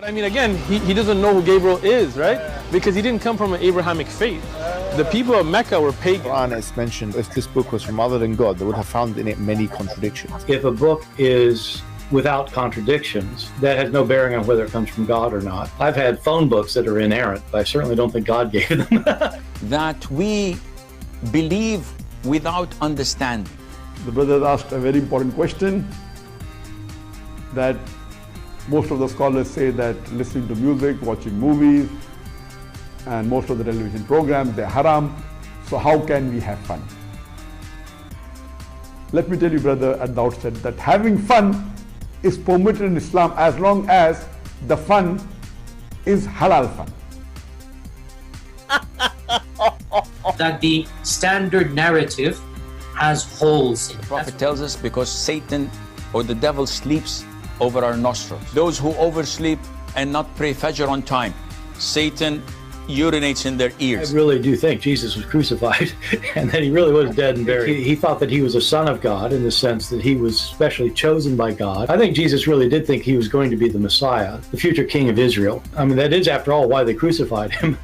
But I mean, again, he doesn't know who Gabriel is, right? Because he didn't come from an Abrahamic faith. The people of Mecca were pagan. Quran is mentioned, if this book was from other than God, they would have found in it many contradictions. If a book is without contradictions, that has no bearing on whether it comes from God or not. I've had phone books that are inerrant, but I certainly don't think God gave them. That we believe without understanding. The brother asked a very important question, that most of the scholars say that listening to music, watching movies, and most of the television programs, they're haram. So how can we have fun? Let me tell you, brother, at the outset that having fun is permitted in Islam as long as the fun is halal fun. That the standard narrative has holes in it. The Prophet tells us because Satan or the devil sleeps over our nostrils. Those who oversleep and not pray Fajr on time, Satan urinates in their ears. I really do think Jesus was crucified and that he really was dead and buried. He thought that he was a son of God in the sense that he was specially chosen by God. I think Jesus really did think he was going to be the Messiah, the future king of Israel. I mean, that is, after all, why they crucified him.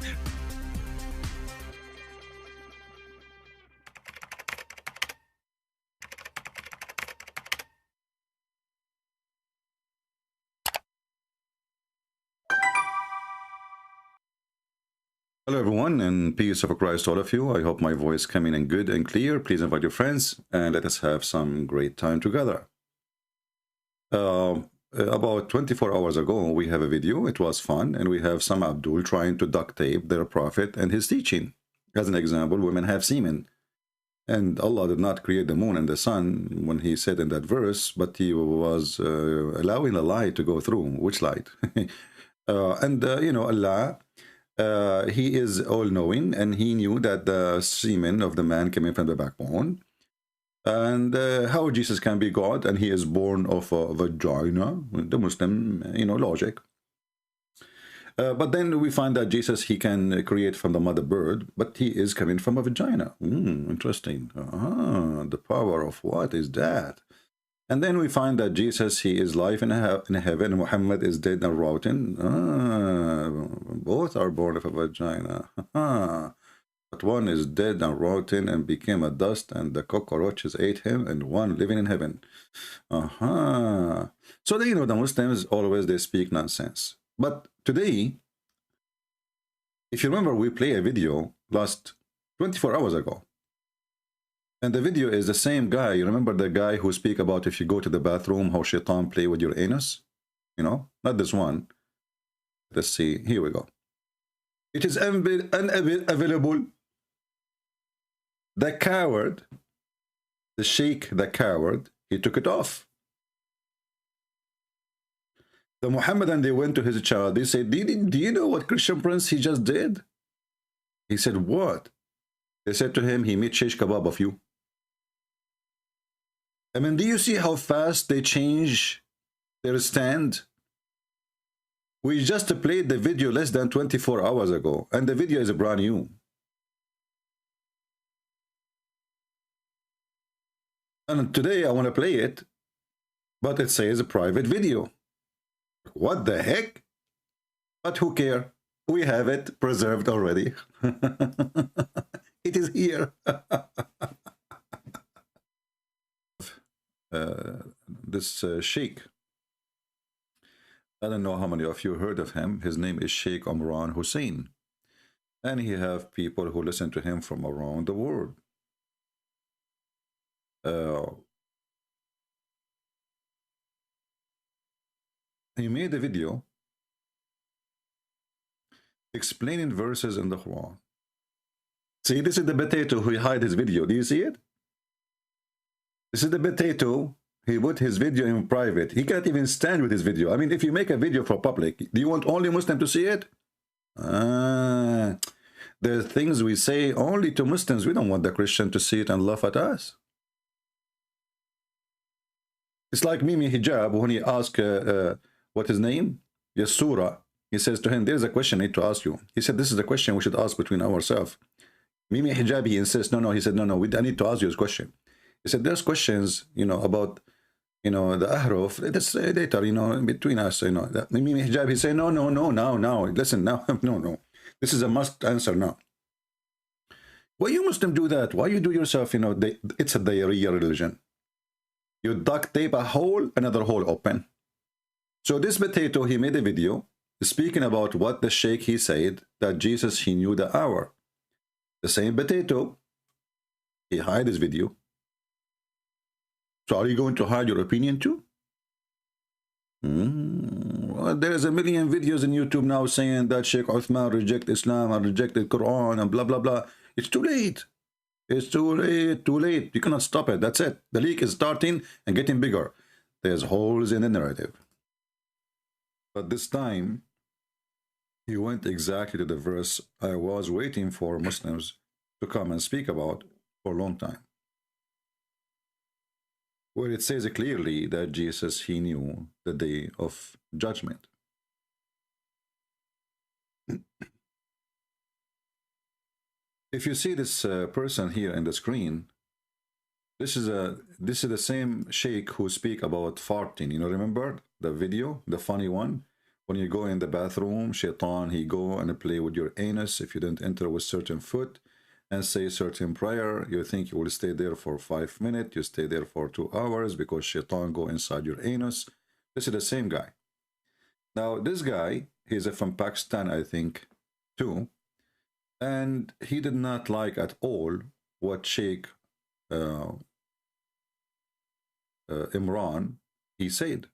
Hello everyone, and peace of Christ to all of you. I hope my voice coming in good and clear. Please invite your friends and let us have some great time together. About 24 hours ago, we have a video. It was fun, and we have some Abdul trying to duct tape their prophet and his teaching. As an example, women have semen. And Allah did not create the moon and the sun when he said in that verse, but he was allowing a light to go through. Which light? You know, Allah... he is all-knowing, and he knew that the semen of the man came in from the backbone. And how Jesus can be God, and he is born of a vagina, the Muslim, you know, logic. But then we find that Jesus, he can create from the mother bird, but he is coming from a vagina. Interesting. The power of what is that? And then we find that Jesus, he is life in heaven. Muhammad is dead and rotten. Both are born of a vagina. But one is dead and rotten and became a dust, and the cockroaches ate him, and one living in heaven. So you know, the Muslims always, they speak nonsense. But today, if you remember, we play a video last 24 hours ago. And the video is the same guy. You remember the guy who speak about if you go to the bathroom, how shaitan play with your anus? You know, not this one. Let's see. Here we go. It is unavailable. The coward, the sheikh, the coward, he took it off. The Muhammadan, they went to his child. They said, do you know what Christian prince he just did? He said, what? They said to him, he made shish kebab of you. I mean, do you see how fast they change their stand? We just played the video less than 24 hours ago, and the video is brand new. And today I want to play it, but it says a private video. What the heck? But who cares? We have it preserved already. It is here. This sheikh, I don't know how many of you heard of him. His name is Sheikh Imran Hussain, and he have people who listen to him from around the world. He made a video explaining verses in the Quran. See, this is the potato who hide his video. Do you see it? This is the potato. He put his video in private. He can't even stand with his video. I mean, if you make a video for public, do you want only Muslim to see it? There are things we say only to Muslims. We don't want the Christian to see it and laugh at us. It's like Mimi Hijab when he asked, what his name? Yasura. He says to him, there's a question I need to ask you. He said, this is the question we should ask between ourselves. Mimi Hijab, he insists, no. He said, no, I need to ask you this question. He said, there's questions, you know, about, you know, the ahruf, it's later, you know, between us, you know, that Mimi hijab, he say, no, now, listen, now, no. This is a must answer now. Why you Muslim do that? Why you do yourself, you know, it's a diarrhea religion. You duct tape a hole, another hole open. So this potato, he made a video speaking about what the sheikh, he said, that Jesus, he knew the hour. The same potato, he hide his video. So are you going to hide your opinion too? Well, there's a million videos on YouTube now saying that Sheikh Uthman rejected Islam and rejected Quran and blah, blah, blah. It's too late. It's too late. You cannot stop it. That's it. The leak is starting and getting bigger. There's holes in the narrative. But this time, he went exactly to the verse I was waiting for Muslims to come and speak about for a long time, where it says clearly that Jesus, he knew the day of judgment. If you see this person here in the screen, this is the same sheikh who speak about farting. You know, remember the video, the funny one? When you go in the bathroom, shaitan, he go and play with your anus. If you don't enter with certain foot and say certain prayer, you think you will stay there for 5 minutes. You stay there for 2 hours because shaitan go inside your anus. This is the same guy. Now, this guy, he's from Pakistan, I think, too. And he did not like at all what Sheikh Imran, he said.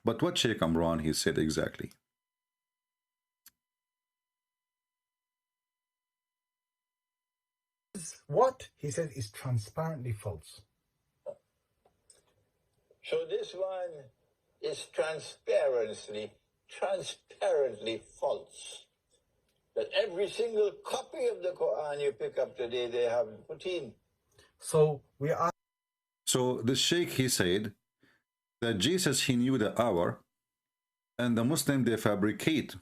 But what Sheikh Imran, he said exactly? What he said is transparently false. So this one is transparently false. That every single copy of the Quran you pick up today, they have put in. So we are. So the Sheikh, he said that Jesus, he knew the hour, and the Muslim, they fabricate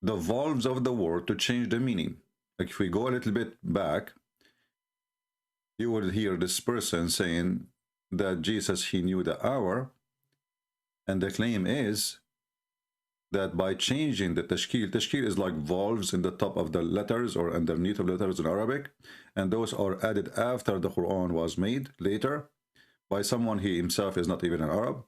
the valves of the word to change the meaning. Like if we go a little bit back, you will hear this person saying that Jesus, he knew the hour, and the claim is that by changing the tashkil is like valves in the top of the letters or underneath of letters in Arabic, and those are added after the Quran was made later by someone he himself is not even an Arab.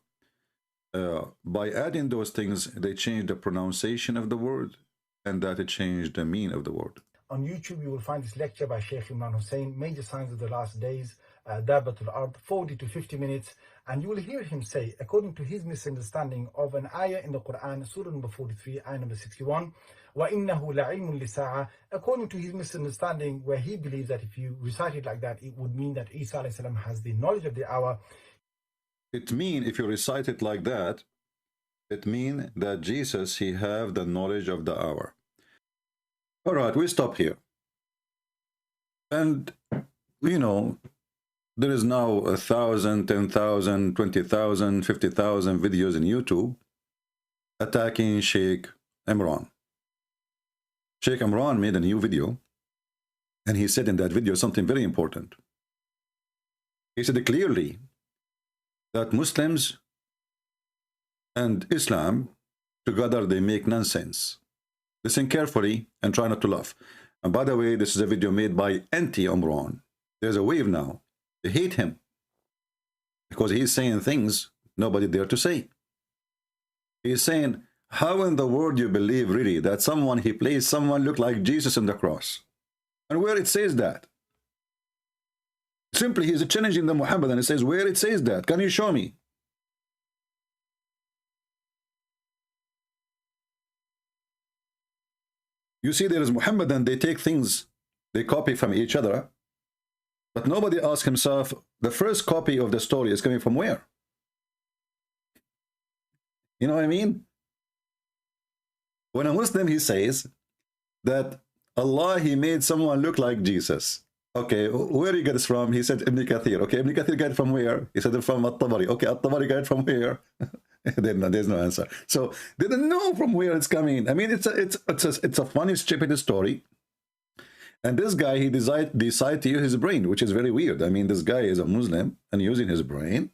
By adding those things, they change the pronunciation of the word, and that it changed the meaning of the word. On YouTube, you will find this lecture by Sheikh Imran Hussain, Major Signs of the Last Days, Dabatul Ard, 40 to 50 minutes, and you will hear him say, according to his misunderstanding of an ayah in the Quran, Surah number 43, ayah number 61, وَإِنَّهُ لَعِلْمٌ لِسَاعَةٍ, according to his misunderstanding, where he believes that if you recite it like that, it would mean that Isa alayhi salam has the knowledge of the hour. It means, if you recite it like that, it means that Jesus, he have the knowledge of the hour. All right, we stop here. And, you know, there is now 1,000, 10,000, 20,000, 50,000 videos in YouTube attacking Sheikh Imran. Sheikh Imran made a new video, and he said in that video something very important. He said clearly that Muslims and Islam together, they make nonsense. Listen carefully and try not to laugh. And by the way, this is a video made by anti-Imran. There's a wave now. They hate him because he's saying things nobody dare to say. He's saying, how in the world you believe really that someone, he plays someone look like Jesus on the cross? And where it says that? Simply, he's challenging the Muhammad, and he says, where it says that? Can you show me? You see, there is Muhammad, and they take things, they copy from each other, but nobody asks himself, the first copy of the story is coming from where? You know what I mean? When a Muslim, he says that Allah, he made someone look like Jesus. Okay, where you get this from? He said Ibn Kathir. Okay, Ibn Kathir got it from where? He said from At-Tabari. Okay, At-Tabari got it from where? There's no answer. So they don't know from where it's coming. I mean, it's a funny, stupid story. And this guy, he decided to use his brain, which is very weird. I mean, this guy is a Muslim and using his brain.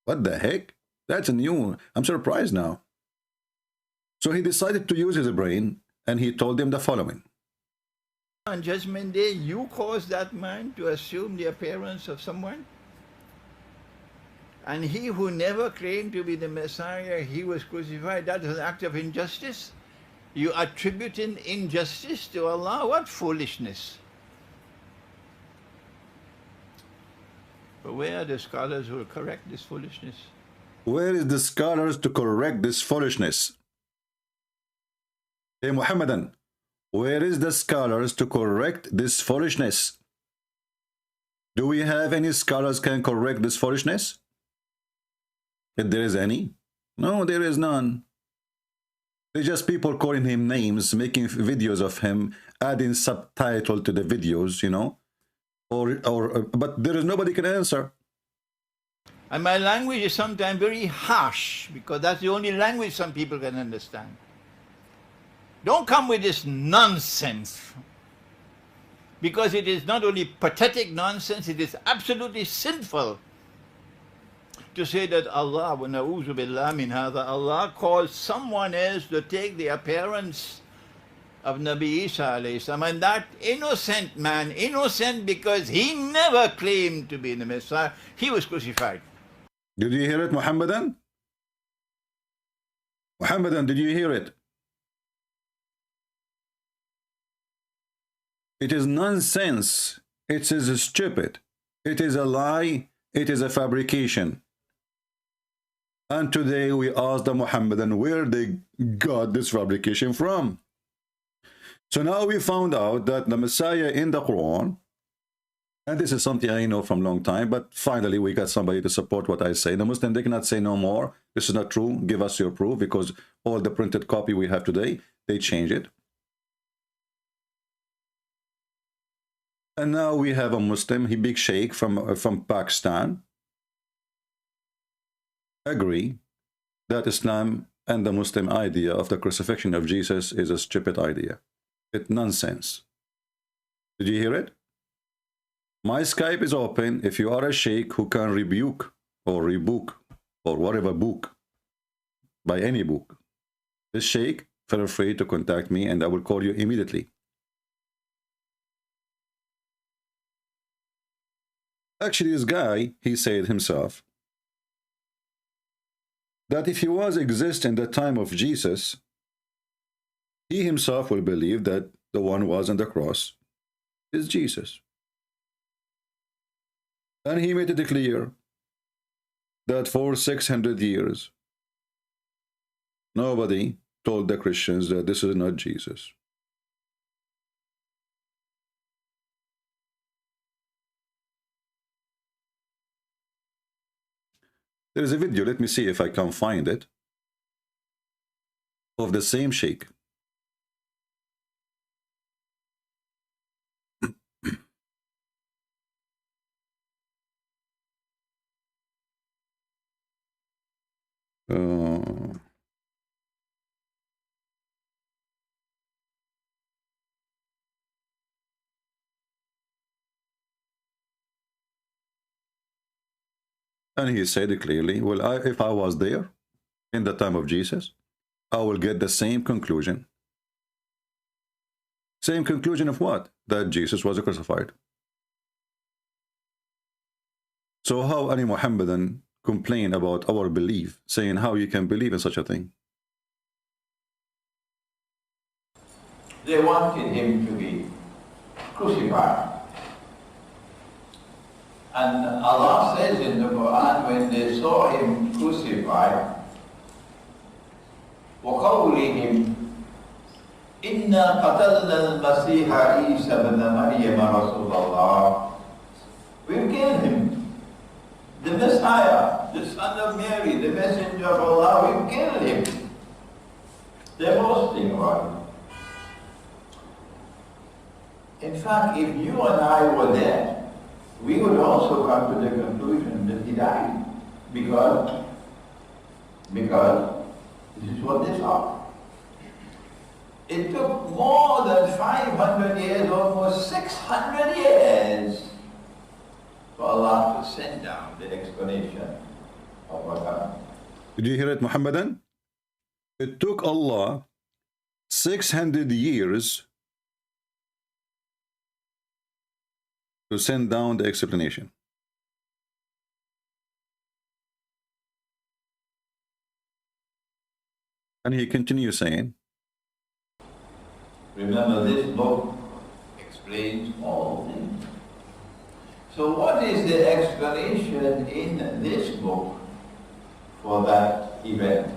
What the heck? That's a new, I'm surprised now. So he decided to use his brain, and he told them the following. On Judgment Day, you cause that man to assume the appearance of someone? And he who never claimed to be the Messiah, he was crucified. That is an act of injustice? You attributing injustice to Allah? What foolishness. But where are the scholars who will correct this foolishness? Where is the scholars to correct this foolishness? Hey Muhammadan, where is the scholars to correct this foolishness? Do we have any scholars can correct this foolishness? If there is any? No, there is none. They're just people calling him names, making videos of him, adding subtitle to the videos, you know, but there is nobody can answer. And my language is sometimes very harsh, because that's the only language some people can understand. Don't come with this nonsense, because it is not only pathetic nonsense, it is absolutely sinful to say that Allah, wa na'udhu billah min hadha, Allah caused someone else to take the appearance of Nabi Isa alayhi salam, and that innocent man, innocent because he never claimed to be the Messiah, he was crucified. Did you hear it, Muhammadan? Muhammadan, did you hear it? It is nonsense. It is stupid. It is a lie. It is a fabrication. And today we ask the Muhammadan where they got this fabrication from. So now we found out that the Messiah in the Quran, and this is something I know from a long time, but finally we got somebody to support what I say. The Muslim, they cannot say no more. This is not true. Give us your proof, because all the printed copy we have today, they change it. And now we have a Muslim, he big sheikh from Pakistan, agree that Islam and the Muslim idea of the crucifixion of Jesus is a stupid idea. It's nonsense. Did you hear it? My Skype is open. If you are a sheikh who can rebuke or rebook or whatever book, by any book, this sheikh, feel free to contact me and I will call you immediately. Actually, this guy, he said himself that if he was exist in the time of Jesus, he himself will believe that the one was on the cross is Jesus. And he made it clear that for 600 years, nobody told the Christians that this is not Jesus. There is a video, let me see if I can find it, of the same sheikh. And he said clearly, well, if I was there in the time of Jesus, I will get the same conclusion. Same conclusion of what? That Jesus was crucified. So how any Muhammadan complain about our belief, saying how you can believe in such a thing? They wanted him to be crucified. And Allah says in the Quran, when they saw him crucified, وَقَوْلِهِمْ إِنَّا قَتَلْنَا الْمَسِيحَ عِيسَى بْنَ مَرْيَمَ رَسُولَ اللَّهِ. We've killed him. The Messiah, the son of Mary, the messenger of Allah, we've killed him. They're boasting about it. In fact, if you and I were there, we would also come to the conclusion that he died, because this is what they saw. It took more than 500 years, almost 600 years, for Allah to send down the explanation of what happened. Did you hear it, Muhammadan? It took Allah 600 years to send down the explanation. And he continues saying, remember, this book explains all things. So what is the explanation in this book for that event?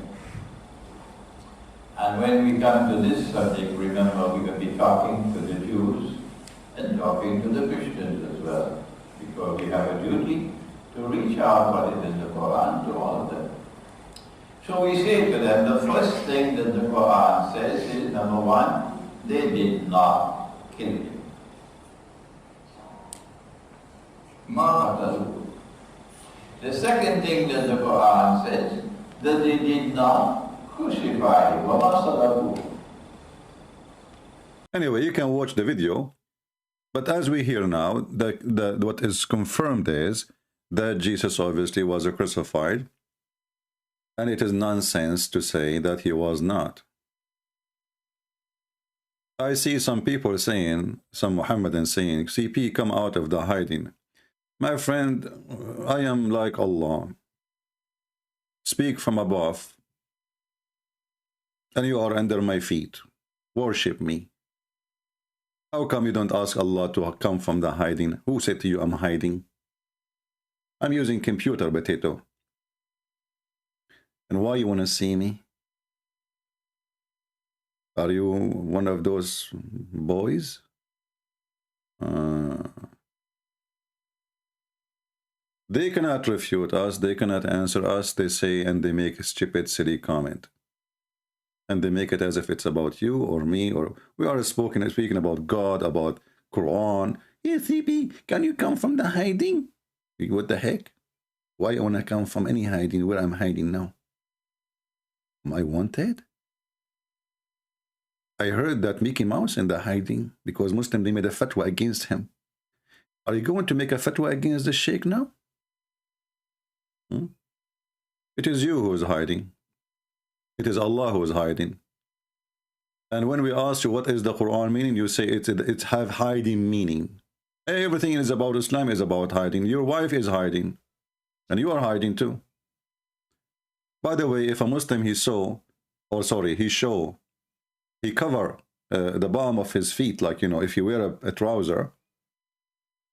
And when we come to this subject, remember, we will be talking to the Jews and talking to the Christians as well, because we have a duty to reach out what is in the Quran to all of them. So we say to them, the first thing that the Quran says is, number one, they did not kill him. The second thing that the Quran says, that they did not crucify him. Anyway, you can watch the video, but as we hear now, what is confirmed is that Jesus obviously was crucified, and it is nonsense to say that he was not. I see some people saying, some Muhammadans saying, CP, come out of the hiding. My friend, I am like Allah. Speak from above, and you are under my feet. Worship me. How come you don't ask Allah to come from the hiding? Who said to you I'm hiding? I'm using computer, potato. And why you want to see me? Are you one of those boys? They cannot refute us. They cannot answer us. They say, and they make a stupid, silly comment. And they make it as if it's about you or me, or we are speaking about God, about Quran. Yeah, CP, can you come from the hiding? What the heck? Why I want to come from any hiding where I'm hiding now? Am I wanted? I heard that Mickey Mouse in the hiding because Muslim, they made a fatwa against him. Are you going to make a fatwa against the sheikh now? It is you who is hiding. It is Allah who is hiding. And when we ask you what is the Quran meaning, you say it's have hiding meaning. Everything is about Islam is about hiding. Your wife is hiding. And you are hiding too. By the way, if a Muslim he cover the bottom of his feet, like, you know, if you wear a trouser,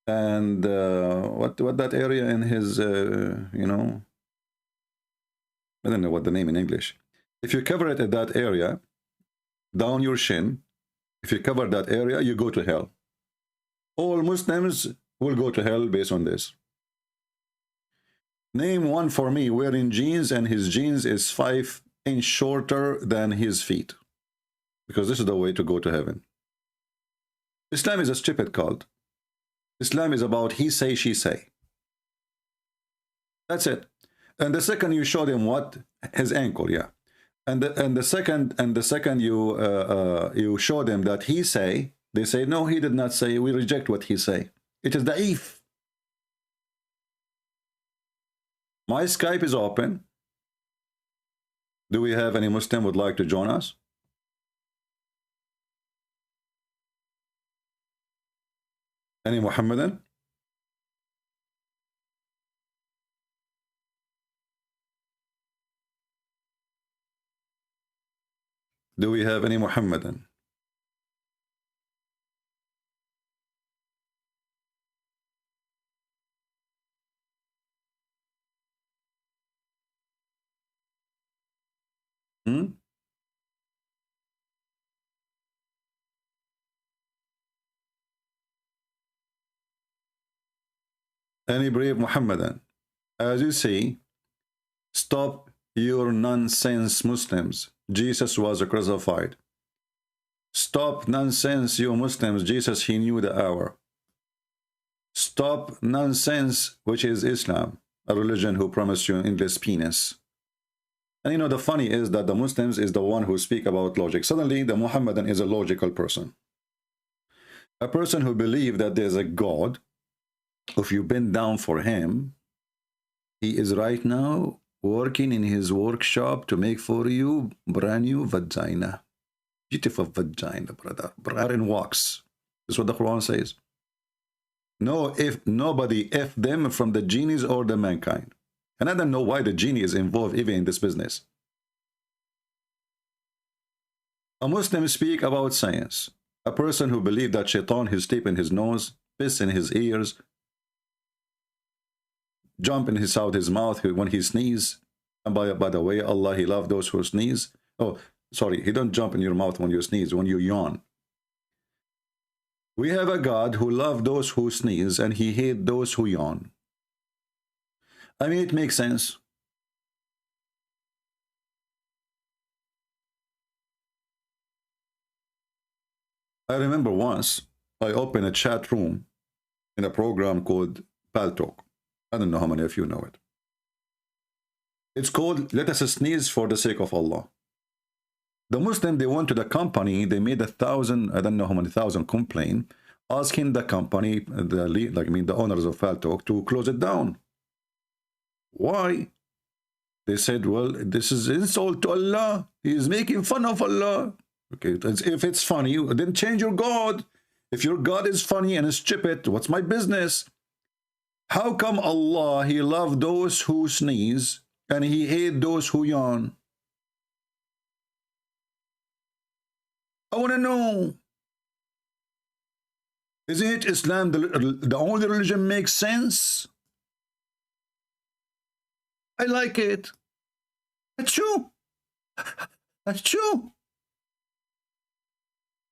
and what that area in his, you know, I don't know what the name in English. If you cover it at that area, down your shin, if you cover that area, you go to hell. All Muslims will go to hell based on this. Name one for me wearing jeans and his jeans is 5 inches shorter than his feet. Because this is the way to go to heaven. Islam is a stupid cult. Islam is about he say, she say. That's it. And the second you show them what? His ankle, yeah. And the second you show them that he say, they say, no, he did not say. We reject what he say. It is da'if. My Skype is open. Do we have any Muslim would like to join us? Any Muhammadan? Do we have any Muhammadan? Any brave Muhammadan? As you see, stop your nonsense, Muslims. Jesus was crucified. Stop nonsense, you Muslims. Jesus, he knew the hour. Stop nonsense, which is Islam, a religion who promised you endless penis. And you know, the funny is that the Muslims is the one who speak about logic. Suddenly, the Muhammadan is a logical person. A person who believes that there's a God. If you bend down for him, he is right now working in his workshop to make for you brand new vagina. Beautiful vagina, brother. Iron wax. That's what the Quran says. No, if nobody F them from the genies or the mankind. And I don't know why the genie is involved even in this business. A Muslim speak about science. A person who believes that shaitan is deep in his nose, piss in his ears, jump in his out his mouth when he sneezes. And by the way, Allah, he loves those who sneeze. Oh, sorry, he don't jump in your mouth when you sneeze, when you yawn. We have a God who loves those who sneeze and he hates those who yawn. I mean, it makes sense. I remember once I opened a chat room in a program called Pal Talk. I don't know how many of you know it. It's called Let Us Sneeze for the Sake of Allah. The Muslim, they went to the company, they made 1,000, I don't know how many thousand complaint, asking the company, the owners of Pal Talk, to close it down. Why? They said, well, this is insult to Allah. He is making fun of Allah. Okay, if it's funny, then change your God. If your God is funny and stupid, what's my business? How come Allah, he loved those who sneeze and he hated those who yawn? I want to know. Isn't it Islam the only religion makes sense? I like it. That's true. That's true.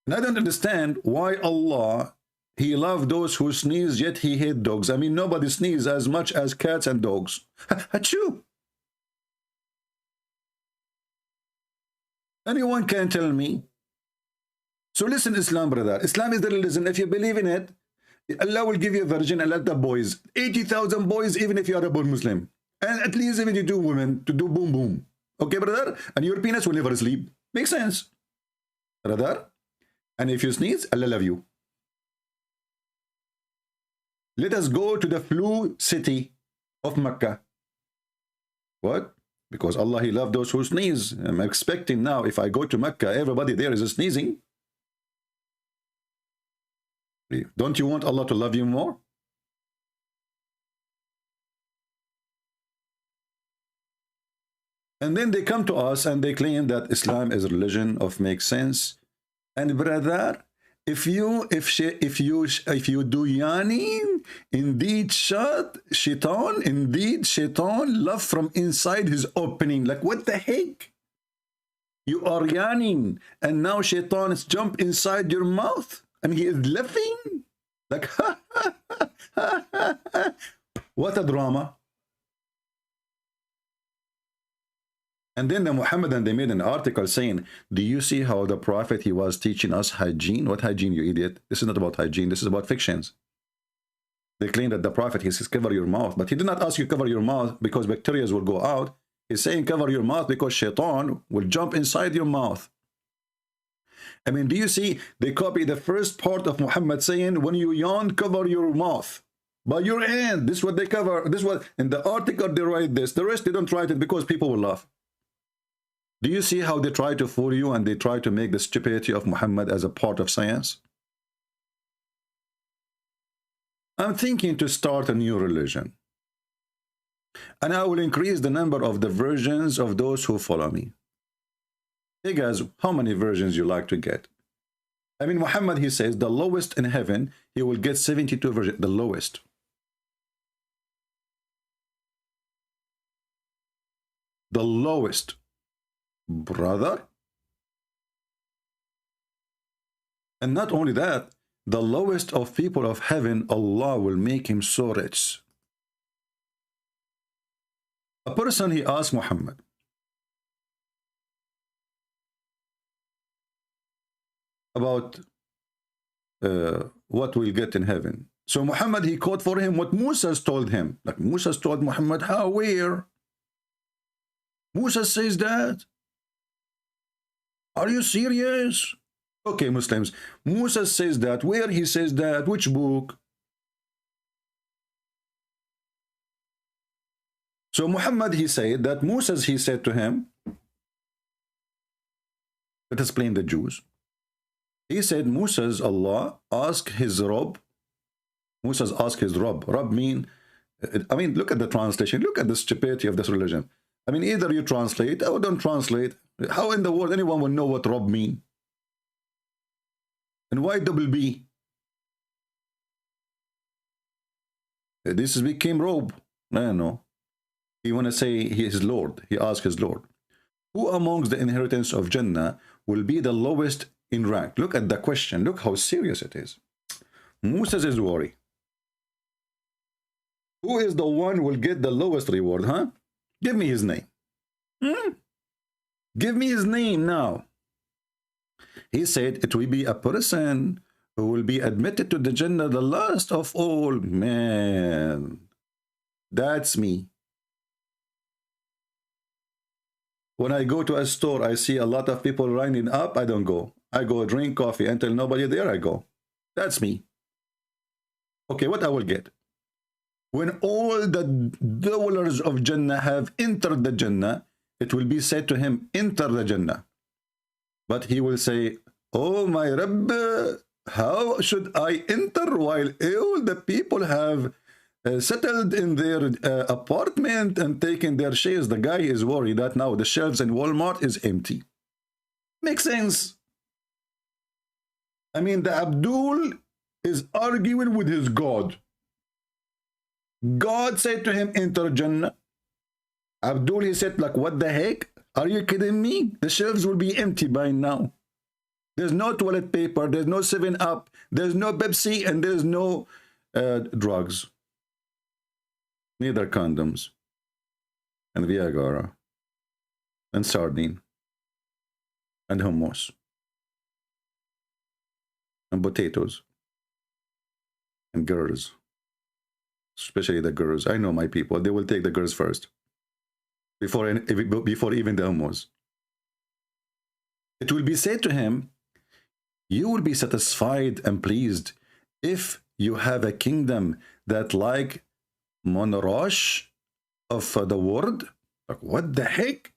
And I don't understand why Allah, he loved those who sneeze, yet he hates dogs. I mean, nobody sneezes as much as cats and dogs. That's true. Anyone can tell me. So listen, Islam, brother. Islam is the religion. If you believe in it, Allah will give you a virgin and let the boys. 80,000 boys, even if you are a born Muslim. And at least even you do women, to do boom boom. Okay, brother? And your penis will never sleep. Makes sense. Brother? And if you sneeze, Allah love you. Let us go to the flu city of Mecca. What? Because Allah, he loved those who sneeze. I'm expecting now, if I go to Mecca, everybody there is sneezing. Don't you want Allah to love you more? And then they come to us and they claim that Islam is a religion of makes sense. And brother, if you do yawning, indeed shaitan love from inside his opening. Like, what the heck? You are yawning and now shaitan is jump inside your mouth and he is laughing. Like, what a drama. And then the Muhammadan, they made an article saying, do you see how the Prophet, he was teaching us hygiene? What hygiene, you idiot? This is not about hygiene. This is about fictions. They claim that the Prophet, he says, cover your mouth. But he did not ask you cover your mouth because bacteria will go out. He's saying cover your mouth because shaitan will jump inside your mouth. I mean, do you see? They copy the first part of Muhammad saying, when you yawn, cover your mouth. By your hand. This is what they cover. This was in the article, they write this. The rest, they don't write it because people will laugh. Do you see how they try to fool you and they try to make the stupidity of Muhammad as a part of science? I'm thinking to start a new religion. And I will increase the number of the versions of those who follow me. Hey guys, how many versions you like to get? I mean, Muhammad, he says the lowest in heaven, he will get 72 versions, the lowest. The lowest. Brother. And not only that, the lowest of people of heaven, Allah will make him so rich. A person, he asked Muhammad, about what we'll get in heaven. So Muhammad, he quote for him what Musa told him. Like Musa told Muhammad, how, where? Musa says that? Are you serious? Okay, Muslims. Musa says that. Where he says that? Which book? So Muhammad, he said that Musa, he said to him, let us blame the Jews. He said Musa's Allah asked his Rabb. Musa's asked his Rabb. Rabb mean, I mean, look at the translation. Look at the stupidity of this religion. I mean, either you translate or don't translate. How in the world anyone will know what Rabb mean? And why double B? This became Rabb. No. He want to say he is Lord. He asked his Lord. Who amongst the inheritance of Jannah will be the lowest in rank? Look at the question. Look how serious it is. Musa is worried. Who is the one who will get the lowest reward, huh? Give me his name. Give me his name now. He said it will be a person who will be admitted to the Jannah, the last of all. Man, that's me. When I go to a store, I see a lot of people lining up. I don't go. I go drink coffee until nobody there. I go. That's me. Okay, what I will get? When all the dwellers of Jannah have entered the Jannah, it will be said to him, enter the Jannah. But he will say, oh my Rabb, how should I enter while all the people have settled in their apartment and taken their shares? The guy is worried that now the shelves in Walmart is empty. Makes sense. I mean, the Abdul is arguing with his God. God said to him, enter Jannah. Abdul, he said, like, what the heck? Are you kidding me? The shelves will be empty by now. There's no toilet paper, there's no 7-Up, there's no Pepsi, and there's no drugs. Neither condoms, and Viagra, and sardine, and hummus, and potatoes, and girls. Especially the girls. I know my people. They will take the girls first. Before even the hummus. It will be said to him, you will be satisfied and pleased if you have a kingdom that like Monrosh of the world. Like, what the heck?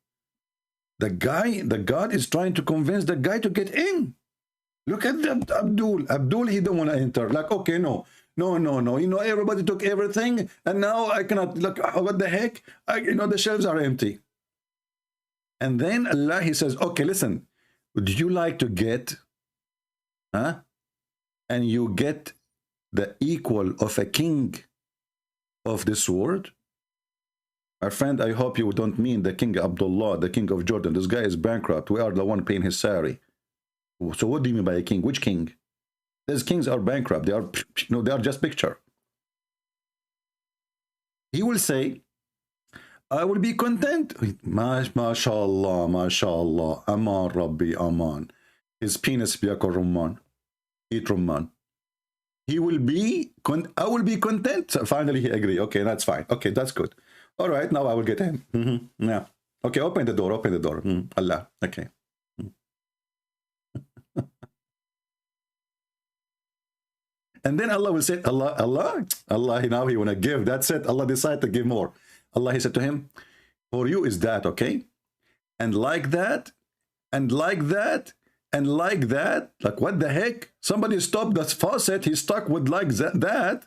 The God is trying to convince the guy to get in. Look at Abdul. Abdul, he don't want to enter. Like, okay, no. You know, everybody took everything, and now I cannot. Look, what the heck? You know, the shelves are empty. And then Allah, he says, okay, listen, would you like to get, and you get the equal of a king of this world? My friend, I hope you don't mean the King Abdullah, the king of Jordan. This guy is bankrupt. We are the one paying his salary. So what do you mean by a king? Which king? These kings are bankrupt. They are, they are just picture. He will say, I will be content. MashaAllah, MashaAllah. Aman, Rabbi, Aman. His penis biyakul rumman. Eat rumman. He will be, I will be content. So finally he agreed. Okay, that's fine. Okay, that's good. All right, now I will get him. Yeah. Okay, open the door, open the door. Allah. Okay. And then Allah will say, Allah, now he want to give. That's it. Allah decided to give more. Allah, he said to him, for you is that, okay? And like that, and like that, and like that. Like, what the heck? Somebody stopped the faucet. He's stuck with like that.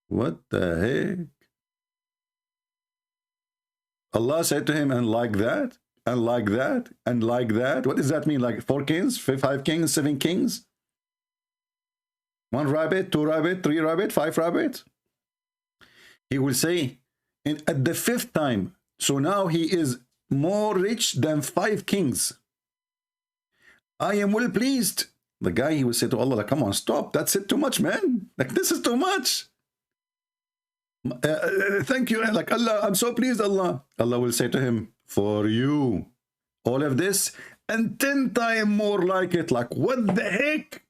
What the heck? Allah said to him, and like that, and like that, and like that. What does that mean? Like 4 kings, 5 kings, 7 kings? 1 rabbit, 2 rabbit, 3 rabbit, 5 rabbits? He will say, at the 5th time, so now he is more rich than 5 kings. I am well pleased. The guy, he will say to Allah, like, come on, stop. That's it, too much, man. Like, this is too much. Thank you. Like, Allah, I'm so pleased, Allah. Allah will say to him, for you, all of this, and 10 times more like it. Like, what the heck?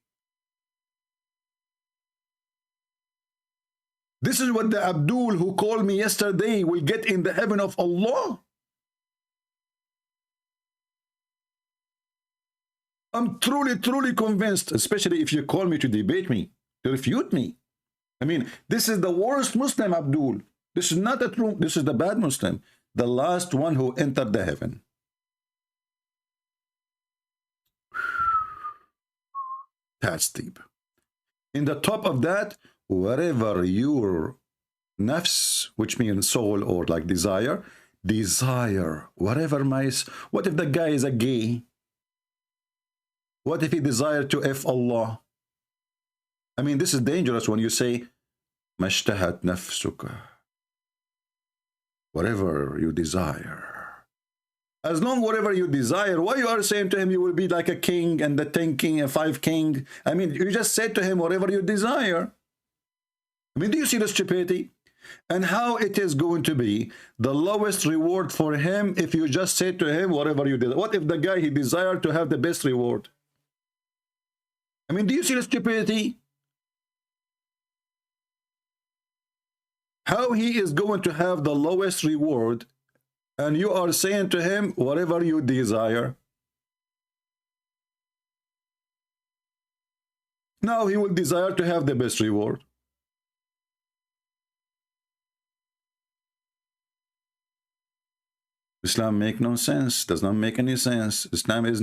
This is what the Abdul who called me yesterday will get in the heaven of Allah. I'm truly, truly convinced, especially if you call me to debate me, to refute me. I mean, this is the worst Muslim, Abdul. This is not a true, this is the bad Muslim. The last one who entered the heaven. That's deep. In the top of that, wherever your nafs, which means soul or like desire, whatever what if the guy is a gay? What if he desired to F Allah? I mean, this is dangerous when you say, mashtahat nafsuka. Whatever you desire. As long whatever you desire, why you are saying to him you will be like a king and the 10 king and 5 king? I mean, you just said to him whatever you desire. I mean, do you see the stupidity? And how it is going to be the lowest reward for him if you just say to him whatever you desire? What if the guy he desired to have the best reward? I mean, do you see the stupidity? How he is going to have the lowest reward and you are saying to him whatever you desire? Now he will desire to have the best reward. Islam make no sense, does not make any sense. Islam is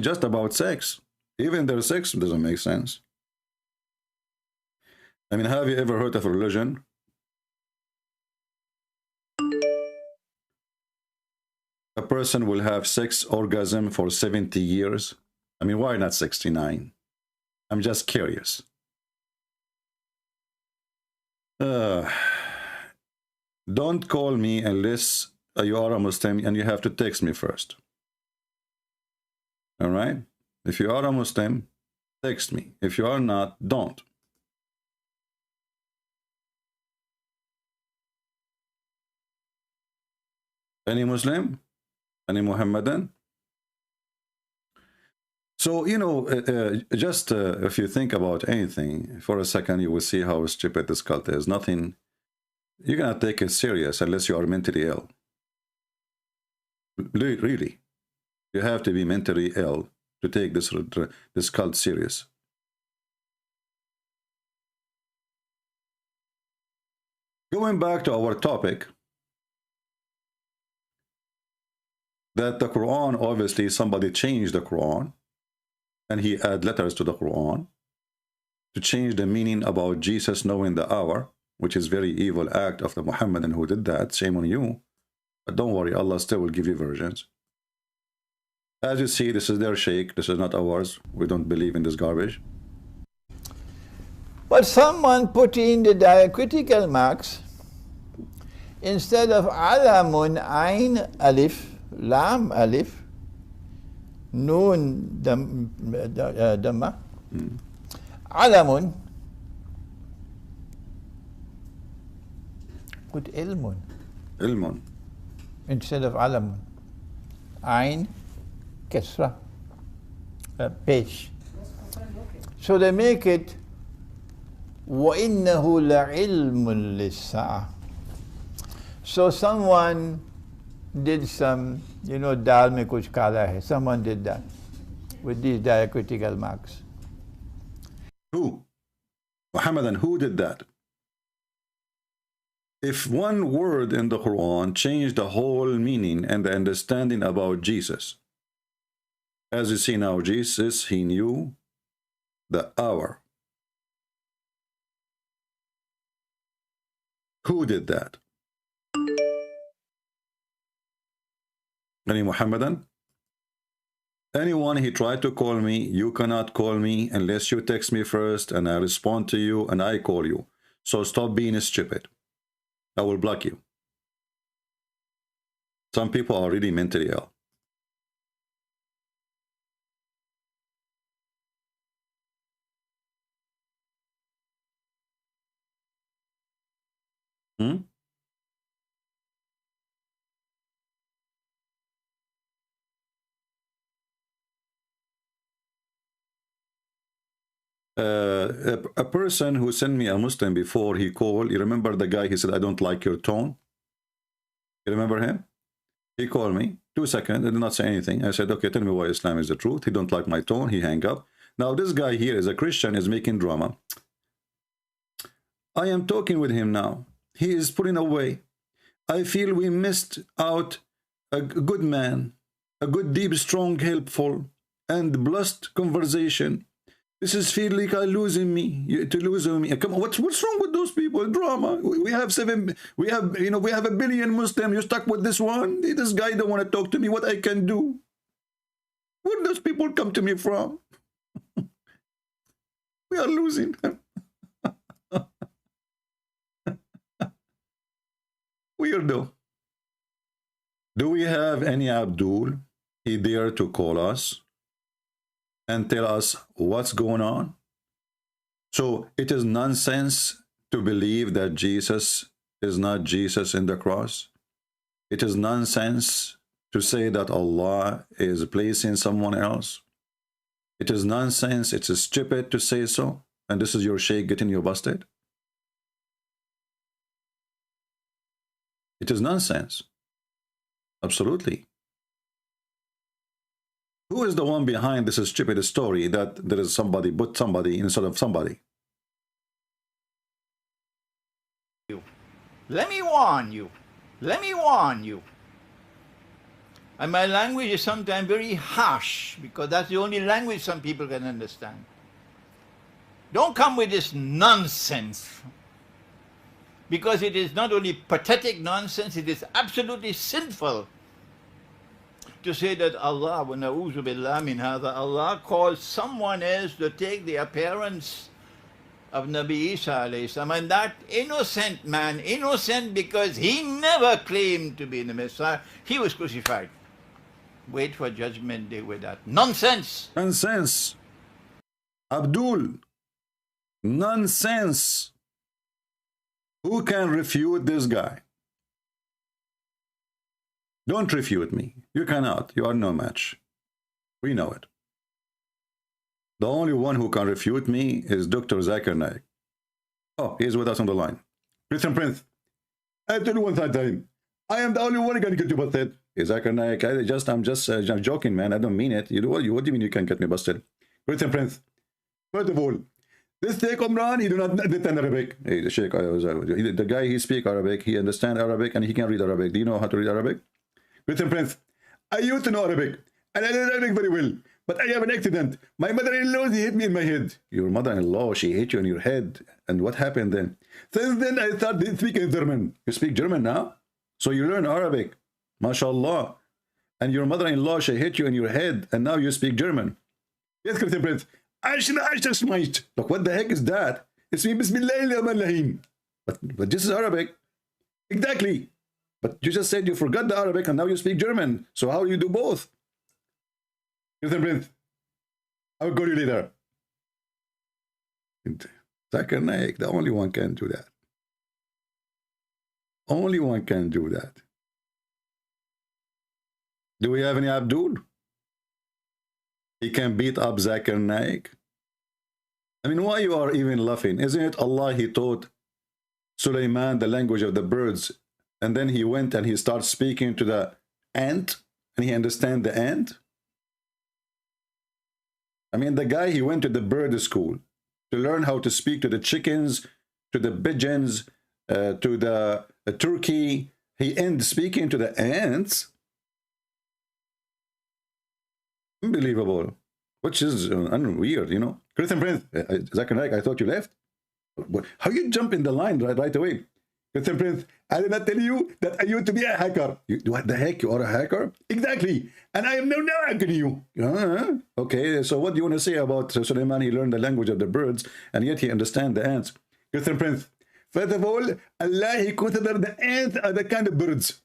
just about sex. Even their sex doesn't make sense. I mean, have you ever heard of a religion a person will have sex orgasm for 70 years? I mean, why not 69? I'm just curious. Don't call me unless you are a Muslim and you have to text me first. All right? If you are a Muslim, text me. If you are not, don't. Any Muslim? Any Muhammadan? So, you know, if you think about anything for a second, you will see how stupid this cult is. Nothing, you cannot take it serious unless you are mentally ill. Really. You have to be mentally ill to take this cult serious. Going back to our topic, that the Quran, obviously somebody changed the Quran and he add letters to the Quran to change the meaning about Jesus knowing the hour, which is very evil act of the Muhammadan who did that. Shame on you. But don't worry, Allah still will give you versions. As you see, this is their sheikh, this is not ours. We don't believe in this garbage. But someone put in the diacritical marks instead of alamun ain alif lam alif nun dhamma alamun put ilmun instead of alamun ain kasra page, so they make it وَإِنَّهُ لَعِلْمٌ لِلسَّاعَةِ. So someone did some, you know, dal mein kuch kala hai. Someone did that with these diacritical marks. Who? Muhammadan, who did that? If one word in the Quran changed the whole meaning and the understanding about Jesus, as you see now, Jesus, he knew the hour. Who did that? Any Muhammadan? Anyone he tried to call me, you cannot call me unless you text me first and I respond to you and I call you. So stop being stupid. I will block you. Some people are really mentally ill. a person who sent me a Muslim before, he called. You remember the guy? He said, I don't like your tone. You remember him? He called me. 2 seconds. I did not say anything. I said, okay, tell me why Islam is the truth. He don't like my tone. He hang up. Now this guy here is a Christian, is making drama. I am talking with him now. He is pulling away. I feel we missed out a good man, a good, deep, strong, helpful, and blessed conversation. This is feel like I losing me, to lose me. Come on, what's wrong with those people? Drama. We have 1 billion Muslims. You're stuck with this one. This guy don't want to talk to me. What I can do? Where those people come to me from? We are losing them. Weirdo. Do we have any Abdul? He dare to call us and tell us what's going on? So it is nonsense to believe that Jesus is not Jesus in the cross. It is nonsense to say that Allah is placing someone else. It is nonsense. It's stupid to say so. And this is your sheikh getting you busted. It is nonsense. Absolutely. Who is the one behind this stupid story that there is somebody put somebody instead of somebody? Let me warn you. Let me warn you. And my language is sometimes very harsh because that's the only language some people can understand. Don't come with this nonsense. Because it is not only pathetic nonsense, it is absolutely sinful to say that Allah, wa na'udhu billah min hadha, Allah calls someone else to take the appearance of Nabi Isa alayhi salam, and that innocent man, innocent because he never claimed to be the Messiah, he was crucified. Wait for judgment day with that nonsense. Nonsense. Abdul. Nonsense. Who can refute this guy? Don't refute me. You cannot. You are no match. We know it. The only one who can refute me is Dr. Zakir Naik. Oh, he's with us on the line. Christian Prince, I tell you one time, I am the only one who can get you busted. Hey, Zakir Naik, I'm just joking, man. I don't mean it. What do you mean you can get me busted? Christian Prince, first of all, this Sheikh Imran, he do not understand Arabic. Hey, the Sheikh, the guy, he speak Arabic, he understand Arabic, and he can read Arabic. Do you know how to read Arabic? Christian Prince, I used to know Arabic, and I know Arabic very well, but I have an accident. My mother-in-law, she hit me in my head. Your mother-in-law, she hit you in your head. And what happened then? Since then, I started speaking German. You speak German now? So you learn Arabic. MashaAllah. And your mother-in-law, she hit you in your head, and now you speak German. Yes, Christian Prince. Look, what the heck is that? It's me, Bismillahirrahmanirrahim. But this is Arabic. Exactly. But you just said you forgot the Arabic and now you speak German. So how do you do both? Christian Prince, I will call you later. Zakir Naik, the only one can do that. Only one can do that. Do we have any Abdul? He can beat up Zakir Naik. I mean, why you are even laughing? Isn't it Allah, he taught Sulaiman the language of the birds, and then he went and he started speaking to the ant, and he understand the ant? I mean, the guy, he went to the bird school to learn how to speak to the chickens, to the pigeons, to the turkey. He ended speaking to the ants. Unbelievable. Which is weird, you know. Christian Prince, Zakir Naik, I thought you left. How you jump in the line right away? Christian Prince, I did not tell you that I used to be a hacker. What the heck? You are a hacker? Exactly. And I am now hacking you. Okay, so what do you want to say about Sulaiman? He learned the language of the birds, and yet he understands the ants. Christian Prince, first of all, Allah, he considered the ants are the kind of birds.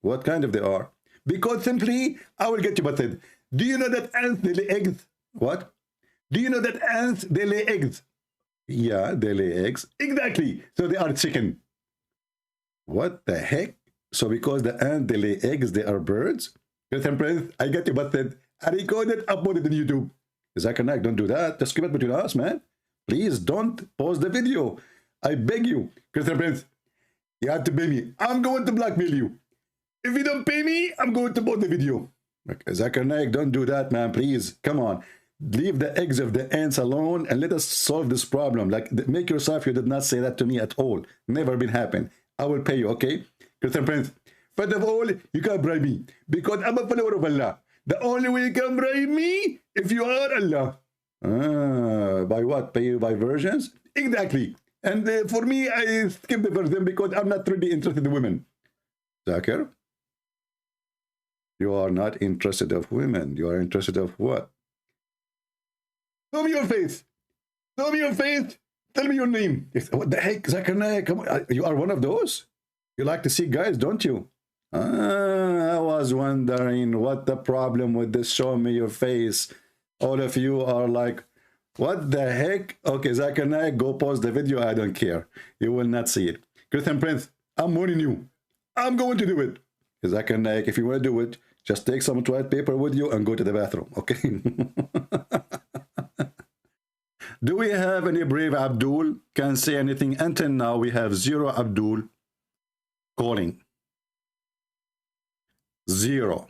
What kind of they are? Because simply, I will get you busted. Do you know that ants, they lay eggs? What? Do you know that ants, they lay eggs? Yeah, they lay eggs. Exactly. So they are chicken. What the heck? So because the ants, they lay eggs, they are birds? Christian Prince, I get you busted. I recorded, uploaded on YouTube. Zakir Naik, don't do that. Just keep it between us, man. Please don't pause the video. I beg you. Christian Prince, you have to pay me. I'm going to blackmail you. If you don't pay me, I'm going to pause the video. Zakir Naik, don't do that, man. Please, come on. Leave the eggs of the ants alone and let us solve this problem. Like, make yourself, you did not say that to me at all. Never been happen. I will pay you, okay? Christian Prince, first of all, you can't bribe me because I'm a follower of Allah. The only way you can bribe me if you are Allah. By what? Pay you by versions? Exactly. And for me, I skip the version because I'm not really interested in women. Zakir, you are not interested of women. You are interested of what? Show me your face. Show me your face. Tell me your name. What the heck, Zakir Naik? Come on. You are one of those? You like to see guys, don't you? I was wondering what the problem with this show me your face. All of you are like, what the heck? Okay, Zakir Naik, go pause the video. I don't care. You will not see it. Christian Prince, I'm warning you. I'm going to do it. Zakir Naik, if you want to do it, just take some toilet paper with you and go to the bathroom, okay? Do we have any brave Abdul? Can say anything? Until now, we have 0 Abdul calling. 0.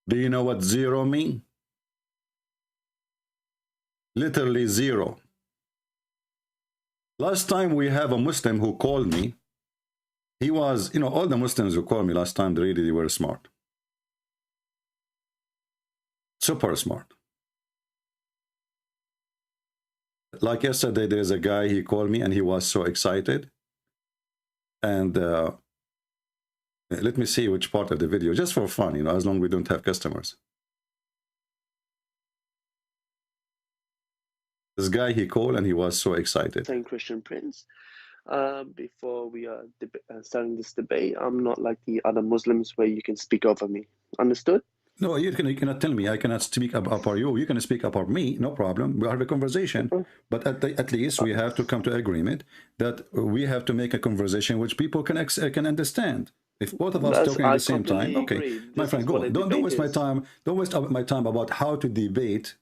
Do you know what 0 means? Literally 0. Last time we have a Muslim who called me. He was, you know, all the Muslims who called me last time, they were smart. Super smart. Like yesterday, there's a guy, he called me and he was so excited. And let me see which part of the video, just for fun, you know, as long as we don't have customers. This guy, he called and he was so excited. Saying Christian Prince, before we are starting this debate, I'm not like the other Muslims where you can speak over me. Understood? No, you cannot tell me. I cannot speak about you. You can speak about me. No problem. We have a conversation. But at least we have to come to agreement that we have to make a conversation which people can understand. If both of us talking at the same time, okay, my friend, go. Don't waste my time. Don't waste my time about how to debate.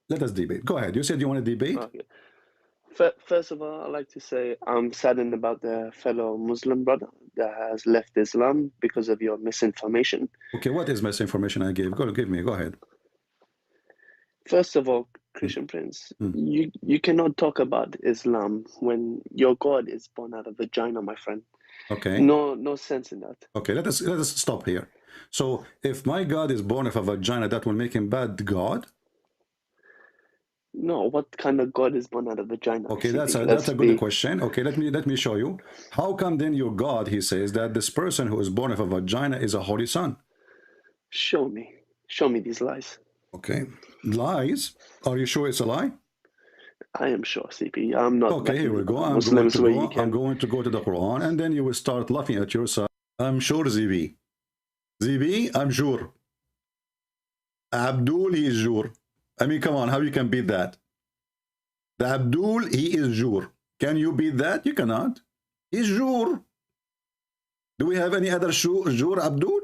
Let us debate. Go ahead. You said you want to debate. Okay. First of all, I'd like to say I'm saddened about the fellow Muslim brother that has left Islam because of your misinformation. Okay, what is misinformation I gave? Go ahead. First of all, Christian Prince, you cannot talk about Islam when your God is born out of vagina, my friend. Okay. No sense in that. Okay, let us stop here. So if my God is born of a vagina, that will make him bad God? No, what kind of God is born out of vagina? Okay, that's a good question. Okay, let me show you. How come then your God, he says, that this person who is born of a vagina is a holy son? Show me these lies. Okay, lies? Are you sure it's a lie? I am sure, CP. I'm not. Okay, here we go. I'm going to go to the Quran, and then you will start laughing at yourself. I'm sure, ZB. ZB, I'm sure. Abdul, he is sure. I mean, come on, how you can beat that? The Abdul, he is Jur. Can you beat that? You cannot. He's Jur. Do we have any other Jur Abdul?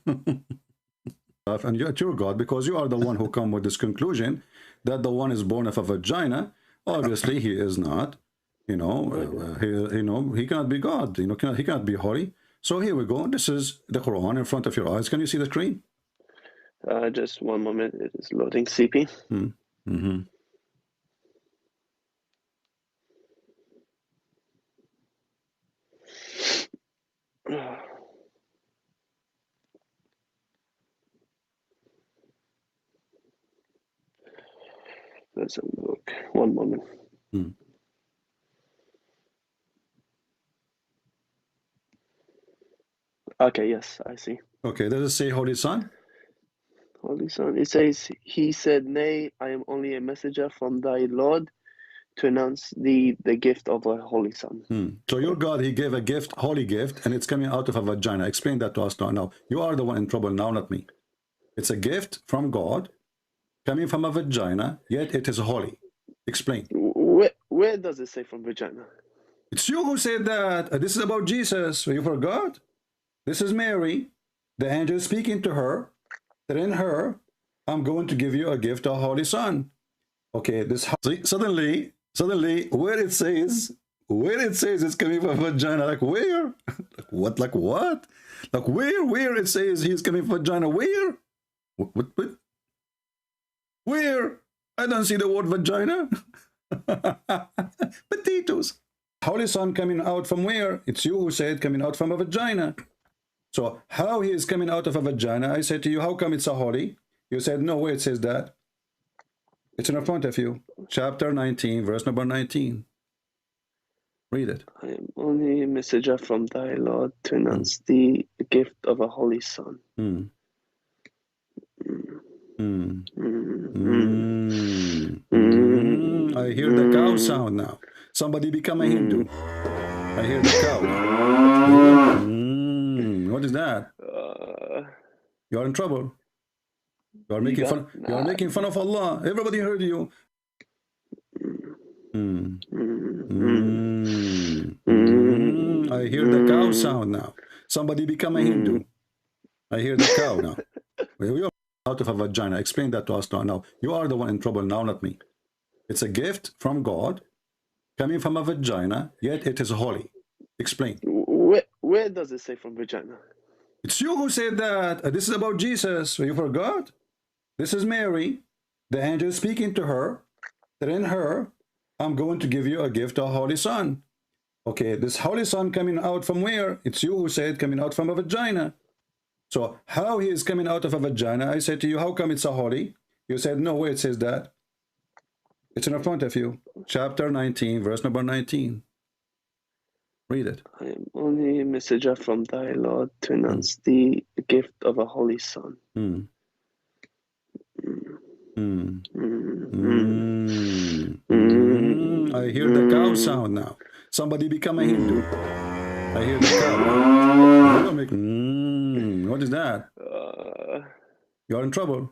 And you're your God, because you are the one who come with this conclusion that the one is born of a vagina. Obviously, he is not. You know, he cannot be God. You know, he cannot be holy. So here we go. This is the Quran in front of your eyes. Can you see the screen? Just one moment. It is loading, CP. Let's have a look. One moment. Okay, yes, I see. Okay, does it say Holy Son? Holy Son. It says, he said, nay, I am only a messenger from thy Lord to announce the gift of a Holy Son. So your God, he gave a gift, holy gift, and it's coming out of a vagina. Explain that to us now. Now, you are the one in trouble now, not me. It's a gift from God, coming from a vagina, yet it is holy. Explain. Where does it say from vagina? It's you who said that. This is about Jesus. You forgot? This is Mary. The angel is speaking to her. That in her, I'm going to give you a gift, a Holy Son. Okay, this see, suddenly, where it says it's coming from vagina, like where? Like what? Like where it says he's coming from vagina? Where? What? Where? I don't see the word vagina. Potatoes. Holy Son coming out from where? It's you who said coming out from a vagina. So how he is coming out of a vagina? I said to you, how come it's a holy? You said, no, where it says that. It's in front of you. Chapter 19, verse number 19. Read it. I am only a messenger from thy Lord to announce the gift of a holy Son. I hear the cow sound now. Somebody become a Hindu. I hear the cow. What is that? You are in trouble. You are making fun. You are making fun of Allah. Everybody heard you. I hear the cow sound now. Somebody become a Hindu. I hear the cow now. We are out of a vagina. Explain that to us now. Now you are the one in trouble now, not me. It's a gift from God coming from a vagina, yet it is holy. Explain. Where does it say from vagina? It's you who said that. This is about Jesus. You forgot? This is Mary. The angel speaking to her. That in her, I'm going to give you a gift, a holy son. Okay, this holy son coming out from where? It's you who said coming out from a vagina. So how he is coming out of a vagina? I said to you, how come it's a holy? You said, no, where it says that. It's in front of you. Chapter 19, verse number 19. Read it. I am only a messenger from thy Lord to announce the gift of a holy Son. I hear the cow sound now. Somebody become a Hindu. I hear the cow. What is that? You are in trouble.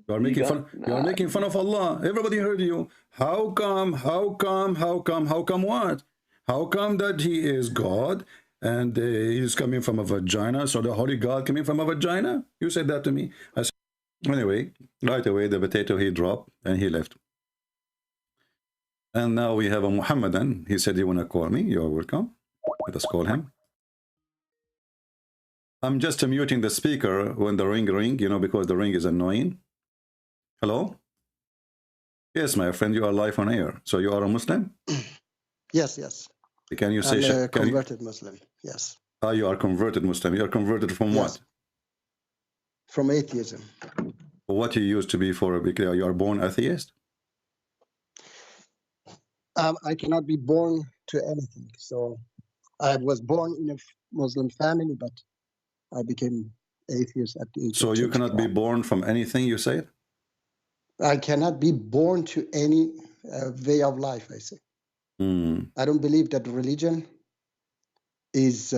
You are making fun. You are making fun of Allah. Everybody heard you. How come? How come? How come? How come what? How come that he is God and he is coming from a vagina? So the Holy God coming from a vagina? You said that to me. I said, anyway, right away the potato he dropped and he left. And now we have a Muhammadan. He said, you want to call me? You are welcome. Let us call him. I'm just muting the speaker when the ring, you know, because the ring is annoying. Hello? Yes, my friend, you are live on air. So you are a Muslim? Yes, yes. Can you say... I'm a converted Muslim, yes. Ah, you are converted Muslim. You are converted from what? From atheism. What you used to be for a... You are born atheist? I cannot be born to anything. So I was born in a Muslim family, but I became atheist at the age So of you cannot be born from anything, you say? I cannot be born to any way of life, I say. I don't believe that religion is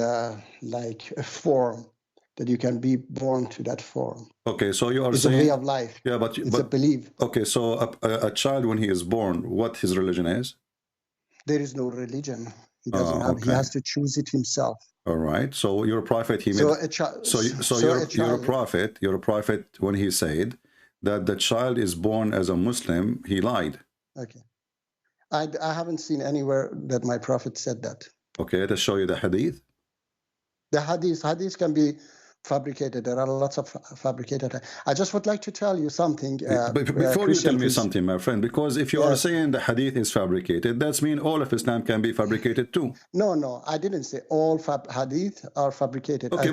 like a form, that you can be born to that form. Okay, so you are it's saying... It's a way of life. Yeah, but... It's a belief. Okay, so a child, when he is born, what his religion is? There is no religion. He doesn't have. He has to choose it himself. All right. So your prophet, he made... You're a prophet, when he said that the child is born as a Muslim, he lied. Okay. I haven't seen anywhere that my prophet said that. Okay, let us show you the hadith. The hadith can be fabricated. There are lots of fabricated. I just would like to tell you something. Before you tell me something, my friend, because if you are saying the hadith is fabricated, that means all of Islam can be fabricated too. No, I didn't say all hadith are fabricated. Okay,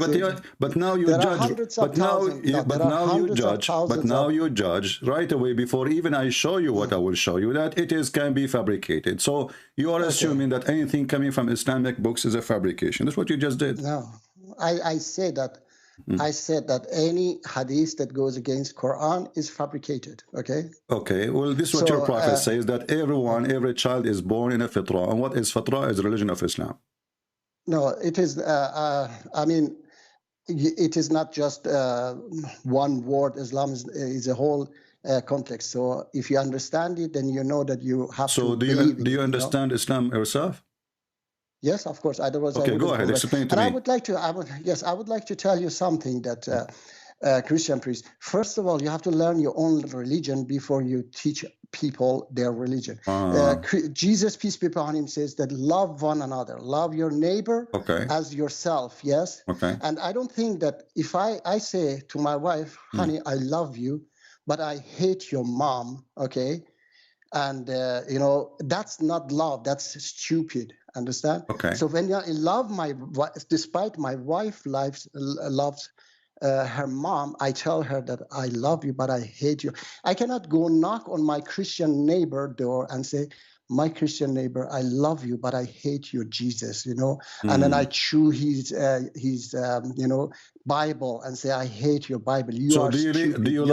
but now you judge. But now you judge right away before even I show you what I will show you that it can be fabricated. So you are assuming that anything coming from Islamic books is a fabrication. That's what you just did. No, I say that. I said that any hadith that goes against Quran is fabricated. Okay. Okay. Well, this is what your prophet says, that every child is born in a fitrah. And what is fitrah? Is the religion of Islam. No, it is. I mean, it is not just one word. Islam is a whole complex. So if you understand it, then you know that you have to. So do you understand Islam yourself? Yes, of course. Otherwise, okay, go ahead. Explain to me. I would like to. I would like to tell you something that Christian priest. First of all, you have to learn your own religion before you teach people their religion. Jesus, peace be upon him, says that love one another, love your neighbor as yourself. Yes. And I don't think that if I say to my wife, honey, I love you, but I hate your mom, okay? And you know, that's not love, that's stupid. Understand? So when I love my wife, despite my wife loves her mom, I tell her that I love you, but I hate you. I cannot go knock on my Christian neighbor door and say, my Christian neighbor, I love you, but I hate your Jesus, you know. And then I chew his you know, Bible and say, I hate your Bible. So do you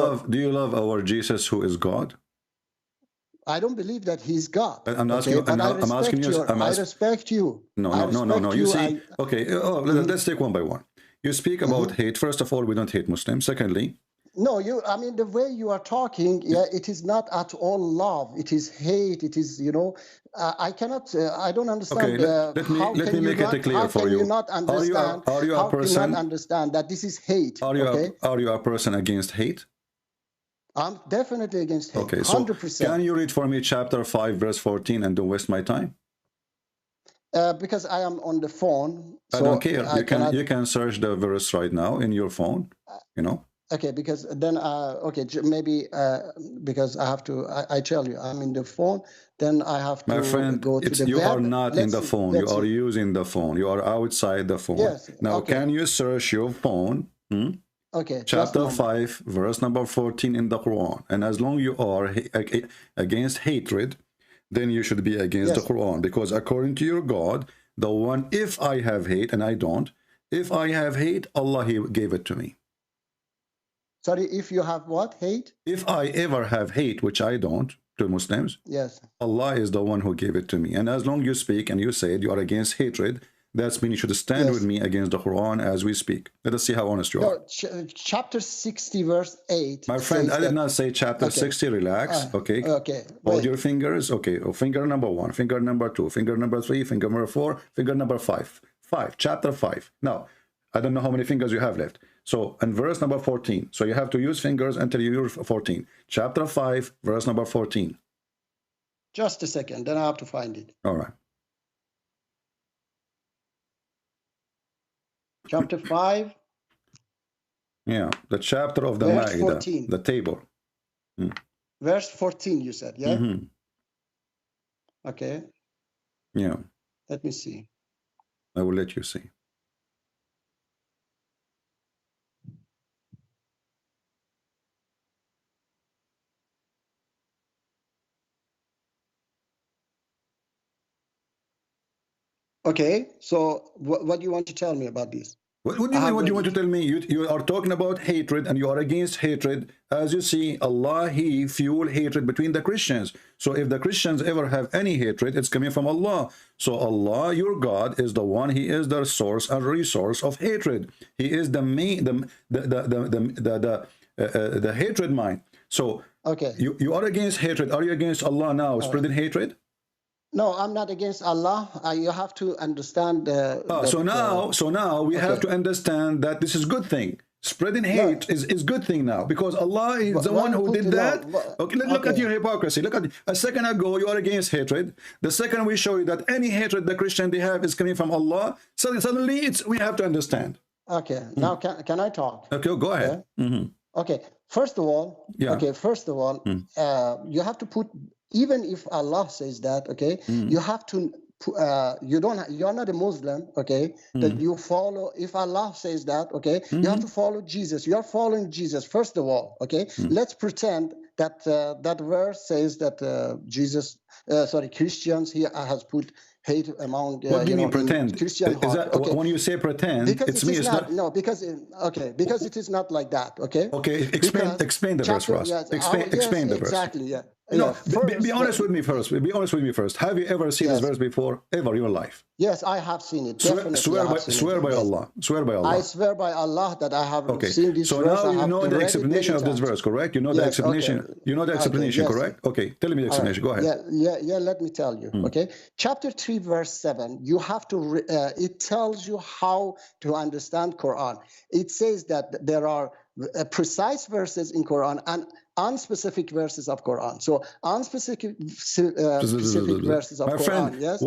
love our Jesus who is God? I don't believe that he's God. I'm asking you. I'm asking you. I respect you. No. You see, let's take one by one. You speak about hate. First of all, we don't hate Muslims. Secondly, no, I mean, the way you are talking, it is not at all love. It is hate. It is, you know, I cannot. I don't understand. Let me make it clear for you. How can you not understand? Are you a person? How can you not understand that this is hate? Are you a person against hate? I'm definitely against hate. Okay, so 100%. Can you read for me chapter 5, verse 14, and don't waste my time? Because I am on the phone. I don't care. You can search the verse right now in your phone. You know. Okay, because then maybe because I have to. I tell you, I'm in the phone. Then I have to. My friend, go to the you web. are not in the phone. You are using the phone. You are outside the phone. Yes. Now, can you search your phone? Okay. Chapter 5, verse number 14 in the Quran. And as long you are against hatred, then you should be against the Quran. Because according to your God, the one, if I have hate, and I don't, if I have hate, Allah, He gave it to me. Sorry, if you have what? Hate? If I ever have hate, which I don't, to Muslims, yes, Allah is the one who gave it to me. And as long you speak and you say you are against hatred, that's mean you should stand with me against the Quran as we speak. Let us see how honest you are. Chapter 60, verse 8. My friend, I did not say chapter 60. Relax. Okay. Hold your fingers. Okay. Finger number 1, finger number 2, finger number 3, finger number 4, finger number 5. Chapter 5. Now, I don't know how many fingers you have left. So, in verse number 14. So, you have to use fingers until you use 14. Chapter 5, verse number 14. Just a second. Then I have to find it. All right. Chapter 5. Yeah, the chapter of the Ma'idah, the table. Verse 14, you said, yeah? Okay. Yeah. Let me see. I will let you see. Okay, so what do you want to tell me about this? What do you mean? What do you want to tell me? You are talking about hatred and you are against hatred. As you see, Allah, He fuel hatred between the Christians. So if the Christians ever have any hatred, it's coming from Allah. So Allah, your God, is the one. He is the source and resource of hatred. He is the main, the hatred mind. So you are against hatred. Are you against Allah now, spreading hatred? No, I'm not against Allah. You have to understand. So now we have to understand that this is good thing. Spreading hate is good thing now because Allah is the one who did that. Okay, look at your hypocrisy. Look at a second ago you are against hatred. The second we show you that any hatred the Christian they have is coming from Allah. Suddenly we have to understand. Okay, now can I talk? Okay, go ahead. Okay, first of all, you have to put. Even if Allah says that, okay, you have to, you're not a Muslim, okay, that you follow, if Allah says that, okay, you have to follow Jesus. You're following Jesus, first of all, okay? Let's pretend that that verse says that Christians, he has put hate among what do you mean pretend? Christian is that, when you say pretend, because it's not. No, because it is not like that, okay? Okay, explain the verse for us. Explain the verse. Exactly, yeah. Be honest with me first. Be honest with me first. Have you ever seen this verse before, ever in your life? Yes, I have seen it. Swear by Allah. Swear by Allah. I swear by Allah that I have seen this verse. So now you know the explanation of this verse, correct? You know the explanation. You know the explanation, correct? Okay, tell me the explanation. Go ahead. Yeah. Let me tell you. Okay, chapter 3, verse 7. You have to. It tells you how to understand Quran. It says that there are precise verses in Quran and unspecific verses of Quran. So unspecific specific verses of My Quran. friend, Yes.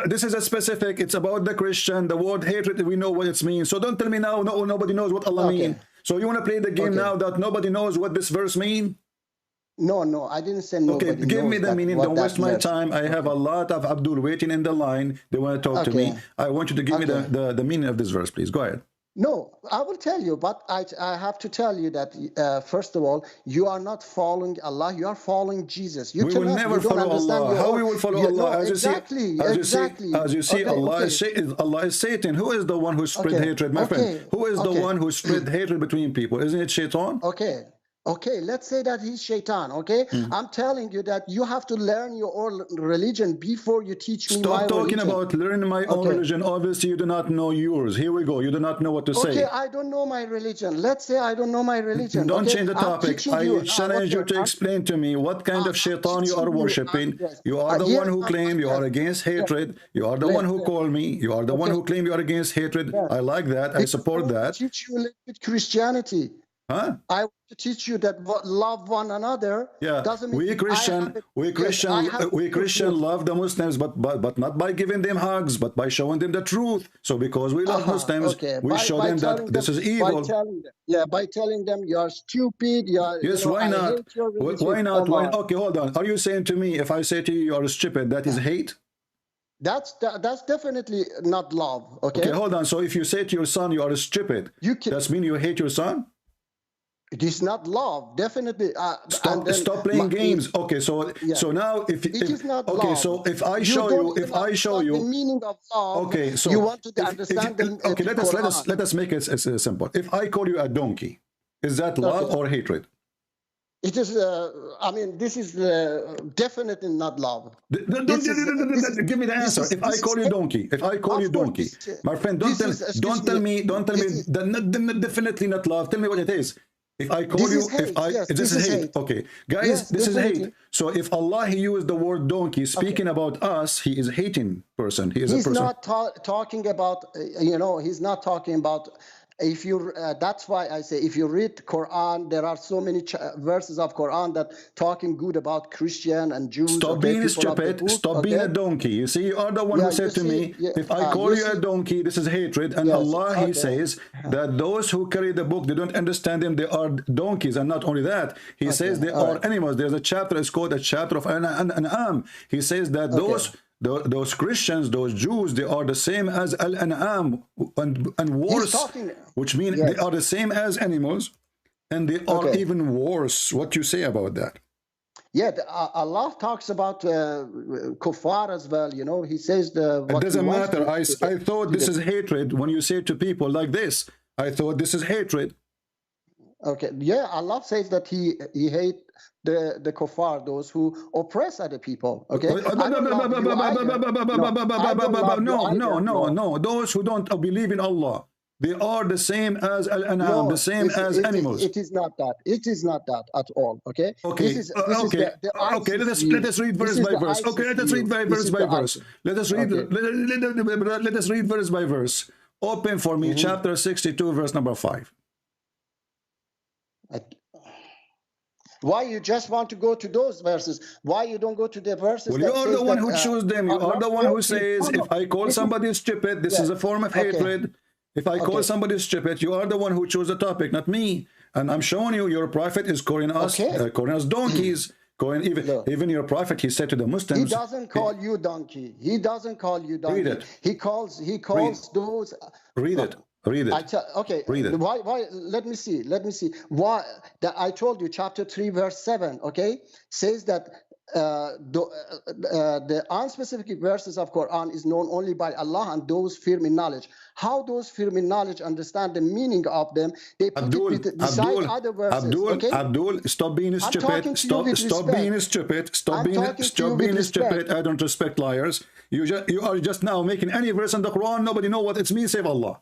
this is a specific. It's about the Christian. The word hatred, we know what it means. So don't tell me now, no, nobody knows what Allah means. So you want to play the game now that nobody knows what this verse means? No, no, I didn't say nobody. Okay, give me the meaning. Don't waste my time. I have a lot of Abdul waiting in the line. They want to talk to me. I want you to give me the meaning of this verse, please. Go ahead. No, I will tell you, but I have to tell you that, first of all, you are not following Allah, you are following Jesus. You we will never follow Allah. How we will follow Allah? As you see, Allah is Satan. Who is the one who spread hatred, my friend? Who is the one who spread hatred between people? Isn't it Shaitan? Okay, let's say that he's Shaitan, okay? I'm telling you that you have to learn your own religion before you teach me my religion. Stop talking about learning my own religion. Obviously, you do not know yours. Here we go. You do not know what to say. Okay, I don't know my religion. Let's say I don't know my religion. Don't change the topic. I challenge you to explain to me what kind of Shaitan you are worshipping. You are the one who claim you are against hatred. You are the one who call me. You are the one who claim you are against hatred. I like that. I support that. I teach you a little bit Christianity. Huh? I want to teach you that love one another. Yeah, doesn't mean we Christian love the Muslims, but not by giving them hugs, but by showing them the truth. So because we love Muslims, we show them that this is evil. By telling them you are stupid. Yes, why not? Why not? Okay, hold on. Are you saying to me, if I say to you you are stupid, that is hate? That's definitely not love. Okay, hold on. So if you say to your son you are stupid, does mean you hate your son? It is not love, definitely. Stop playing games. Okay, so now if it is not okay, love. so if I show you the meaning of love, okay, so you want to understand okay, let us make it simple. If I call you a donkey, is that love or hatred? It is. I mean, this is definitely not love. Give me the answer. If I call you donkey, my friend, don't tell me. Definitely not love. Tell me what it is. If I call you, this is hate. Okay, guys, this is hate. So if Allah he used the word donkey, speaking about us, he is hating person. He is a person. He's not talking about. He's not talking about. If you, that's why I say, if you read Quran, there are so many verses of Quran that talking good about Christian and Jews. Stop being stupid. Stop being a donkey. You see, you are the one who said to me, if I call you a donkey, this is hatred. And Allah, he says that those who carry the book, they don't understand them. They are donkeys. And not only that, he says they are animals. There's a chapter, it's called a chapter of An'am. He says that those Christians, those Jews, they are the same as Al-An'am and worse, which means they are the same as animals, and they are even worse. What you say about that? Yeah, Allah talks about kuffar as well. He says it doesn't matter. I thought this is hatred when you say to people like this. I thought this is hatred. Okay, yeah, Allah says that he hates the kuffar, those who oppress other people. Okay, no, those who don't believe in Allah, they are the same as Al-An'am, the same as animals. It is not that. It is not that at all. Okay. Okay. Let us read verse by verse. Okay, let us read verse by verse. Let us read. Let us read verse by verse. Open for me, chapter 62, verse number 5. Why you just want to go to those verses? Why you don't go to the verses? Well, you are the one who choose them. You are the one who says, if I call somebody stupid, this is a form of hatred. If I call somebody stupid, you are the one who chose the topic, not me. And I'm showing you, your prophet is calling us donkeys. Even your prophet, he said to the Muslims, he doesn't call you donkey. He doesn't call you donkey. Read it. He calls those. Read it. Read it. Read it. Why? Let me see. Why? I told you, chapter 3, verse 7. Okay, says that the unspecific verses of Quran is known only by Allah and those firm in knowledge. How those firm in knowledge understand the meaning of them? They put it beside other verses. Abdul, stop being stupid. Stop being stupid. Stop being stupid. I don't respect liars. You are just now making any verse in the Quran. Nobody know what it means save Allah.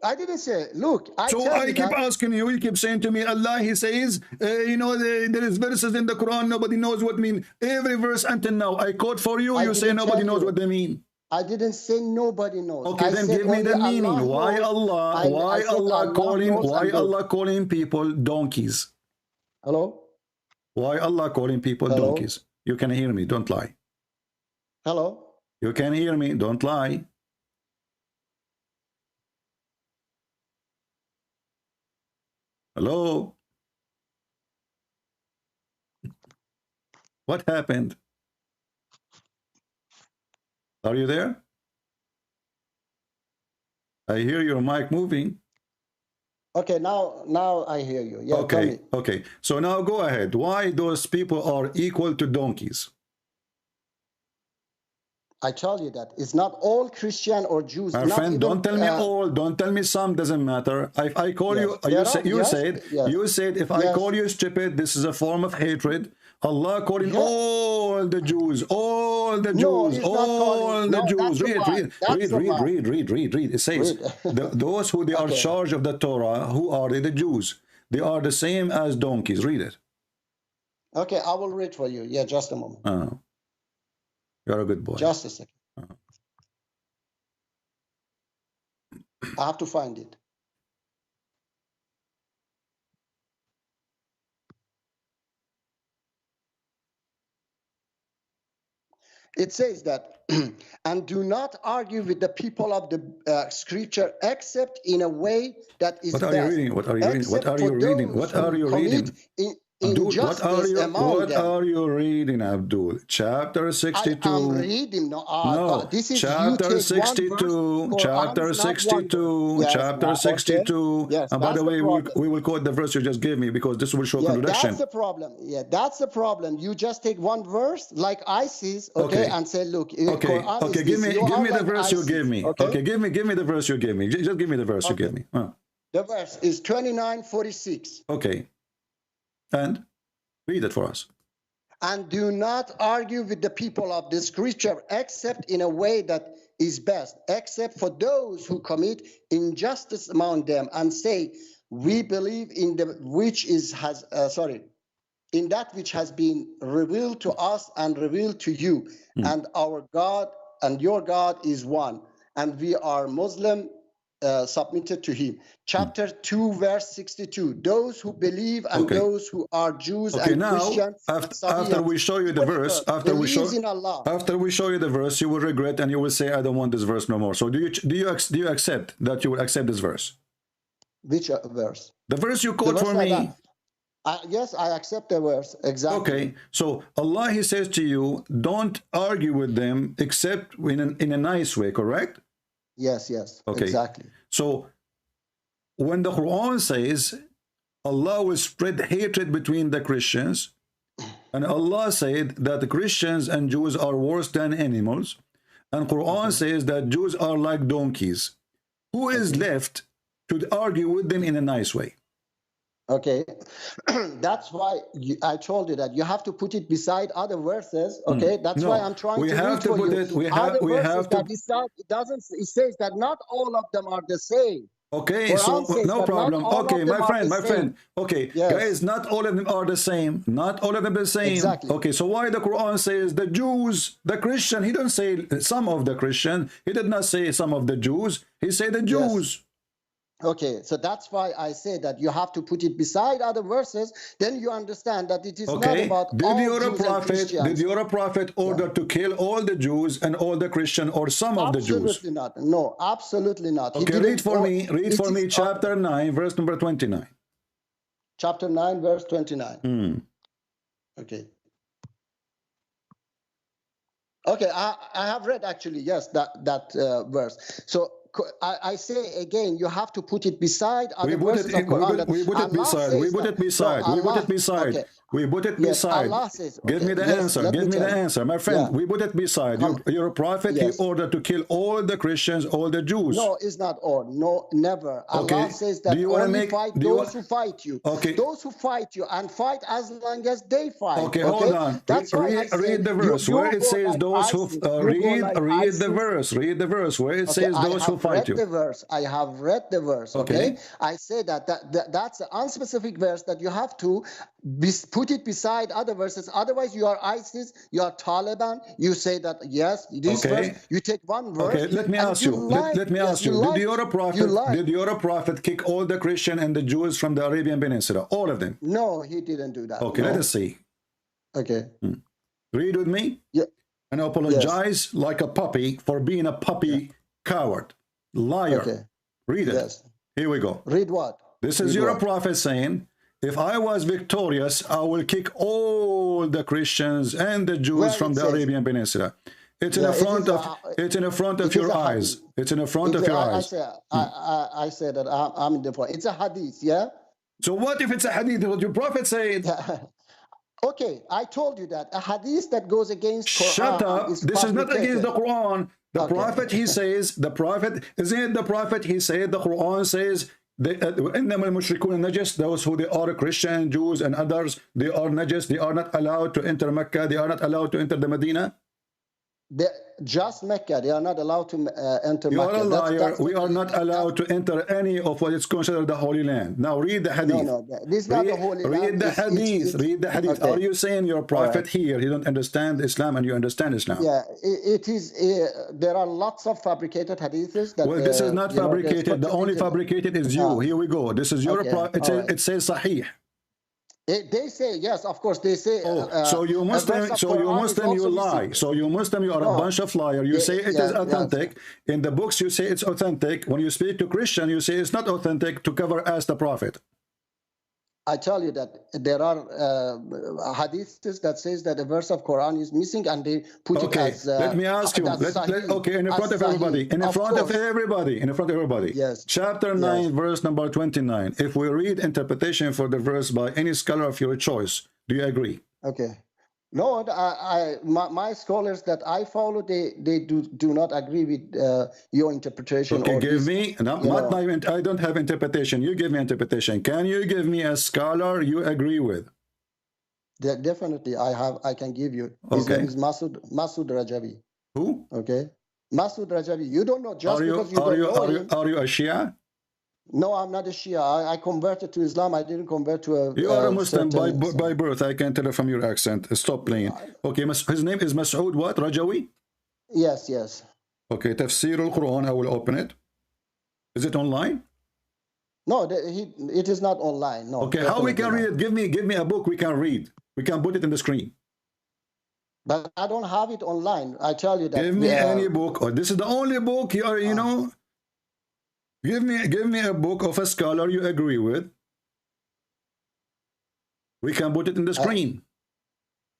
I didn't say, look, I keep asking you, you keep saying to me, Allah, he says, there is verses in the Quran, nobody knows what mean. Every verse until now, I quote for you, you say nobody knows what they mean. I didn't say nobody knows. Okay, I then said give me the only meaning. Allah Why knows. Allah? I Why said Allah calling? knows Why and knows. Allah calling people donkeys? Hello? Why Allah calling people Hello? donkeys? You can hear me. Don't lie. Hello? You can hear me. Don't lie. Hello? What happened? Are you there? I hear your mic moving. Okay, now I hear you. Yeah, tell me. Okay. So now go ahead. Why those people are equal to donkeys? I told you that it's not all Christian or Jews. My not friend, even, don't tell me all. Don't tell me some. Doesn't matter. I call Yes. you. You said if I Yes. call you stupid, this is a form of hatred. Allah calling all the Jews, all the Jews, all the Jews. Read. It says those who they are charged of the Torah, who are they? The Jews. They are the same as donkeys. Read it. Okay, I will read for you. Yeah, just a moment. You're a good boy. Just a second. I have to find it. It says that, and do not argue with the people of the scripture except in a way that is What are you reading? What are you reading? What are you reading? What are you reading? Abdul, what are you reading, Abdul? Chapter 62. I'm reading. No, this is chapter 62. Chapter 62. Yes, chapter 62. Okay. Yes, and by the way, we will quote the verse you just gave me because this will show contradiction. That's the problem. Yeah, that's the problem. You just take one verse like ISIS, and say, look, Quran is give me the verse ISIS, you gave me. Okay, give me the verse you gave me. Just give me the verse you gave me. The verse is 29:46. Okay. And read it for us. And do not argue with the people of the scripture except in a way that is best, except for those who commit injustice among them and say, we believe in the in that which has been revealed to us and revealed to you, and our God and your God is one, and we are Muslim submitted to him. Chapter 2 verse 62, those who believe and those who are Jews and Christians. After we show you the verse, after we show you the verse, you will regret and you will say, I don't want this verse no more. So do you accept that you will accept this verse? Which verse? The verse you quote for me. Yes, I accept the verse. Exactly. Okay, so Allah, he says to you, don't argue with them except in a nice way, correct? Yes, okay. Exactly. So when the Quran says Allah will spread hatred between the Christians, and Allah said that the Christians and Jews are worse than animals, and Quran says that Jews are like donkeys, who is left to argue with them in a nice way? Okay, that's why I told you that you have to put it beside other verses. Okay, that's why I'm trying to read for you. It says that not all of them are the same. Okay, so no problem. Okay, my friend. Okay, guys, not all of them are the same. Not all of them the same. Exactly. Okay, so why the Quran says the Jews, the Christian? He didn't say some of the Christian. He did not say some of the Jews. He said the Jews. Yes. Okay, so that's why I say that you have to put it beside other verses. Then you understand that it is not about Did your prophet order to kill all the Jews and all the Christian or some of the Jews? Absolutely not. No, absolutely not. Okay, read for me. Read for me chapter 9, verse number 29. Chapter 9, verse 29. Okay. Okay, I have read actually, yes, that verse. So I say again, you have to put it beside other verses of Quran. We put it beside. Allah says, give me the answer. Give me the answer. My friend, we put it beside. You're a prophet. He ordered to kill all the Christians, all the Jews. No, it's not all. No, never. Allah says that only fight those who fight you. Okay. Those who fight you and fight as long as they fight. Okay, hold on. That's read the verse where it says those who read the verse. Read the verse where it says those who fight you. I have read the verse. Okay. I say that's an unspecific verse that you have to put it beside other verses. Otherwise, you are ISIS, you are Taliban. You say that yes, this verse. You take one verse. Okay, let me ask you. Let me ask you. Did your prophet kick all the Christian and the Jews from the Arabian Peninsula? All of them? No, he didn't do that. Okay, let us see. Okay. Read with me. Yeah. And apologize like a puppy for being a puppy coward, liar. Okay. Read it. Yes. Here we go. Read what? This is your prophet saying, if I was victorious, I will kick all the Christians and the Jews from the Arabian Peninsula. It's in the front of it's in the front of your eyes. It's in the front of your eyes. I say that I'm in the front. It's a hadith, yeah? So what if it's a hadith? What your prophet said? Okay, I told you that a hadith that goes against Quran. Shut up. This is not against the Quran. The prophet, he says, the prophet, isn't it the prophet? He said, the Quran says, إنما المشركون نجس, those who they are Christian, Jews and others, they are najis, they are not allowed to enter Mecca, they are not allowed to enter the Medina. Just Mecca, they are not allowed to enter Mecca. You are a liar. We are not allowed to enter any of what is considered the Holy Land. Now read the hadith. No, this is not the Holy Land. Read the hadith. Read the hadith. Okay. Are you saying your prophet here, he don't understand Islam and you understand Islam? Yeah, it is. There are lots of fabricated hadiths. That, well, this is not fabricated. The only fabricated is you. Here we go. This is your prophet. It says Sahih. They say yes, of course they say. So you Muslim, you lie. So you Muslim, you are a bunch of liars. You say it is authentic. In the books, you say it's authentic. When you speak to Christian, you say it's not authentic to cover as the prophet. I tell you that there are hadiths that says that a verse of Quran is missing, and they put it as. Let me ask you. Okay, in front of everybody. In front of everybody. In front of everybody. Yes. Chapter 9, verse number 29. If we read interpretation for the verse by any scholar of your choice, do you agree? Okay. No, my scholars that I follow, they do not agree with your interpretation. Okay, give me, I don't have interpretation. You give me interpretation. Can you give me a scholar you agree with? Definitely, I can give you. His name is Masood Rajavi. Who? Okay. Masood Rajavi. You don't know just because you don't know him. Are you a Shia? No, I'm not a Shia. I converted to Islam. I didn't convert to a... You are a Muslim by birth. I can tell it from your accent. Stop playing. Okay, his name is Masood what? Rajawi? Yes, yes. Okay, Tafsir al-Quran. I will open it. Is it online? No, it is not online. No. Okay, how we can read it? Give me a book we can read. We can put it in the screen. But I don't have it online. I tell you that. Give me any book. Oh, this is the only book you are, you know... Give me a book of a scholar you agree with. We can put it in the screen.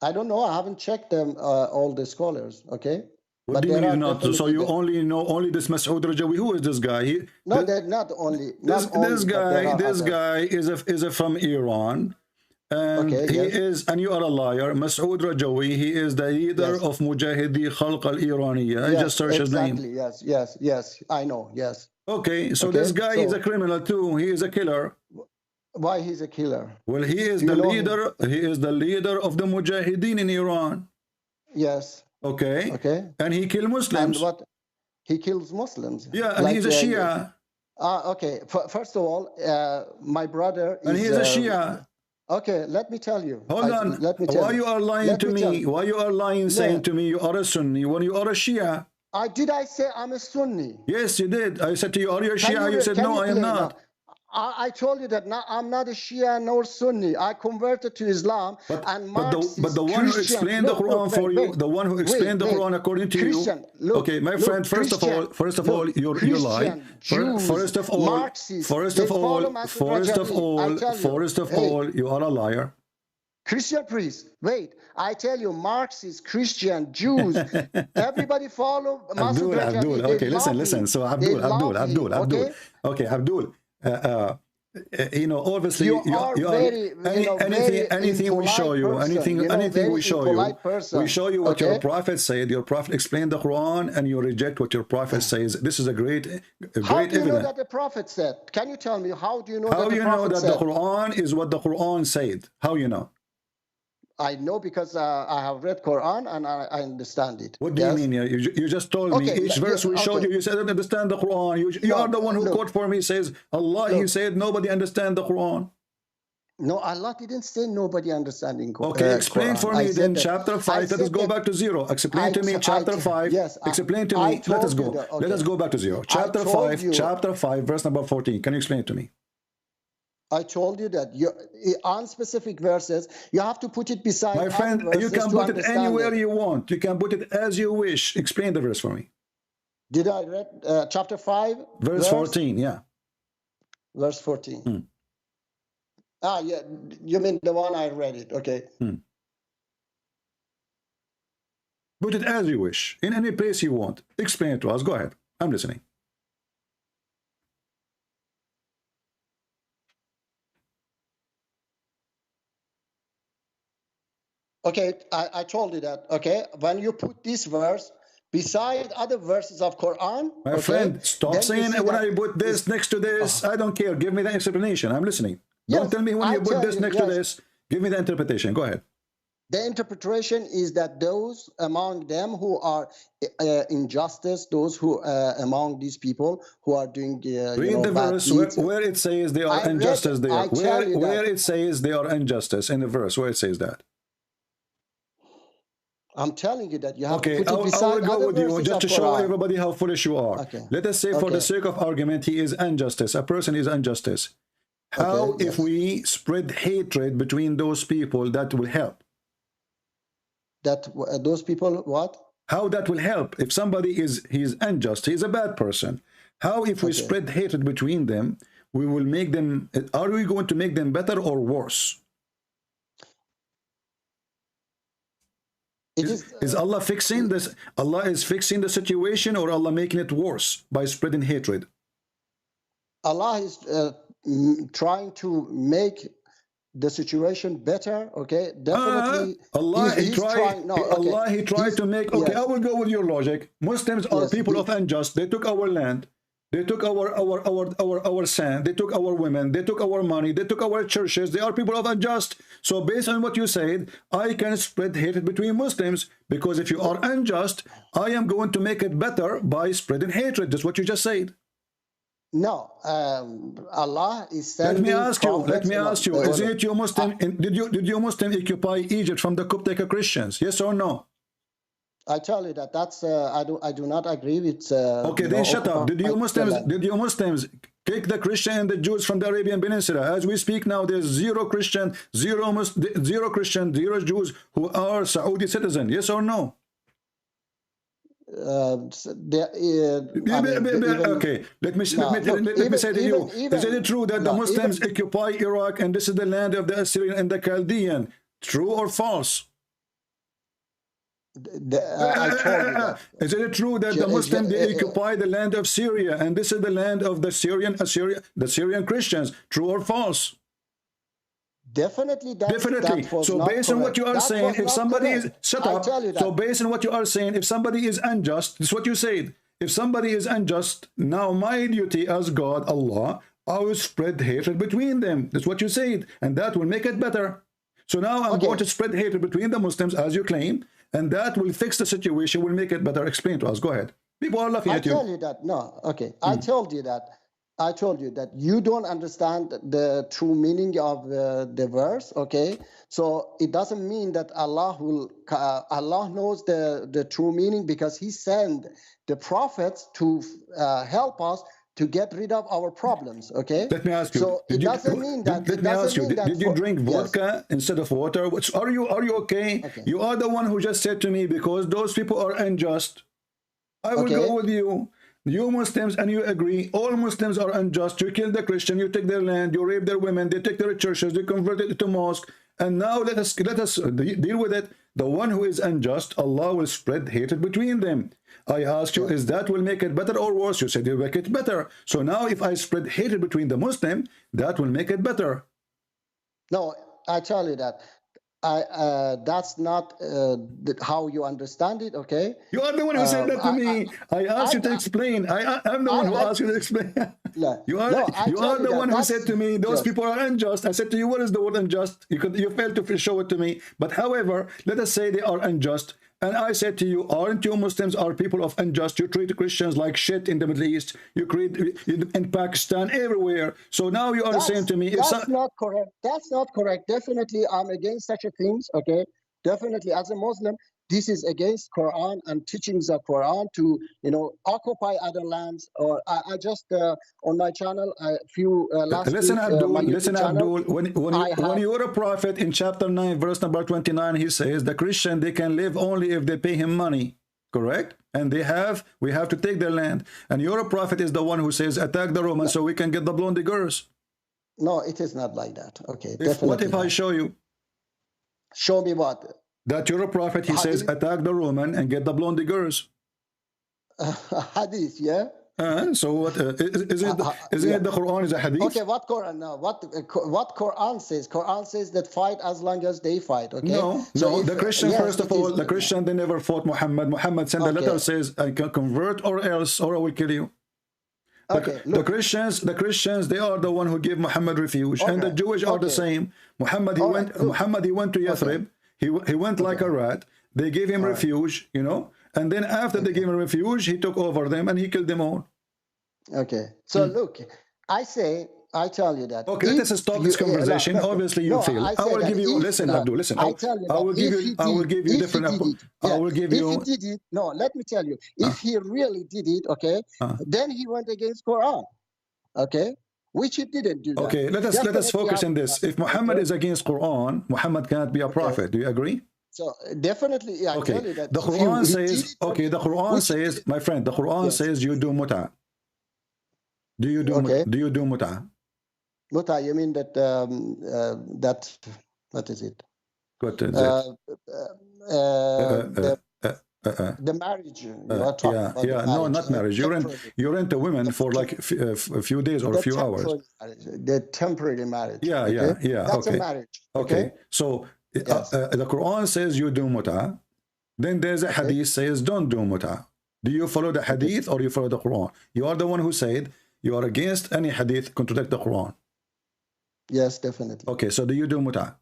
I don't know. I haven't checked them, all the scholars. Okay. What do you mean not? So you only know this Masood Rajawi? Who is this guy? They're not only. This guy is from Iran. And and you are a liar. Masood Rajawi, he is the leader of Mujahidi Khalq al-Iraniya. I just searched his name. Yes, I know, yes. Okay, so this guy is a criminal too. He is a killer. Why he's a killer? Well, he is the leader. He is the leader of the Mujahideen in Iran. Yes. Okay. And he kills Muslims. And what? He kills Muslims. Yeah, and he's a Shia. Okay. First of all, my brother is... And he's a Shia. Okay, let me tell you. Hold on. Let me tell Why you are lying to me? Why you are lying, saying to me you are a Sunni when you are a Shia? Did I say I'm a Sunni? Yes, you did. I said to you, are you a Shia? You said, no, I am not. I told you that I'm not a Shia nor Sunni. I converted to Islam. But the one who explained the Quran for you, the one who explained the Quran according to you. Okay, my friend, first of all, you lie. First of all, you are a liar. Christian priest, wait, I tell you, Marxists, Christian, Jews, everybody follow Abdul. Okay, listen. So Abdul. Okay, Abdul. You know, obviously, anything we show you, we show you what your prophet said. Your prophet explained the Quran, and you reject what your prophet says. This is a great evidence. How do you know that the prophet said? Can you tell me how do you know? How do you know that the Quran is what the Quran said? How you know? I know because I have read Quran and I understand it. What do you mean? You just told me each verse we showed you. You said I don't understand the Quran. You are the one who quote for me says Allah. He said nobody understand the Quran. No, Allah didn't say nobody understanding. Okay, explain Quran. for me then chapter 5. Let us go back to 0. Explain to me chapter 5. Yes, explain to me. Let us go. Let us go back to 0. Chapter 5, chapter 5, verse number 14. Can you explain it to me? I told you that on specific verses, you have to put it beside. My friend, you can put it anywhere you want. You can put it as you wish. Explain the verse for me. Did I read chapter 5? Verse 14, yeah. Verse 14. Ah, yeah, you mean the one I read it, okay. Put it as you wish, in any place you want. Explain it to us. Go ahead. I'm listening. Okay, I told you that, okay. When you put this verse beside other verses of Quran, my friend, stop saying when I put this next to this. I don't care. Give me the explanation. I'm listening. Don't tell me when you put this next to this. Give me the interpretation. Go ahead. The interpretation is that those among them who are injustice, those who among these people who are doing read the verse where it says they are injustice. There, where it says they are injustice in the verse where it says that. I'm telling you that you have to put it beside I will go with you just to show everybody how foolish you are. Okay. Let us say for the sake of argument, he is injustice. A person is injustice. How if we spread hatred between those people, that will help? That those people what? How that will help? If somebody he's unjust, he's a bad person. How if we spread hatred between them, we will make them, are we going to make them better or worse? Is Allah fixing this? Allah is fixing the situation, or Allah making it worse by spreading hatred? Allah is trying to make the situation better. Okay, definitely. Allah he tried to make. Okay, I will go with your logic. Muslims are people of unjust. They took our land. They took our sand, they took our women, they took our money, they took our churches. They are people of unjust. So based on what you said, I can spread hatred between Muslims, because if you are unjust, I am going to make it better by spreading hatred. That's what you just said. No, Allah is sending. Let me ask you. Is it you Muslim? Did you Muslim occupy Egypt from the Coptic Christians? Yes or no? I tell you that that's I do not agree with. Okay, then shut up. Did you Muslims kick the Christian and the Jews from the Arabian Peninsula? As we speak now, there's zero Christian, zero Jews who are Saudi citizens. Yes or no? Okay, let me say to you. Is it true that the Muslims occupy Iraq and this is the land of the Assyrian and the Chaldean? True or false? I told you that. Is it true that the Muslims occupy the land of Syria and this is the land of the Syrian Christians? True or false? Definitely. Definitely. So based on what you are saying, if somebody is so based on what you are saying, if somebody is unjust, this is what you said. If somebody is unjust, now my duty as God, Allah, I will spread hatred between them. That's what you said, and that will make it better. So now I'm going to spread hatred between the Muslims, as you claim, and that will fix the situation, will make it better. Explain to us. Go ahead. People are laughing at you. I tell you that. No, okay. I told you that you don't understand the true meaning of the verse. Okay, so it doesn't mean that Allah knows the true meaning, because He sent the prophets to help us to get rid of our problems. Okay. Let me ask you. So it doesn't mean that. Let me ask you. Did you drink vodka instead of water? Are you okay? You are the one who just said to me, because those people are unjust. I will go with you. You Muslims, and you agree, all Muslims are unjust. You kill the Christian, you take their land, you rape their women, they take their churches, they convert it to mosque. And now let us deal with it. The one who is unjust, Allah will spread hatred between them. I asked you, is that will make it better or worse? You said you make it better. So now if I spread hatred between the Muslim, that will make it better. No, I tell you that. That's not how you understand it, okay? You are the one who said that to me. I asked you to explain. I'm the one who asked you to explain. You are the one who said to me, those people are unjust. I said to you, what is the word unjust? You failed to show it to me. But however, let us say they are unjust. And I said to you, aren't you Muslims are people of unjust? You treat Christians like shit in the Middle East. You create in Pakistan, everywhere. So now you are saying to me, that's not correct. That's not correct. Definitely, I'm against such a things. Okay, definitely, as a Muslim, this is against Quran and teachings of Quran to, you know, occupy other lands. Or I just on my channel a few last listen, week, Abdul, my listen, channel, Abdul. When you're a prophet in chapter 9, verse number 29, he says the Christian, they can live only if they pay him money. Correct? And we have to take their land. And you're a prophet is the one who says attack the Romans so we can get the blonde girls. No, it is not like that. Okay, what if I show you? Show me what? That you're a prophet, he says, attack the Roman and get the blonde girls. Hadith, yeah? So what? Isn't it the Quran is a hadith? Okay, what Quran now? What Quran says? Quran says that fight as long as they fight. Okay. No, the Christian first of all, the Christian they never fought Muhammad. Muhammad sent a letter says, "I can convert or else, or I will kill you." The Christians, they are the one who give Muhammad refuge, and the Jewish are the same. Muhammad, he went to Yathrib. He went like a rat. They gave him refuge, you know, and then after they gave him refuge, he took over them and he killed them all. Okay, so look, I tell you that. Okay, let us stop this conversation. Obviously, you feel. I will give you. Listen, Abdul. Listen. I will give you. I will give you different. I will give you. If he did it, no, let me tell you. If he really did it, okay, then he went against Quran. Okay. Which he didn't do that. Okay, let us focus on this. If Muhammad is against Quran, Muhammad cannot be a prophet. Do you agree? So definitely, yeah, okay. I tell you that. The Quran says, okay, the Quran says, my friend, the Quran says you do muta. Do you do muta? Muta, you mean that that what is it? What is it? The marriage no, not marriage. You rent a woman for like a few days or a few hours. The temporary marriage. That's a marriage. Okay. So the Quran says you do muta. Then there's a hadith says don't do muta. Do you follow the hadith or you follow the Quran? You are the one who said you are against any hadith contradict the Quran. Yes, definitely. Okay, so do you do muta?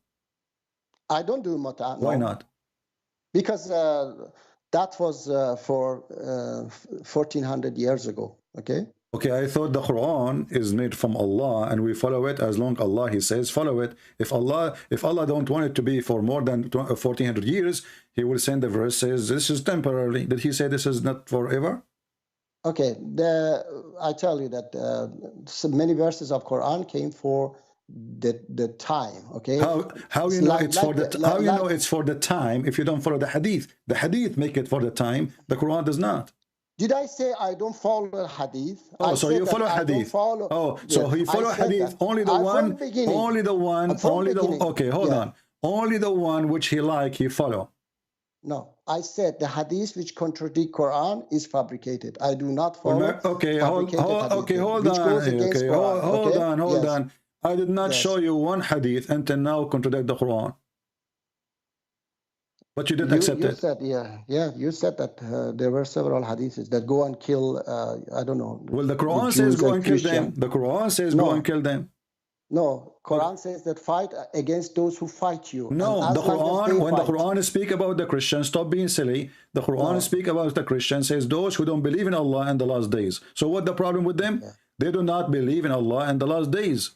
I don't do muta. No. Why not? Because that was for 1400 years ago. Okay. Okay, I thought the Quran is made from Allah and we follow it as long Allah he says follow it. If Allah don't want it to be for more than 1400 years, he will send the verse says this is temporarily. Did he say this is not forever? Okay, I tell you that so many verses of Quran came for the time. Okay, how you know it's for the how you know it's for the time if you don't follow the hadith? The hadith make it for the time. The Quran does not. Did I say I don't follow hadith? Oh, so you follow hadith. So you follow hadith only the one, okay, hold on. Only the one which he like he follow. No, I said the hadith which contradict Quran is fabricated. I do not follow. Okay, hold on. I did not show you one hadith until now contradict the Quran. But you didn't accept it. Said, you said that there were several hadiths that go and kill, I don't know. Well, the Quran says go and kill them. The Quran says go and kill them. No, Quran says that fight against those who fight you. No, the Quran, when the Quran speak about the Christians, stop being silly. The Quran speak about the Christians, says those who don't believe in Allah and the last days. So what the problem with them? They do not believe in Allah and the last days.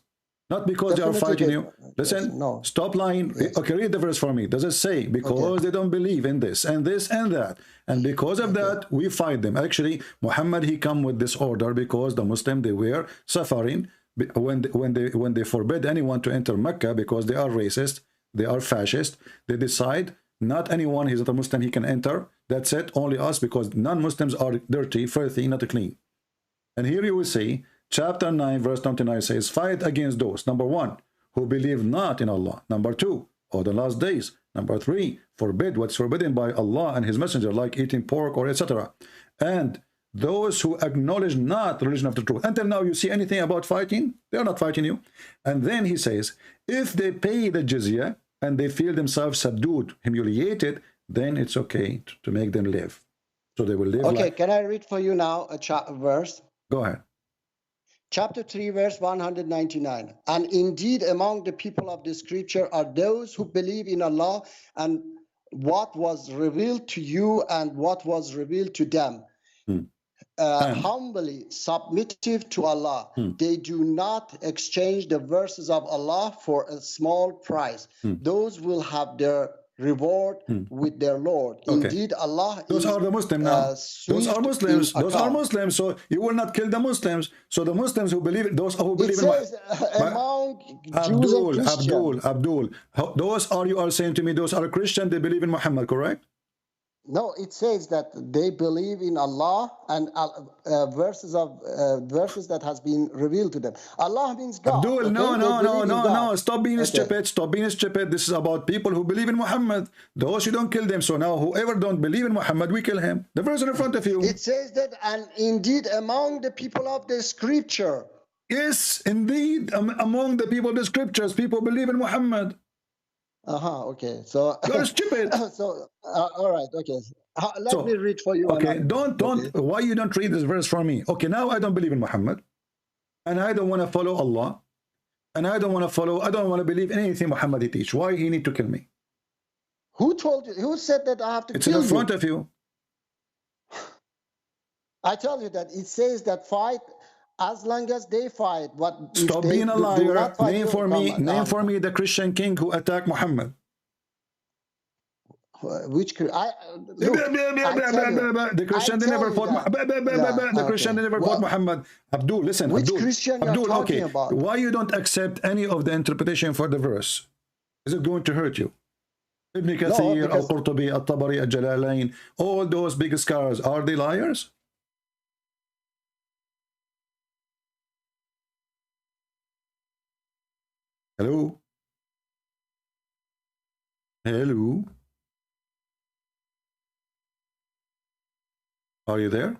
Not because they are fighting you. Listen, stop lying. Okay, read the verse for me. Does it say because they don't believe in this and this and that, and because of that we fight them? Actually, Muhammad he come with this order because the Muslim they were suffering when they forbid anyone to enter Mecca because they are racist, they are fascist. They decide not anyone who's not a Muslim he can enter. That's it. Only us because non-Muslims are dirty, filthy, not clean. And here you will see. Chapter 9 verse 29 says fight against those, number 1, who believe not in Allah, number 2, or the last days, number 3, forbid what's forbidden by Allah and his messenger like eating pork or etc., and those who acknowledge not the religion of the truth. Until now you see anything about fighting? They are not fighting you. And then he says if they pay the jizya and they feel themselves subdued, humiliated, then it's okay to make them live. So they will live. Okay, can I read for you now a verse? Go ahead. Chapter 3, verse 199. And indeed among the people of the scripture are those who believe in Allah and what was revealed to you and what was revealed to them. Humbly submissive to Allah. They do not exchange the verses of Allah for a small price. Those will have their reward with their Lord. Indeed, Allah those are the Muslims now. Those are Muslims. Those are Muslims. So you will not kill the Muslims. So the Muslims who believe, those who believe among Jews and Christians. Abdul, those are, you are saying to me, those are Christians, they believe in Muhammad, correct? No, it says that they believe in Allah and verses that has been revealed to them. Allah means God. Abdul, okay? no. Stop being stupid. Stop being stupid. This is about people who believe in Muhammad. Those you don't kill them. So now whoever don't believe in Muhammad, we kill him. The verse in front of you. It says that, and indeed among the people of the scripture. Yes, indeed, among the people of the scriptures, people believe in Muhammad. Okay. So you're stupid. So all right. Okay. Let me read for you. Okay. Don't. Why you don't read this verse for me? Okay. Now I don't believe in Muhammad, and I don't want to follow Allah, and I don't want to believe anything Muhammad he teach. Why he need to kill me? Who told you? Who said that I have to kill you? It's in front of you. I tell you that it says that fight. As long as they fight, stop being a liar. Name for me the Christian king who attacked Muhammad. Which the Christian never fought. The Christian never fought Muhammad. Abdul, listen. Which Christian you're talking about? Why you don't accept any of the interpretation for the verse? Is it going to hurt you? Ibn Kathir, Al-Qurtubi, Al-Tabari, Al-Jalalain, all those big scholars, are they liars? Hello? Hello? Are you there?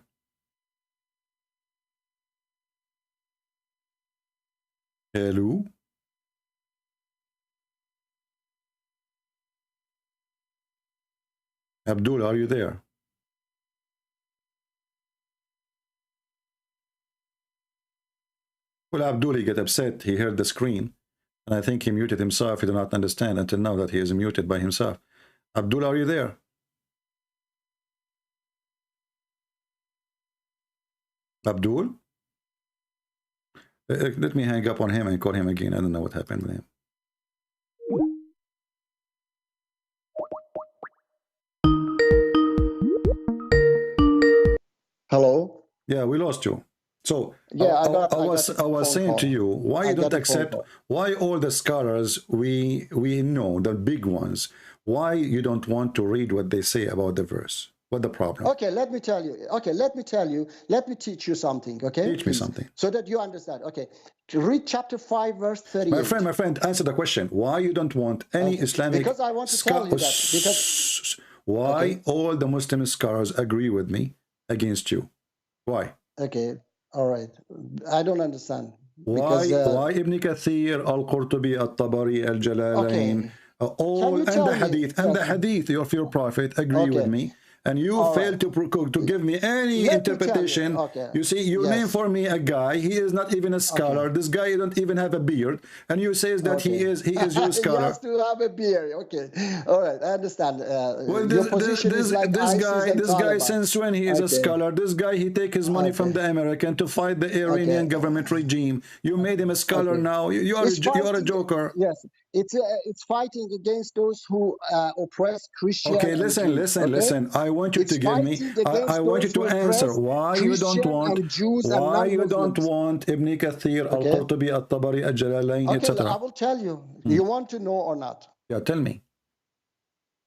Hello? Abdul, are you there? Well, Abdul, he get upset. He heard the screen. And I think he muted himself. He did not understand until now that he is muted by himself. Abdul, are you there? Abdul? Let me hang up on him and call him again. I don't know what happened with him. Hello? Yeah, we lost you. So yeah, I was saying to you, why you don't accept, why all the scholars we know, the big ones, why you don't want to read what they say about the verse? What the problem? Okay, let me tell you. Okay, let me teach you something. Okay, teach me something so that you understand. Okay, read chapter 5, verse 38. My friend, answer the question. Why you don't want any Islamic? Because I want to tell you that. Because why all the Muslim scholars agree with me against you? Why? Okay. All right, I don't understand. Why Ibn Kathir, Al-Qurtubi, Al-Tabari, Al-Jalalain, all and the hadith of your prophet agree with me, and you fail to give me any interpretation. You see, you name for me a guy, he is not even a scholar. This guy don't even have a beard, and you say that he is your scholar. He has to have a beard. Okay, all right, I understand. Well, this guy since when he is a scholar? This guy, he take his money from the American to fight the Iranian government regime. You made him a scholar now. You are a joker. Yes. It's fighting against those who oppress Christians. Okay, listen. I want you to give me. I want you to answer why you don't want. Why you don't want Ibn Kathir, Al-Qurtubi, Al-Tabari, Al-Jalalain, etc. I will tell you. You want to know or not? Yeah, tell me.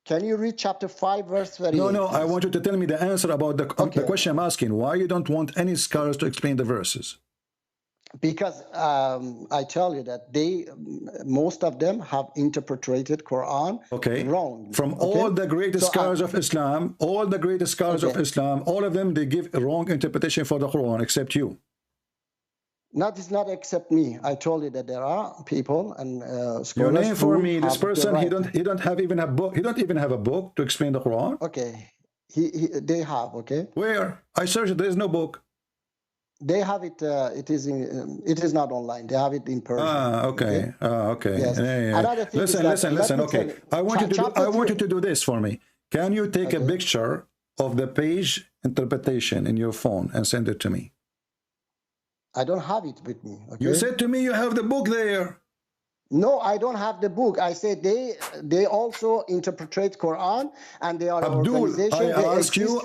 Can you read chapter 5, verse 38? No. I want you to tell me the answer about the question I'm asking. Why you don't want any scholars to explain the verses? Because I tell you that most of them have interpreted Quran wrong. From all the greatest scholars of Islam, all of them, they give a wrong interpretation for the Quran, except you. It's not except me. I told you that there are people and scholars. Your name for me, this person, he don't have even a book. He don't even have a book to explain the Quran. Okay, they have. Okay. Where? I searched. There is no book. They have it. It is not online. They have it in Persian. Okay. Okay. Yes. Yeah. Another thing Listen. Okay. I want you to do this for me. Can you take a picture of the page interpretation in your phone and send it to me? I don't have it with me. Okay? You said to me you have the book there. No, I don't have the book. I said they also interpret Quran, and they are an organization. I ask you,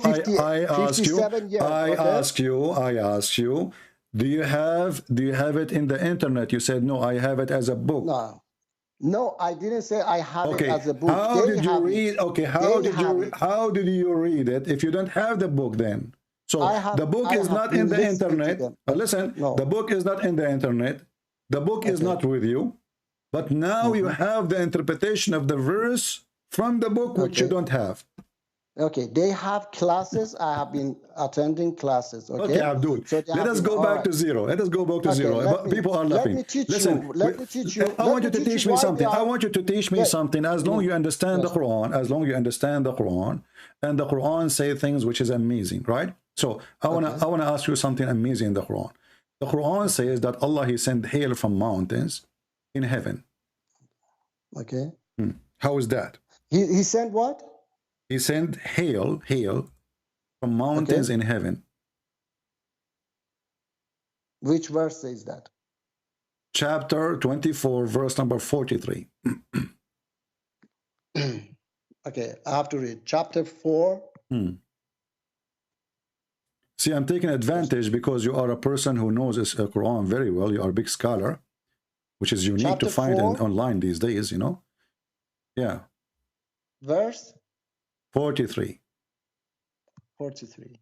do you have it in the internet? You said no, I have it as a book. No, I didn't say I have it as a book. How did you read? Okay, how did you read it if you don't have the book then? So the book is not in the internet. Listen, the book is not in the internet. The book is not with you. But now you have the interpretation of the verse from the book, which you don't have. Okay, they have classes. I have been attending classes. Okay, Abdul. So let us go back to zero. Let us go back to zero. People are laughing. Let me teach you. I want you to teach me something. I want you to teach me something. As long as you understand the Quran, and the Quran say things which is amazing, right? So I wanna ask you something amazing in the Quran. The Quran says that Allah He sent hail from mountains in heaven. Okay. How is that? He sent what? He sent hail from mountains in heaven. Which verse says that? Chapter 24, verse number 43. Okay, I have to read. Chapter 4. See, I'm taking advantage because you are a person who knows this Quran very well. You are a big scholar, which is unique Chapter to find 4, online these days, you know? Yeah. Verse? 43. 43.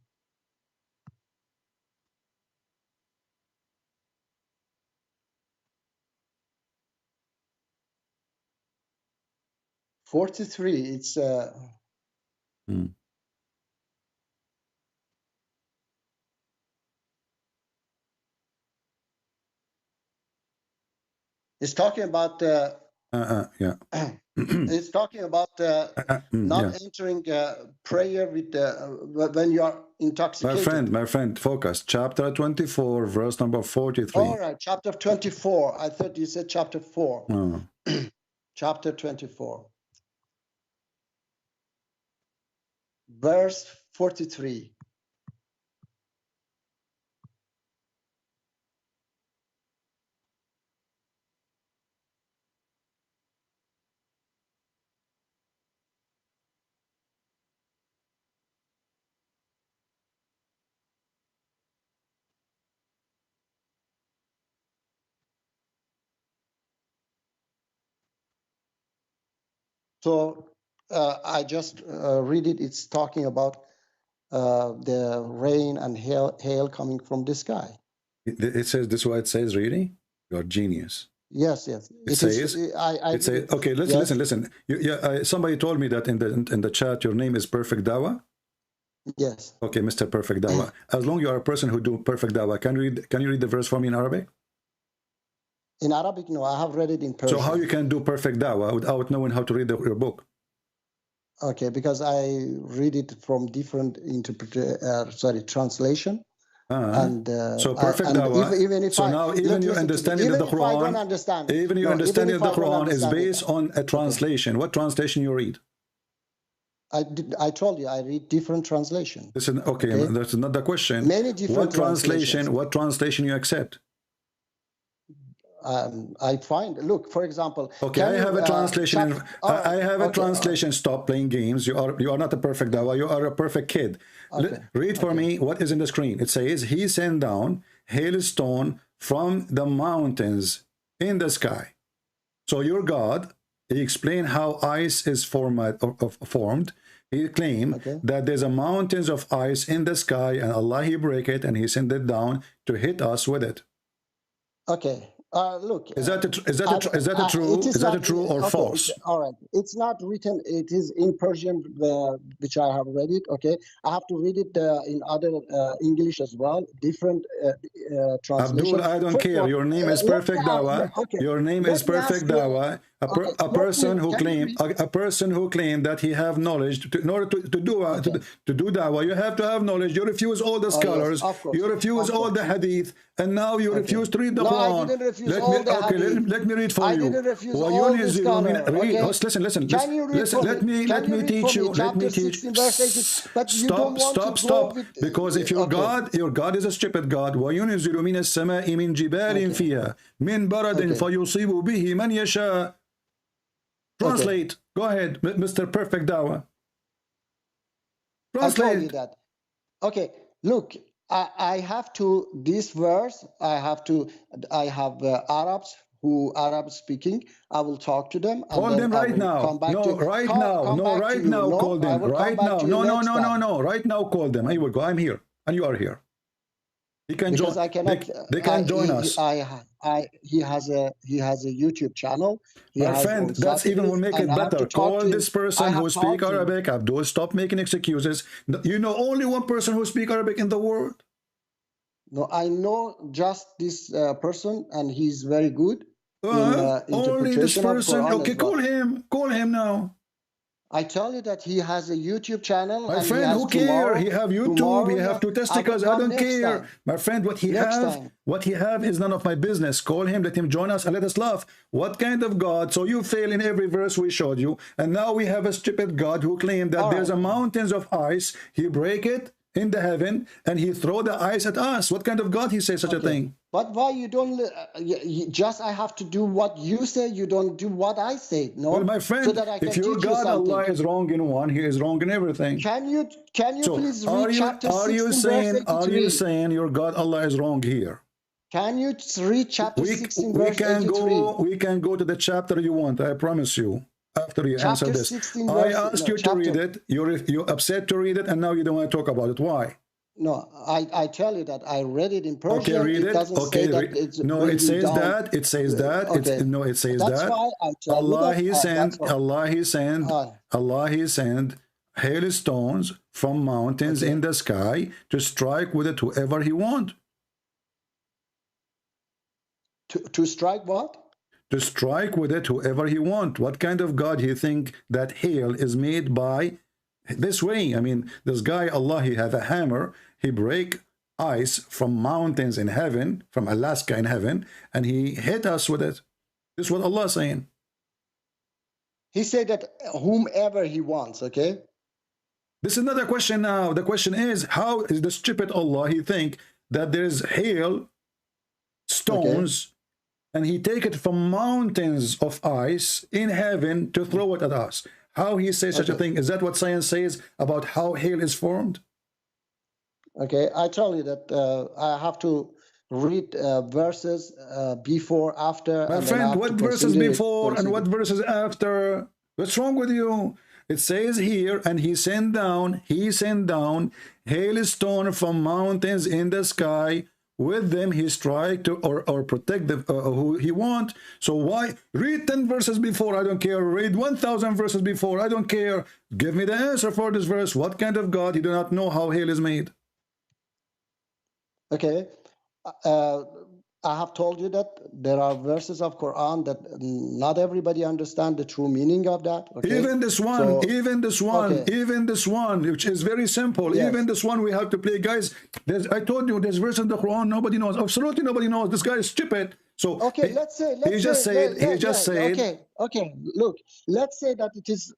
It's it's talking about it's talking about not entering prayer with when you are intoxicated. My friend, focus. Chapter 24, verse number 43. All right, chapter 24. I thought you said chapter 4. Chapter 24. Verse 43. So I just read it. It's talking about the rain and hail coming from the sky. It says this is what it says, really? You're genius. Yes. It says, okay, listen. Somebody told me that in the chat, your name is Perfect Dawah. Yes. Okay, Mr. Perfect Dawah. As long as you are a person who do Perfect Dawah, can you read the verse for me in Arabic? In Arabic, no. I have read it in Persian. So how you can do Perfect Dawah without knowing how to read your book? Okay, because I read it from different translation. And so Perfect Dawah. Even if your understanding of the Quran, even your understanding of the Quran is based on a translation. What translation you read? I told you I read different translation. Listen, okay, that's not the question. Many different translations. What translation you accept? I find. Look, for example. Okay, I have a translation. I have a translation. Stop playing games. You are not a perfect Dawah. You are a perfect kid. Read for me what is in the screen. It says he sent down hailstone from the mountains in the sky. So your God, he explained how ice is formed. He claimed that there's a mountains of ice in the sky, and Allah he break it and he sent it down to hit us with it. Okay. Look, is that true or false? All right, it's not written. It is in Persian, which I have read it. Okay, I have to read it in other English as well, different translation. Abdul, I don't care. Your name is Perfect Dawah. Your name is Perfect Dawah. A person who claimed that he have knowledge in order to do dawah, you have to have knowledge. You refuse all the scholars, you refuse all the hadith, and now you refuse to read the Quran. Let me read for you. Listen. Let me teach you. Stop. Because if your God is a stupid God. وَيُنْزِلُ مِنَ السَّمَاءِ مِنْ جِبَالٍ فِيهَا مِنْ بَرَدٍ فَيُصِيبُ بِهِ مَنْ يَشَاءُ. Translate. Go ahead, Mr. Perfect Dawah. Translate. I told you that. Okay, look, I have to, this verse, I have Arabs who Arab speaking. I will talk to them. Call them right now. No, right now. Call them right now. No. Right now, call them. I will go. I'm here, and you are here. He can join. They can join us. He has a YouTube channel. My friend, that's even will make it better. Call this person who speaks Arabic. Abdul, stop making excuses. You know only one person who speaks Arabic in the world. No, I know just this person, and he's very good. Only this person. Okay, call him now. I tell you that he has a YouTube channel. My friend, who cares? He have YouTube, he have 2 testicles. I don't care. My friend, what he have is none of my business. Call him, let him join us, and let us laugh. What kind of God? So you fail in every verse we showed you, and now we have a stupid God who claimed that there's a mountains of ice. He break it in the heaven, and he throw the ice at us. What kind of God he says such a thing? But why you don't just I have to do what you say, you don't do what I say? No. Well, my friend, so that I can if your God Allah is wrong in one, he is wrong in everything. Can you please read chapter 16 Are you saying your God Allah is wrong here? Can you read chapter 16 verse 83? We can go to the chapter you want, I promise you. After you answer this, I asked you to read it. You're upset to read it, and now you don't want to talk about it. Why? No, I tell you that I read it in Persian. Okay, read it. Okay, no, it says that. It says that. Okay. No, it says that's that. Why I tell Allah you that. He sent hailstones from mountains in the sky to strike with it whoever he want. To strike what? To strike with it whoever he want. What kind of God he think that hail is made by? This way, I mean, this guy Allah, he have a hammer, he break ice from mountains in heaven, from Alaska in heaven, and he hit us with it. This is what Allah is saying. He said that whomever he wants, okay? This is another question now. The question is, how is the stupid Allah, he think that there's hail, stones, and he take it from mountains of ice in heaven to throw it at us? How he says such a thing? Is that what science says about how hail is formed? Okay, I tell you that I have to read verses before, after. My friend, what verses before and what verses after? What's wrong with you? It says here, and he sent down hailstone from mountains in the sky. With them he strike to or protect the, who he want. So why read 10 verses before? I don't care. Read 1,000 verses before. I don't care. Give me the answer for this verse. What kind of God? You do not know how hail is made. Okay. I have told you that there are verses of Quran that not everybody understand the true meaning of that. Okay? Even this one, which is very simple. Yes. Even this one we have to play, guys. I told you, there's verse in the Quran nobody knows. Absolutely nobody knows. This guy is stupid. So okay, let's say he just said. Okay. Look, let's say that it is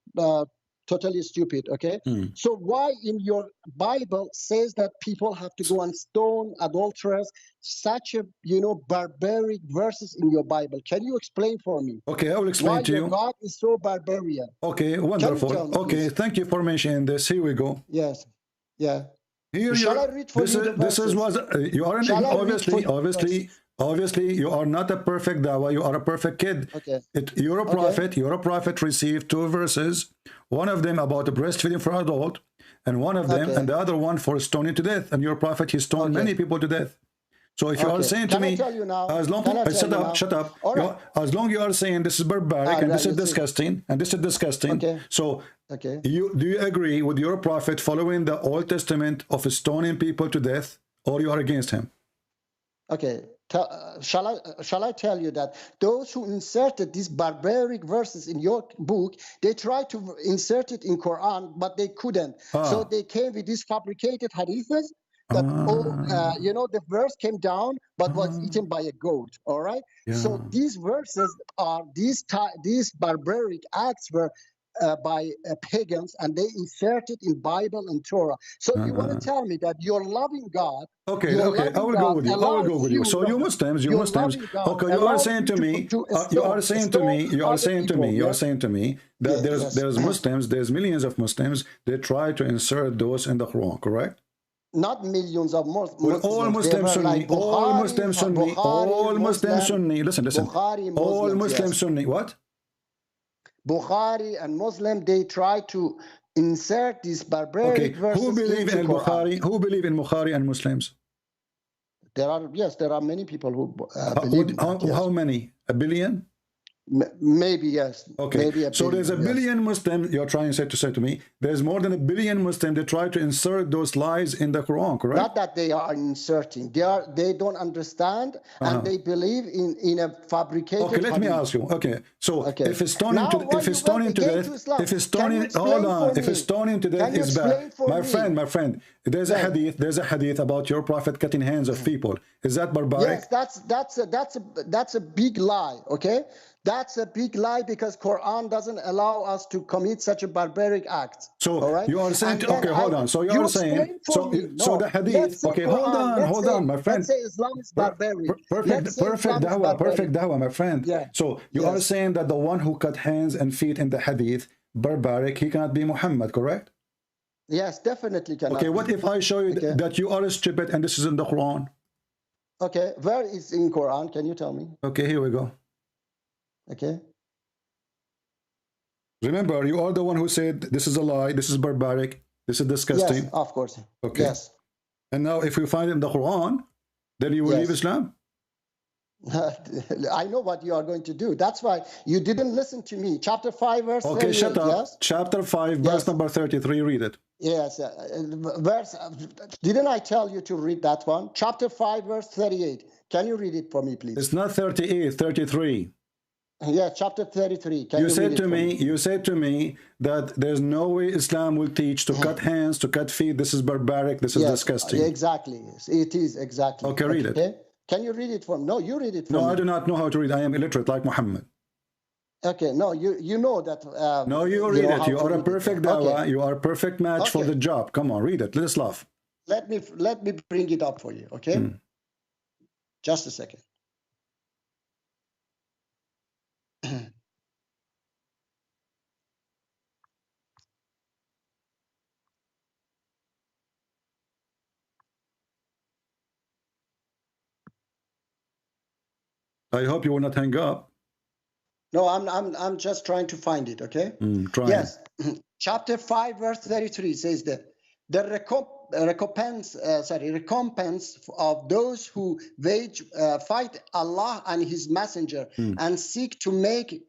totally stupid. Okay. So why in your Bible says that people have to go and stone adulterers? Such a barbaric verses in your Bible. Can you explain for me? Okay, I will explain to you. God is so barbarian. Okay, wonderful. Okay, thank you for mentioning this. Here we go. Yes. Yeah. Here shall I read for you the verses? You are obviously you are not a perfect dawah. You are a perfect kid. Okay. You're a prophet. You're a prophet. Received 2 verses. One of them about breastfeeding for adult, and one of them and the other one for stoning to death. And your prophet, he stoned many people to death. So if you are saying to me, as long as long you are saying this is barbaric and this is disgusting and this is disgusting, so do you agree with your prophet following the Old Testament of stoning people to death, or you are against him? Okay, Shall I tell you that those who inserted these barbaric verses in your book, they tried to insert it in Quran, but they couldn't. So they came with these fabricated hadiths that you know, the verse came down but was eaten by a goat. All right. So these verses are these barbaric acts were by pagans, and they inserted in Bible and Torah. So you want to tell me that your loving God? Okay, I will go with you. I will go with you. So you Muslims, okay, you are saying to me, you are saying to me that there's Muslims, there's millions of Muslims, they try to insert those in the Quran, correct? Not millions of Muslims. Well, all Muslims Sunni, all Muslims Sunni, all Muslims Sunni. Listen. All Muslims Sunni. What? Bukhari and Muslim, they try to insert these barbaric verses. Who believe in Bukhari? Who believe in Bukhari and Muslims? There are many people who believe. How many? A billion? Maybe yes. Okay. Maybe a billion, so there's a billion Muslims. You're trying to say to me, there's more than a billion Muslims. They try to insert those lies in the Quran, correct? Not that they are inserting. They don't understand, and they believe in a fabricated. Okay, let me ask you. Okay, so if it's stoning to death, if it's stoning to death is bad, my friend, there's a hadith about your prophet cutting hands of people. Is that barbaric? Yes, that's a big lie. Okay. That's a big lie, because Quran doesn't allow us to commit such a barbaric act. So right? you are saying, okay, hold on. So you are saying, so the hadith, okay, hold on, my friend. Let's say Islam is barbaric. Perfect dawah, my friend. Yeah. So you are saying that the one who cut hands and feet in the hadith, barbaric, he cannot be Muhammad, correct? Yes, definitely cannot. Okay, what if I show you that you are stupid and this is in the Quran? Okay, where is in Quran? Can you tell me? Okay, here we go. Okay. Remember, you are the one who said this is a lie, this is barbaric, this is disgusting. Yes, of course. Okay. Yes. And now, if you find it in the Quran, then you will leave Islam. I know what you are going to do. That's why you didn't listen to me. Chapter 5, verse 38. Okay, shut up. Yes? Chapter 5, verse number 33. Read it. Yes. Didn't I tell you to read that one? Chapter 5, verse 38. Can you read it for me, please? It's not 38, 33. Yeah, chapter 33. You said to me that there's no way Islam will teach to cut hands, to cut feet. This is barbaric. This is disgusting. Exactly. It is exactly. Okay, read it. Can you read it for me? No, you read it for me. No, I do not know how to read. I am illiterate like Muhammad. Okay, no, you know that. No, you read it. You are a perfect dawah. Okay. You are a perfect match for the job. Come on, read it. Let's laugh. Let me bring it up for you. Okay. Just a second. I hope you will not hang up. No, I'm just trying to find it. Okay. Yes. Chapter 5, verse 33 says that the recompense of those who fight Allah and His Messenger and seek to make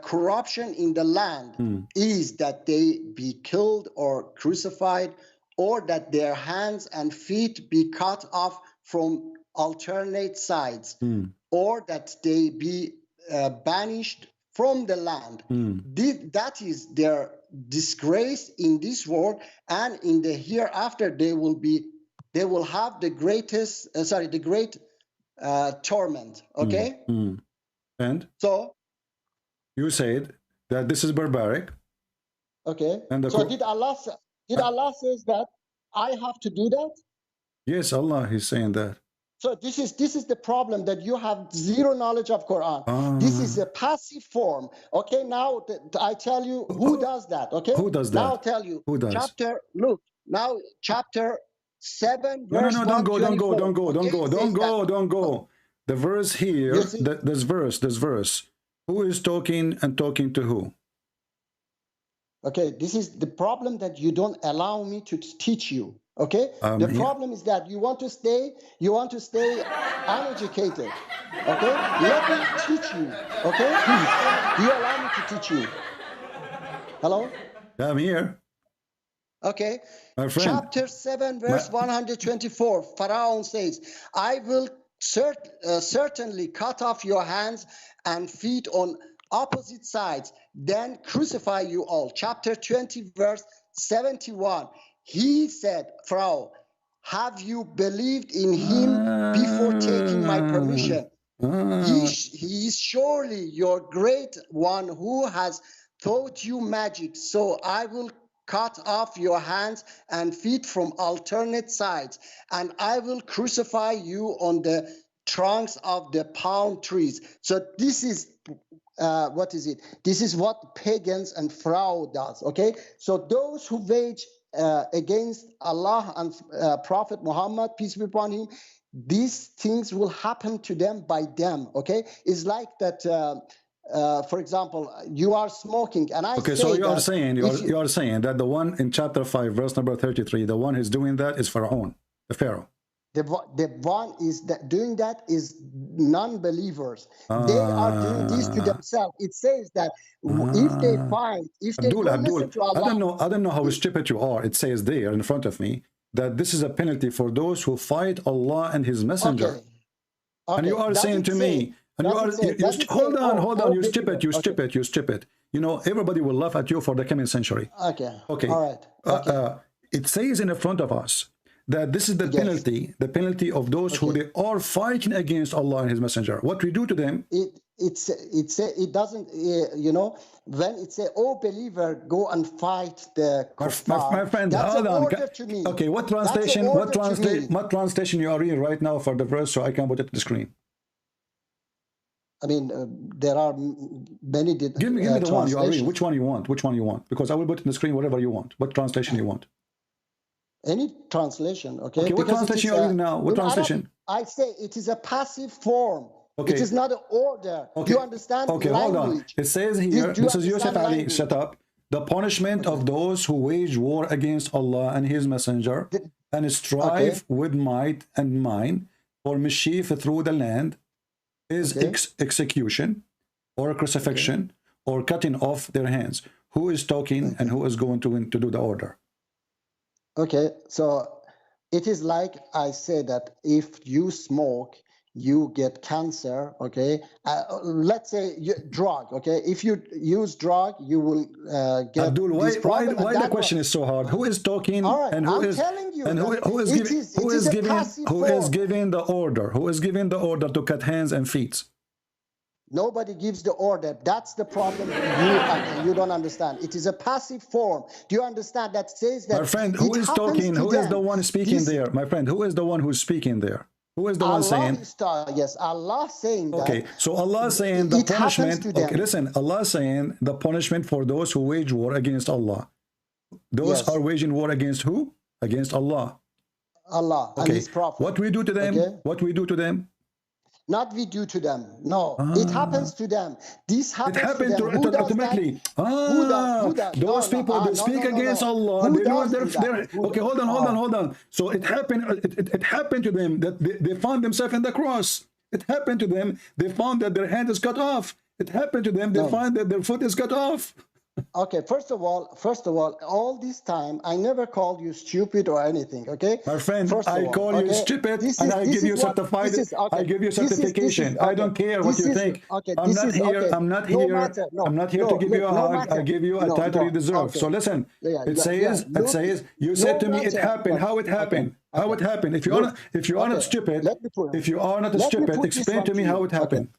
corruption in the land is that they be killed or crucified, or that their hands and feet be cut off from alternate sides, or that they be banished from the land. That is their disgrace in this world, and in the hereafter they will have the great torment. Okay. And so you said that this is barbaric. Okay. And so did Allah says that I have to do that? Yes, Allah is saying that. So this is the problem, that you have zero knowledge of Quran. This is a passive form. Okay, now I tell you who does that. Okay, who does that? Now I'll tell you. Who does? Chapter 7, verse No, don't go. The verse here, this verse. Who is talking and talking to who? Okay, this is the problem, that you don't allow me to teach you. Okay, the problem is that you want to stay uneducated. Okay, let me teach you. Okay, please, do you allow me to teach you? Hello? I'm here. Okay, chapter 7, verse 124. Pharaoh says, I will certainly cut off your hands and feet on opposite sides, then crucify you all. Chapter 20, verse 71. He said, Pharaoh, have you believed in him before taking my permission? He is surely your great one who has taught you magic. So I will cut off your hands and feet from alternate sides, and I will crucify you on the trunks of the palm trees. So this is what is it? This is what pagans and Pharaoh does. Okay, so those who wage against Allah and Prophet Muhammad, peace be upon him, these things will happen to them by them. Okay, it's like that. For example, you are smoking, and I okay, say so you are that saying you are saying that the one in chapter 5, verse number 33, the one who's doing that is Pharaoh, the Pharaoh. The one is that doing that is non-believers. They are doing this to themselves. It says that if they don't listen to Allah, I don't know how stupid you are. It says there in front of me that this is a penalty for those who fight Allah and His Messenger. Okay. And you are saying to me, and you are hold on, you stupid. You know, everybody will laugh at you for the coming century. Okay. All right. It says in the front of us that this is the penalty of those who they are fighting against Allah and His Messenger. What we do to them? It doesn't, you know, when it say, "Oh believer, go and fight the kuffar," my friend, that's hold an on. order to me. Okay, what translation? What translation you are reading right now for the verse, so I can put it to the screen? I mean, there are many. Give me the one you are reading. Which one you want? Which one you want? Because I will put it in the screen whatever you want. What translation you want? Any translation, okay? Okay, what translation are you reading now? What translation? I say it is a passive form. Okay. It is not an order. Okay. You understand? Okay, hold on. It says here, this is Yusuf Ali, shut up. The punishment of those who wage war against Allah and His Messenger and strive with might and main for mischief through the land is execution or crucifixion or cutting off their hands. Who is talking and who is going to do the order? Okay, so it is like I say that if you smoke, you get cancer. Okay, let's say drug. Okay, if you use drug, you will get. Abdul, why the question is so hard? Who is talking and who is giving the order? Who is giving the order to cut hands and feet? Nobody gives the order. That's the problem. You don't understand. It is a passive form. Do you understand? That says that. My friend, who is talking? Who is the one speaking there? My friend, who is the one who's speaking there? Who is the one saying? Yes, Allah saying that. Okay, so Allah saying the punishment. Okay, listen, Allah saying the punishment for those who wage war against Allah. Those are waging war against who? Against Allah. Allah and His Prophet. What we do to them? What we do to them? Not we do to them. No, it happens to them. This happens to them. Who does automatically. Those people that speak against Allah. Okay, hold on. So it happened. It happened to them that they found themselves in the cross. It happened to them. They found that their hand is cut off. It happened to them. They find that their foot is cut off. Okay, first of all, all this time I never called you stupid or anything. Okay, my friend, I call you stupid and I give you certified. I give you certification. I don't care what you think. I'm not here. I'm not here to give you a hug. I give you a title you deserve. So listen, it says you said to me it happened. How it happened? How it happened? If you are not stupid, explain to me how it happened.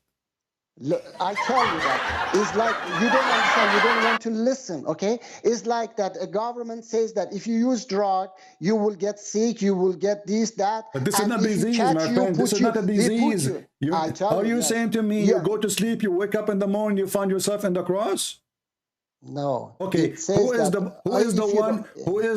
Look, I tell you that it's like you don't understand. You don't want to listen. Okay, it's like that. A government says that if you use drug, you will get sick. You will get this, that. But this is not disease, my friend. This is not a disease. Are you saying to me you go to sleep, you wake up in the morning, you find yourself in the cross? No. Okay. Who is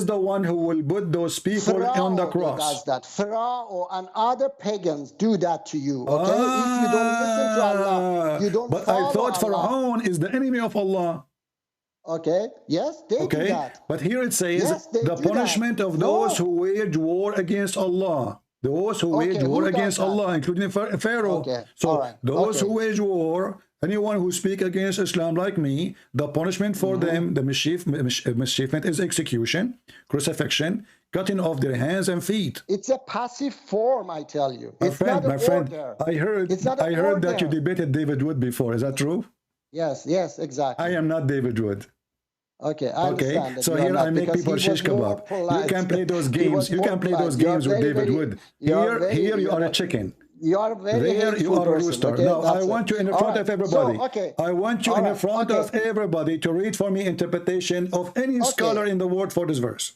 the one who will put those people on the cross? Does that. Pharaoh and other pagans do that to you. Okay. If you don't listen to Allah, you don't. But I thought Pharaoh is the enemy of Allah. Okay. Yes, they do that. But here it says the punishment of those who wage war against Allah. Those who wage war against Allah, including Pharaoh. So those who wage war Anyone who speak against Islam like me, the punishment for them, the mischievement is execution, crucifixion, cutting off their hands and feet. It's a passive form, I tell you. My It's friend, not my an friend, order. I heard that you debated David Wood before. Is that true? Yes, exactly. I am not David Wood. Okay, I understand. So here I make people shish kebab. You can play those games. You can play those games with David Wood. Here you are a chicken. You are very there you are a rooster. Okay? Now I want you in front of everybody. So, I want you in front of everybody to read for me interpretation of any scholar in the world for this verse.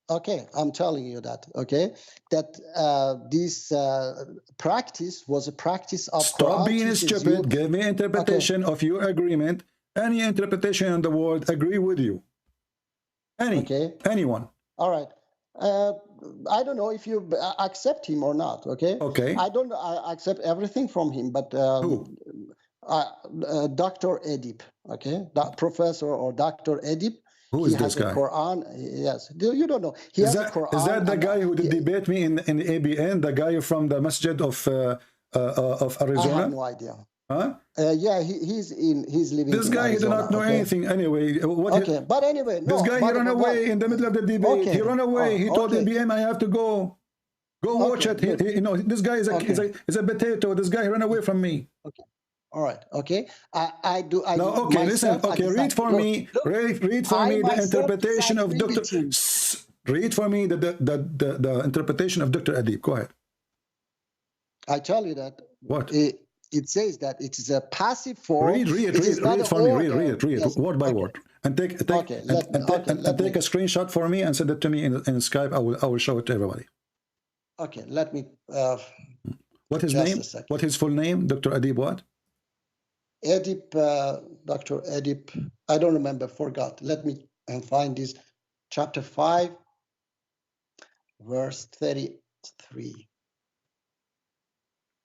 Okay, I'm telling you that. Okay, that this practice was a practice of. Stop being stupid. Give me interpretation of your agreement. Any interpretation in the world agree with you. Anyone. All right. I don't know if you accept him or not. Okay. I don't accept everything from him, but Dr. Edip. Okay, Professor or Dr. Edip. Who is this guy? Quran. Yes. You don't know. He has a Quran. Is that the guy who did debate me in the ABN? The guy from the Masjid of Arizona? I have no idea. Huh? Yeah, he's living. This guy, he did not know anything anyway. But anyway, this guy, he ran away in the middle of the debate. He ran away. He told ABM, I have to go. Go watch it. You know, this guy is a potato. This guy ran away from me. Okay. All right. Okay. I do. No. Okay. Listen. Okay. Read for me. Read for me the interpretation of Dr. Read for me the interpretation of Dr. Adib. Go ahead. I tell you that. What? It says that it is a passive form. Read for me. Read yes. Word by word, and take a screenshot for me and send it to me in Skype. I will show it to everybody. Okay, let me. What his name? What his full name? Dr. Adib what? Edip, Dr. Edip. I don't remember. Forgot. Let me find this. Chapter 5, verse 33.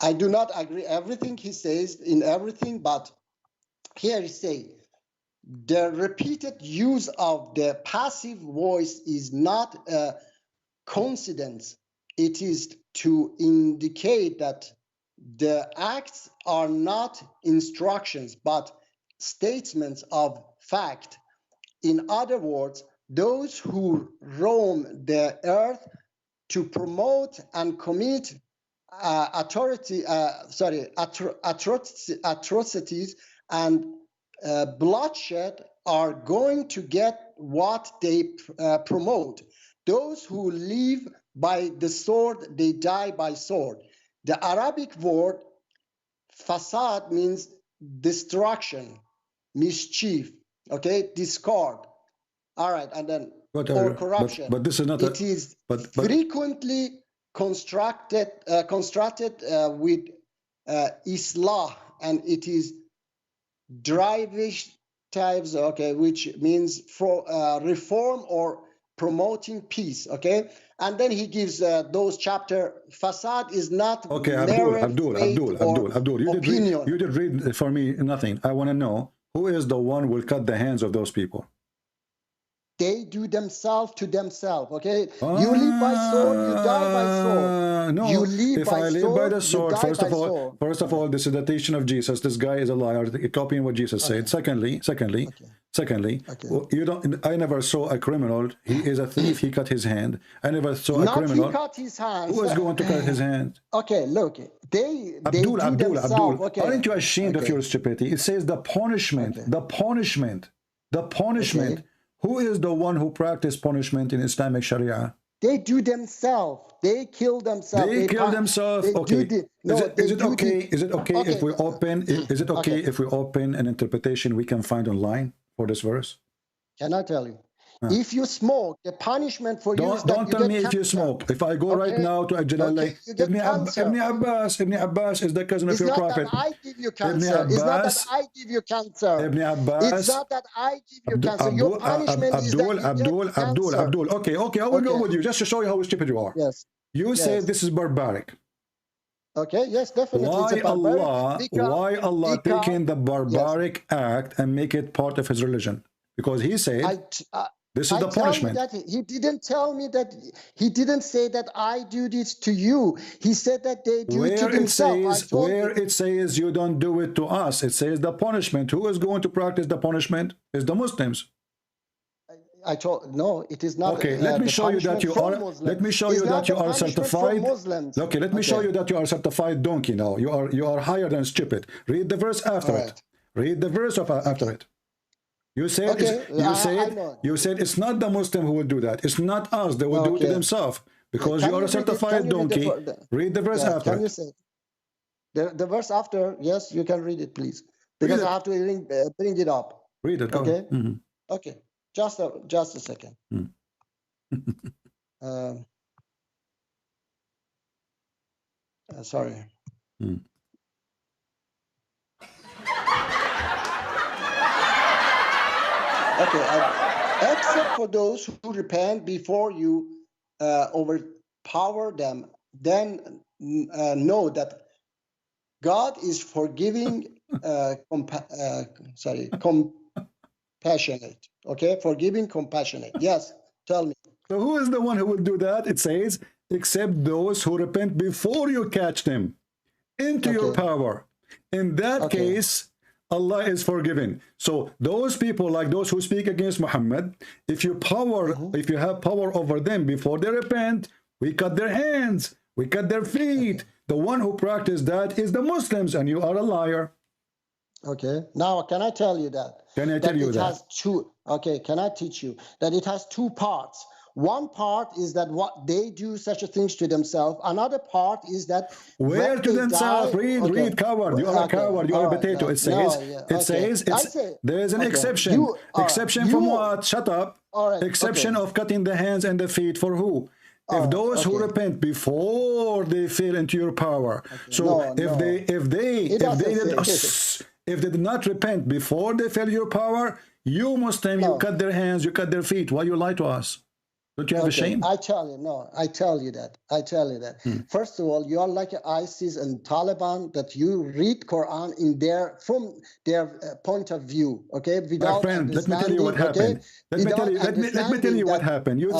I do not agree everything he says in everything, but here he says, the repeated use of the passive voice is not a coincidence. It is to indicate that the acts are not instructions, but statements of fact. In other words, those who roam the earth to promote and commit atrocities and bloodshed are going to get what they promote. Those who live by the sword, they die by sword. The Arabic word fasad means destruction, mischief, okay, discord. All right, and then or corruption. But this is not. It is frequently constructed with islah, and it is drivish types, okay, which means for reform or promoting peace, okay. And then he gives those chapter. Fasad is not okay. Abdul, you did read for me nothing. I want to know who is the one who will cut the hands of those people. They do themselves to themselves, okay? You live by sword, you die by sword. No, you live if by I live sword, by the sword, first of all, this is the teaching of Jesus. This guy is a liar, copying what Jesus said. Secondly, you don't. I never saw a criminal. He is a thief. He cut his hand. I never saw a criminal. He cut his hand. Who is going to cut his hand? Okay, look, Abdul. Okay. Aren't you ashamed of your stupidity? It says the punishment, the punishment. Okay. Who is the one who practiced punishment in Islamic Sharia? They do themselves. They kill themselves. They kill themselves. Okay. Is it okay if we open? Is it okay if we open an interpretation we can find online for this verse? Can I tell you? If you smoke, the punishment for you is that don't tell me if you smoke. If I go right now to Ajjalala, Ibn Abbas is the cousin of your prophet. It's not that I give you cancer. It's not that I give you cancer. Ibn Abbas. It's not that I give you cancer. Your punishment is that you Abdul. Okay, I will go with you just to show you how stupid you are. Yes. You say this is barbaric. Okay, yes, definitely. Why Allah taking the barbaric act and make it part of his religion? Because he said This is the punishment. That he didn't tell me that. He didn't say that I do this to you. He said that they do it to themselves. Where it says you don't do it to us, it says the punishment. Who is going to practice the punishment? Is the Muslims. I told no, it is not. Okay, let me show you that you are. Let me show you that you are certified. Okay, let me show you that you are certified donkey. Now you are higher than stupid. Read the verse after it. Read the verse after it. You said you said it's not the Muslim who will do that. It's not us. They will do it to themselves because you are a certified donkey. Read the verse after. Can you say the verse after? Yes, you can read it, please, because I have to bring it up. Read it. Okay. Okay. Just a second. Sorry. Okay. Except for those who repent before you overpower them, then know that God is forgiving, compassionate. Okay, forgiving, compassionate. Yes, tell me. So who is the one who will do that? It says, except those who repent before you catch them into your power. In that case, Allah is forgiving. So those people, like those who speak against Muhammad, if you have power over them before they repent, we cut their hands, we cut their feet. The one who practiced that is the Muslims, and you are a liar. Okay. Now, can I tell you that? Can I tell you that? It has two. Okay. Can I teach you that it has two parts? One part is that what they do such a things to themselves. Another part is that where to themselves. Read, coward. You are a coward. You are a potato. It says. There is an exception. Exception from what? Shut up. Exception of cutting the hands and the feet for who? If those who repent before they fall into your power. So if they did not repent before they fell your power, you Muslim, you cut their hands, you cut their feet. Why you lie to us? Don't you have a shame? I tell you that. First of all, you are like ISIS and Taliban, that you read Quran from their point of view. Okay, my friend, let me tell you what happened. Let me tell you what happened. You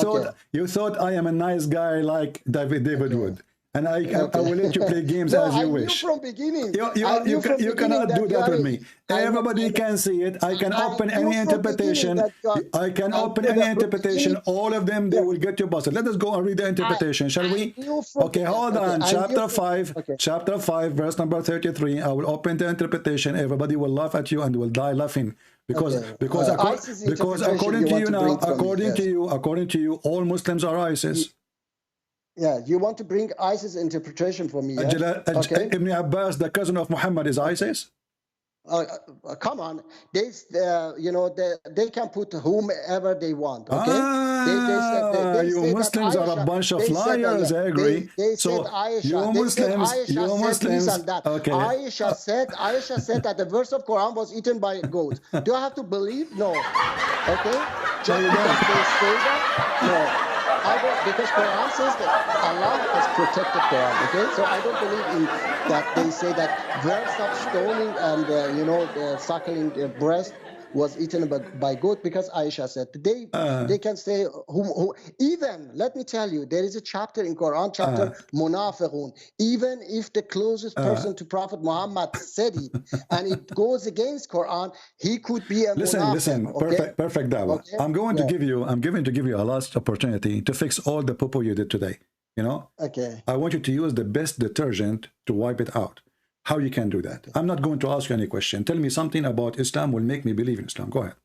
thought I am a nice guy like David Wood. And I will let you play games as you wish. From beginning. You cannot do that with me. Everybody can see it. I can open any interpretation. I can open any interpretation. All of them, they will get you busted. Let us go and read the interpretation, shall we? Okay, hold on. Chapter 5, verse number 33. I will open the interpretation. Everybody will laugh at you and will die laughing. Because according to you, all Muslims are ISIS. Yeah, you want to bring ISIS interpretation for me? Ibn Abbas, the cousin of Muhammad, is ISIS? Come on, they can put whomever they want. Okay, you Muslims are a bunch of liars. I agree. They said Aisha. Okay. Aisha said that the verse of Quran was eaten by goats. Do I have to believe? No. Okay. Just because they say that? No. I don't, because Quran says that Allah has protected Quran. Okay, so I don't believe in that. They say that verse of stoning and suckling the breast was eaten by goat, because Aisha said they can say even, let me tell you, there is a chapter in Quran, chapter Munafiqun. Even if the closest person to Prophet Muhammad said it and it goes against Quran, he could be a Listen, okay? perfect Dawah. Okay? I'm going to give you a last opportunity to fix all the poo-poo you did today. Okay. I want you to use the best detergent to wipe it out. How you can do that? I'm not going to ask you any question. Tell me something about Islam will make me believe in Islam. Go ahead.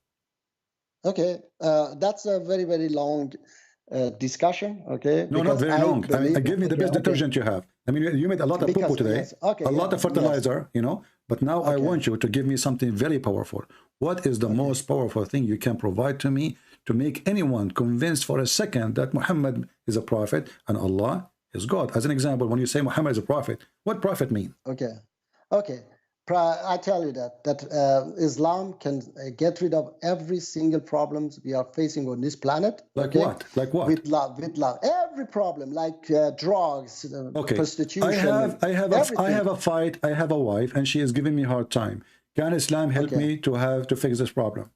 Okay, that's a very, very long discussion. Okay. No, not very long. Give me the best detergent you have. I mean, you made a lot of poo-poo today, a lot of fertilizer, but now I want you to give me something very powerful. What is the most powerful thing you can provide to me to make anyone convinced for a second that Muhammad is a prophet and Allah is God? As an example, when you say Muhammad is a prophet, what prophet mean? Okay. I tell you that Islam can get rid of every single problems we are facing on this planet. Like what? With love. Every problem, like drugs, prostitution. I have a fight. I have a wife, and she is giving me a hard time. Can Islam help me to fix this problem?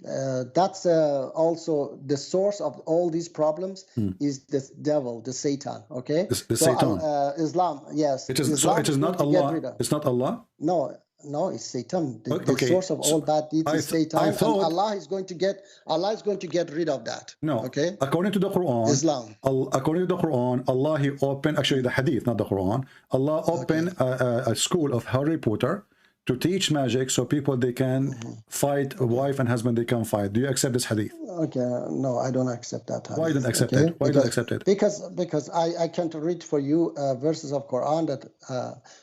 That's also the source of all these problems is the devil, the Satan. Okay, the Satan. Islam, yes. It is. Islam So it is not Allah. It's not Allah. No, no, it's Satan. The Okay. source of all bad deeds is Satan, I thought, and Allah is going to get rid of that. No. Okay. According to the Quran, Islam. According to the Quran, Allah he opened, actually the Hadith, not the Quran. Allah opened a school of Harry Potter to teach magic, so people they can fight, a wife and husband they can fight. Do you accept this Hadith? Okay, no, I don't accept that hadith. Why don't accept it? Why don't accept it? Because I can't read for you verses of Quran that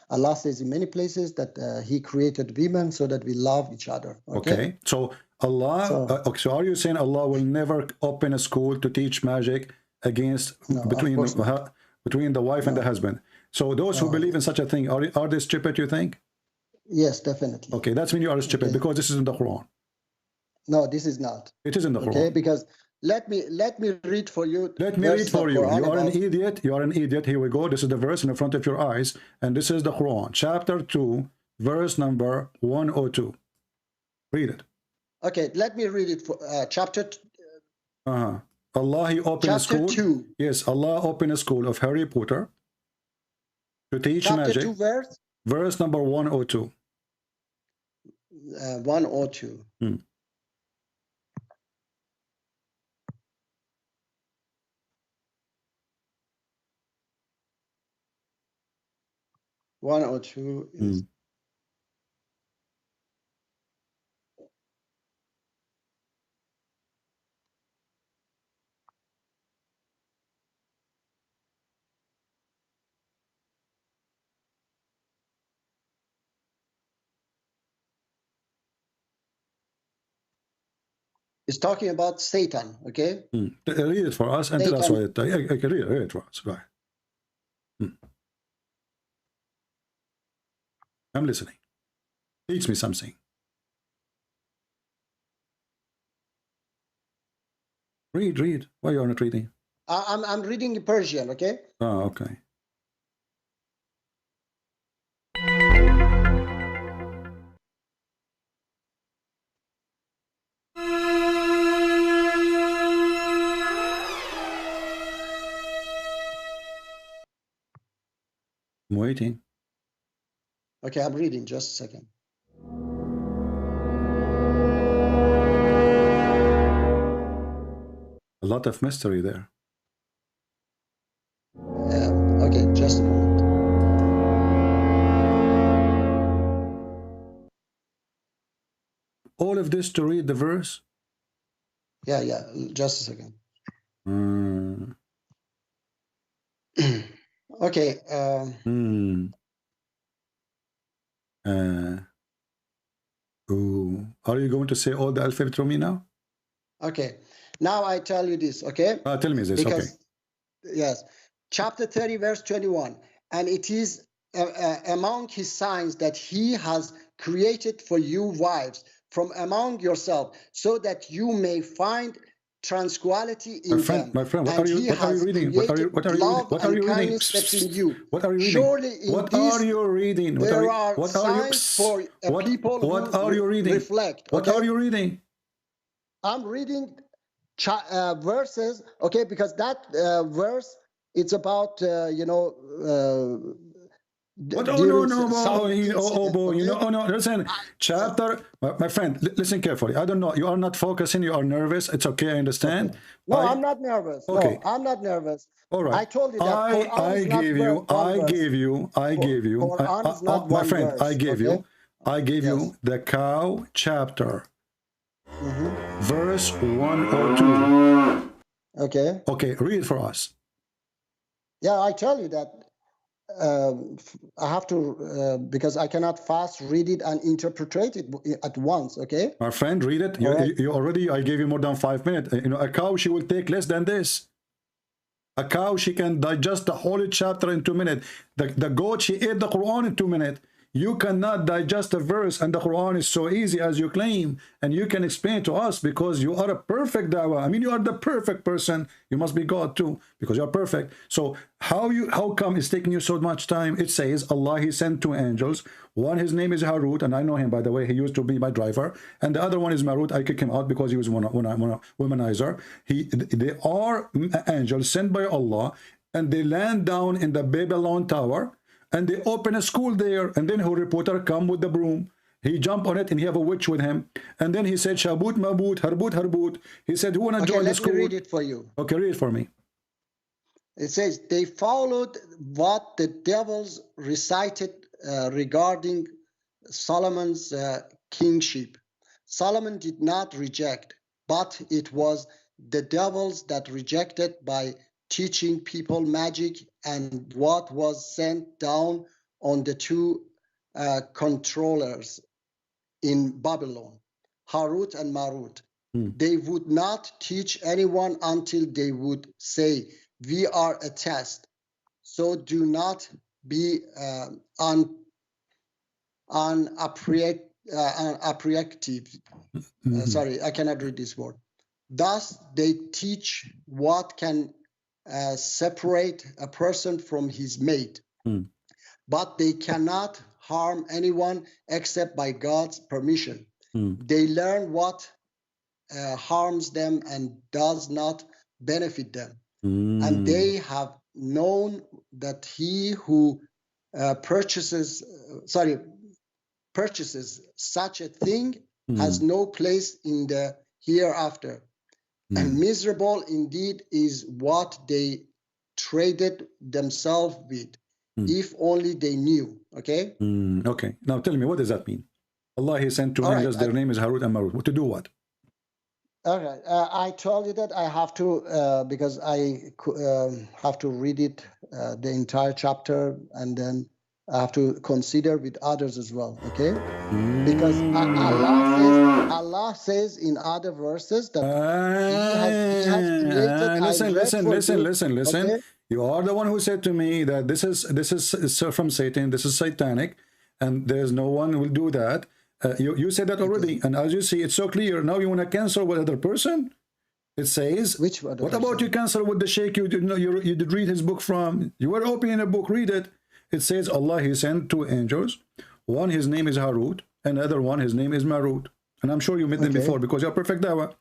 Allah says in many places that He created women so that we love each other. Okay, so Allah. So are you saying Allah will never open a school to teach magic against between the wife and the husband? So those who believe in such a thing are they stupid? You think? Yes, definitely. Okay, that's when you are stupid because this is in the Quran. No, this is not. It is in the Quran. Okay, because let me read for you. Let me read for you. You are an idiot. You are an idiot. Here we go. This is the verse in the front of your eyes, and this is the Quran, chapter 2, verse number 102. Read it. Okay, let me read it for chapter. Allah he opened a school. 2. Yes, Allah opened a school of Harry Potter to teach magic. Chapter 2, verse. Verse number 102. 102. 102 is It's talking about Satan, okay? Read it for us and tell us what I can read it for us. Go ahead. I'm listening. Teach me something. Read. Why are you not reading? I'm reading in Persian, okay? Oh, okay. I'm waiting. Okay, I'm reading. Just a second. A lot of mystery there. Okay, just a moment. All of this to read the verse? Yeah, just a second. Okay. Are you going to say all the alphabet to me now? Okay. Now I tell you this, okay? Tell me this, okay. Yes. Chapter 30, verse 21. And it is among his signs that he has created for you wives from among yourself, so that you may find tranquility in them. My friend, what are you reading? What are you reading? What are you reading? Surely in what are you reading? There are signs for people who reflect. What are you reading? I'm reading verses, okay, because that verse, it's about, listen, chapter, my friend, listen carefully. I don't know, you are not focusing, you are nervous. It's okay, I understand. Okay. No, I'm not nervous. Okay. No, I'm not nervous. All right. I told you that I gave you, my friend, I gave you the cow chapter, verse 102. Okay. Okay, read it for us. Yeah, I tell you that I have to, because I cannot fast read it and interpret it at once, okay? My friend, read it. You already, I gave you more than 5 minutes. A cow, she will take less than this. A cow, she can digest the whole chapter in 2 minutes. The goat, she ate the Quran in 2 minutes. You cannot digest a verse and the Quran is so easy as you claim, and you can explain to us because you are a perfect dawah. I mean, you are the perfect person. You must be God too because you are perfect. So how come it's taking you so much time? It says Allah, he sent 2 angels. One, his name is Harut, and I know him, by the way. He used to be my driver. And the other one is Marut. I kicked him out because he was one womanizer. They are angels sent by Allah, and they land down in the Babylon Tower, and they open a school there, and then a reporter come with the broom. He jump on it, and he have a witch with him. And then he said, Shabut, Mabut, Harbut, Harbut. He said, who want to join the school? Let me read it for you. Okay, read it for me. It says, they followed what the devils recited regarding Solomon's kingship. Solomon did not reject, but it was the devils that rejected by teaching people magic and what was sent down on the 2 controllers in Babylon, Harut and Marut. They would not teach anyone until they would say, we are a test. So do not be unappreciative. Sorry, I cannot read this word. Thus, they teach what can separate a person from his mate, but they cannot harm anyone except by God's permission. They learn what harms them and does not benefit them. And they have known that he who purchases such a thing has no place in the hereafter. And miserable indeed is what they traded themselves with, if only they knew. Okay? Okay. Now tell me, what does that mean? Allah, he sent 2 angels, their name is Harut and Marut. What to do what? All right. I told you that I have to, because I have to read it, the entire chapter, and then I have to consider with others as well, okay? Because Allah says in other verses that he has created. Listen. Okay? You are the one who said to me that this is from Satan, this is satanic, and there's no one who will do that. You said that already, and as you see, it's so clear. Now you want to cancel with other person? It says, what about you cancel with the sheikh you did read his book from? You were opening a book, read it. It says Allah, he sent 2 angels. One, his name is Harut, and the other one, his name is Marut. And I'm sure you met them before because you're perfect dawah.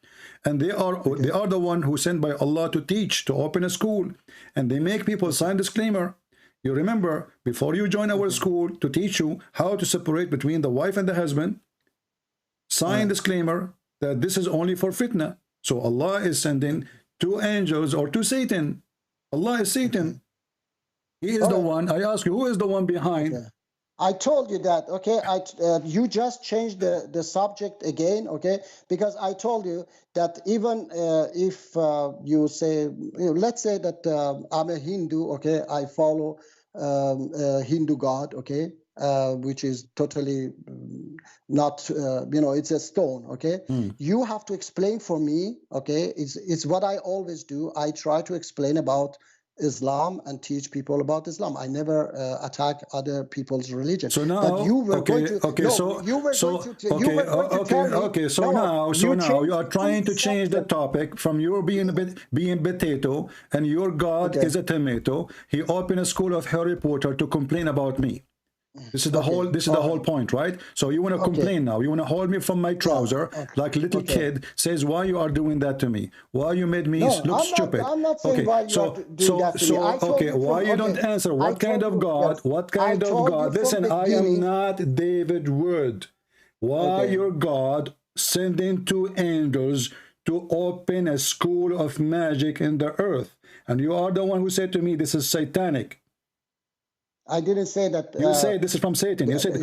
And they are the one who sent by Allah to teach, to open a school. And they make people sign disclaimer. You remember, before you join our school, to teach you how to separate between the wife and the husband, sign disclaimer that this is only for fitna. So Allah is sending 2 angels or to Satan. Allah is Satan. He is the one. I ask you, who is the one behind? I told you that, okay? You just changed the subject again, okay? Because I told you that even if you say, let's say that I'm a Hindu, okay? I follow Hindu God, okay? Which is totally not, it's a stone, okay? You have to explain for me, okay? It's what I always do. I try to explain about Islam and teach people about Islam. I never attack other people's religion. So now, but you were going to, now you are trying to change the topic from your being potato and your God is a tomato. He opened a school of Harry Potter to complain about me. This is the whole point, right? So you want to complain now. You want to hold me from my trouser like a little kid says, why you are doing that to me? Why you made me look stupid? I'm not saying why you are doing that to me. Why you don't answer? What kind of God? What kind of God? Listen, I am not David Wood. Why your God sending 2 angels to open a school of magic in the earth? And you are the one who said to me, this is satanic. I didn't say that. You said this is from Satan. You said,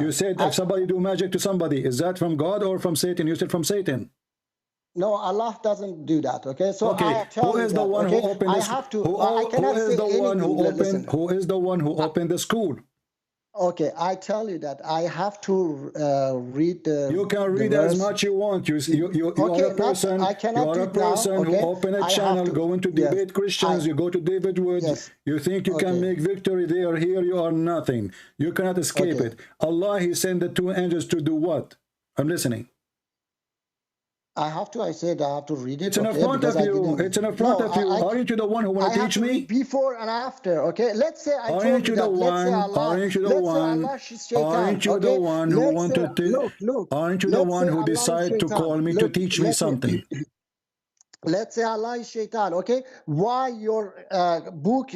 you said if somebody do magic to somebody, is that from God or from Satan? You said from Satan. No, Allah doesn't do that. Okay, so who is the one who opened this? Who is the one who opened the school? Okay, I tell you that I have to read the. You can read the as verse. much you want. You Okay, are a person. I cannot You are a do it now, person who okay? open a I have channel, to- go into yes, debate Christians. You go to David Wood. Yes. You think you can Okay. make victory there. Here you are nothing. You cannot escape Okay. it. Allah, He sent the two angels to do what? I'm listening. I have to. I said I have to read it. It's in okay, front of because I you. didn't- It's in front No, of you. Aren't you the one who want to have teach to me? read before and after. Okay, let's say I told Aren't you you the that. Let's say one? Allah. Aren't you the let's say one? Allah is shaitan, Aren't you the okay? one who Let's want say- to? Look. Aren't you the let's one say who Allah is decide to shaitan. call me to Look, teach me let something? Let's say Allah is shaitan, okay? Why your book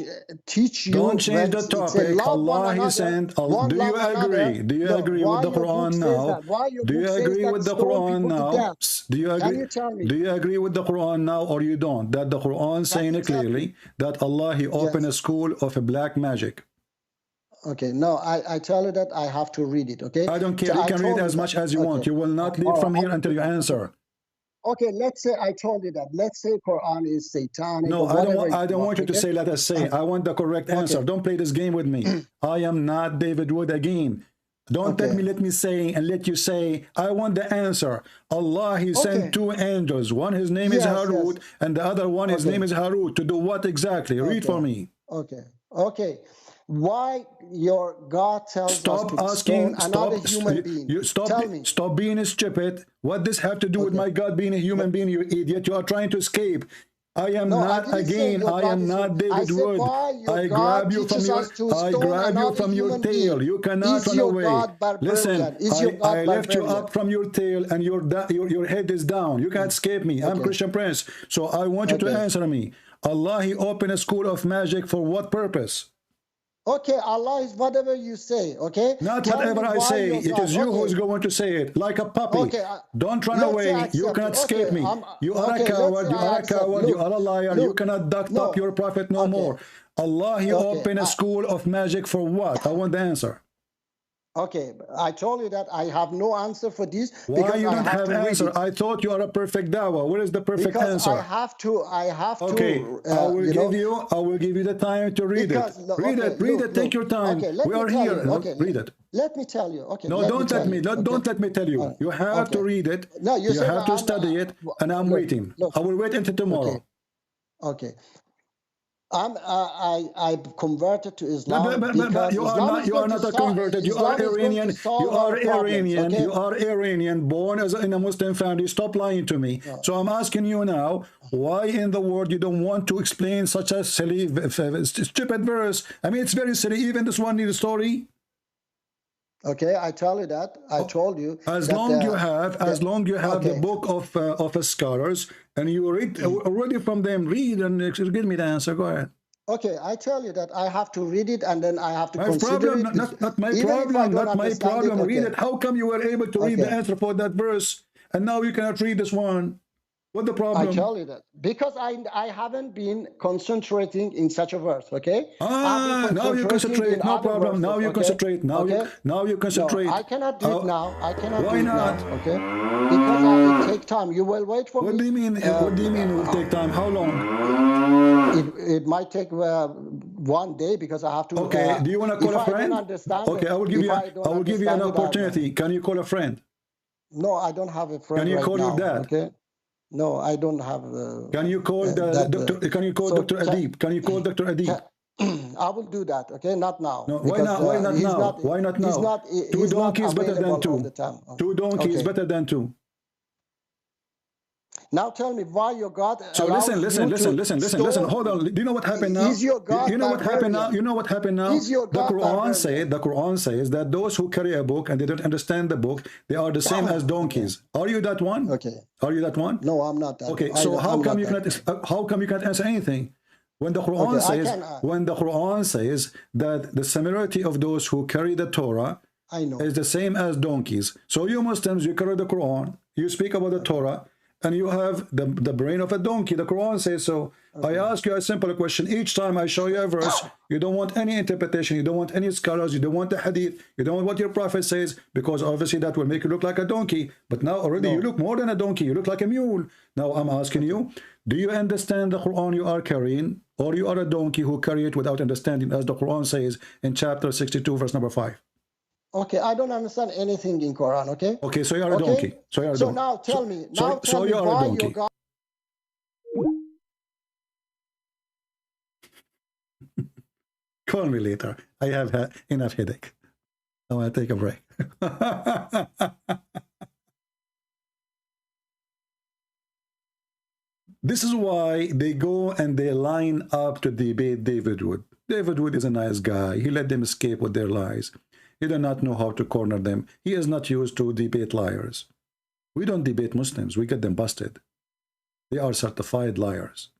teach you? Don't change the when it topic. said love one Allah He another, sent. one Do you love agree? another? Do you No, agree why with the your book Quran says now? that? Why your Do book you says agree that with the stone Quran people to now? death? Do you agree? Can you tell me? Do you agree with the Quran now, or you don't? That the Quran saying it clearly that Allah He opened a school of a black magic. Okay, no, I tell you that I have to read it, okay? I don't care. You I can read told as you much that. as you want. You will not leave from here until you answer. Okay, let's say I told you that. Let's say Quran is satanic. No, or I whatever don't want you to okay? say let us say. I want the correct answer. Don't play this game with me. I am not David Wood again. Don't let me say and let you say. I want the answer. Allah He sent two angels. One his name is Harut, and the other one his name is Harut. To do what exactly? Read for me. Okay. Why your God tells us to asking, stone another human being? Tell me. Stop being stupid. What does have to do with my God being a human being, you idiot? You are trying to escape. I am not again. I am not David Wood. I grab you from your tail. You cannot run away. Listen, I left you up from your tail, and your head is down. You can't escape me. I'm Christian Prince. So I want you to answer me. Allah He opened a school of magic for what purpose? Okay, Allah is whatever you say, okay? Not whatever I say. It is you who is going to say it, like a puppy. Don't run away. You cannot escape me. You are a coward. You are a coward. You are a liar. You cannot duck up your prophet no more. Allah He opened a school of magic for what? I want the answer. Okay, I told you that I have no answer for this. Why you don't have an answer? I thought you are a perfect dawah. Where is the perfect answer? I have to. Okay, I will give you the time to read it. Read it. Take your time. We are here. Read it. Let me tell you. Okay. No, don't let me tell you. You have to read it. No, you have to study it, and I'm waiting. I will wait until tomorrow. Okay. I converted to Islam. But you are not a converted. You are Iranian. You are Iranian, born in a Muslim family. Stop lying to me. So I'm asking you now, why in the world you don't want to explain such a silly, stupid verse? I mean, it's very silly. Even this one needs a story. Okay, I tell you that. I told you. As long you have the book of scholars, and you read already from them, read and give me the answer. Go ahead. Okay, I tell you that I have to read it, and then I have to consider it. Not my problem. Not my problem. Read it. How come you were able to read the answer for that verse, and now you cannot read this one? What's the problem? I tell you that because I haven't been concentrating in such a verse. Okay. Now you concentrate. No problem. Now you concentrate. Now you concentrate. No, I cannot do it now. I cannot. Why not? Okay. Because it take time. You will wait for me. What do you mean? What do you mean it will take time? How long? It might take 1 day because I have to. Okay. Do you want to call a friend? Okay, I will give you. I will give you an opportunity. Can you call a friend? No, I don't have a friend. Can you call your dad? Okay. No, I don't have. Can you call doctor? Can you call Dr. Adib? Can you call Dr. Adib? I will do that. Okay, not now. No, why not? Why not now? Why not now? Two donkeys better than two. Two donkeys better than two. Now tell me why your God. So listen. Hold on. Do you know what happened now? Is your God you know what happened now? You know what happened now? The Quran says that those who carry a book and they don't understand the book, they are the same as donkeys. Are you that one? Okay. Are you that one? No, I'm not that. Okay. So how come you can't answer anything? When the Quran says that the similarity of those who carry the Torah is the same as donkeys. So you Muslims, you carry the Quran, you speak about the Torah, and you have the brain of a donkey. The Quran says so. I ask you a simple question. Each time I show you a verse, you don't want any interpretation, you don't want any scholars, you don't want the hadith, you don't want what your prophet says, because obviously that will make you look like a donkey. But now already you look more than a donkey, you look like a mule. Now I'm asking you, do you understand the Quran you are carrying, or you are a donkey who carry it without understanding, as the Quran says in chapter 62, verse number 5? Okay, I don't understand anything in Quran, okay? Okay, so you're a donkey. So you're a donkey. Now tell me, so you're why a donkey. your God... Call me later. I have enough headache. I want to take a break. This is why they go and they line up to debate David Wood. David Wood is a nice guy. He let them escape with their lies. He does not know how to corner them. He is not used to debate liars. We don't debate Muslims. We get them busted. They are certified liars.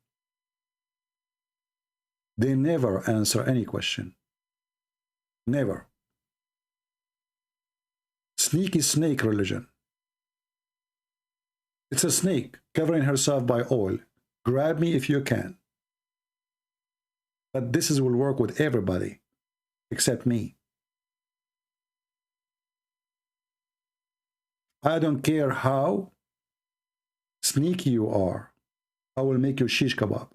They never answer any question. Never. Sneaky snake religion. It's a snake covering herself by oil. Grab me if you can. But this will work with everybody except me. I don't care how sneaky you are. I will make you shish kebab.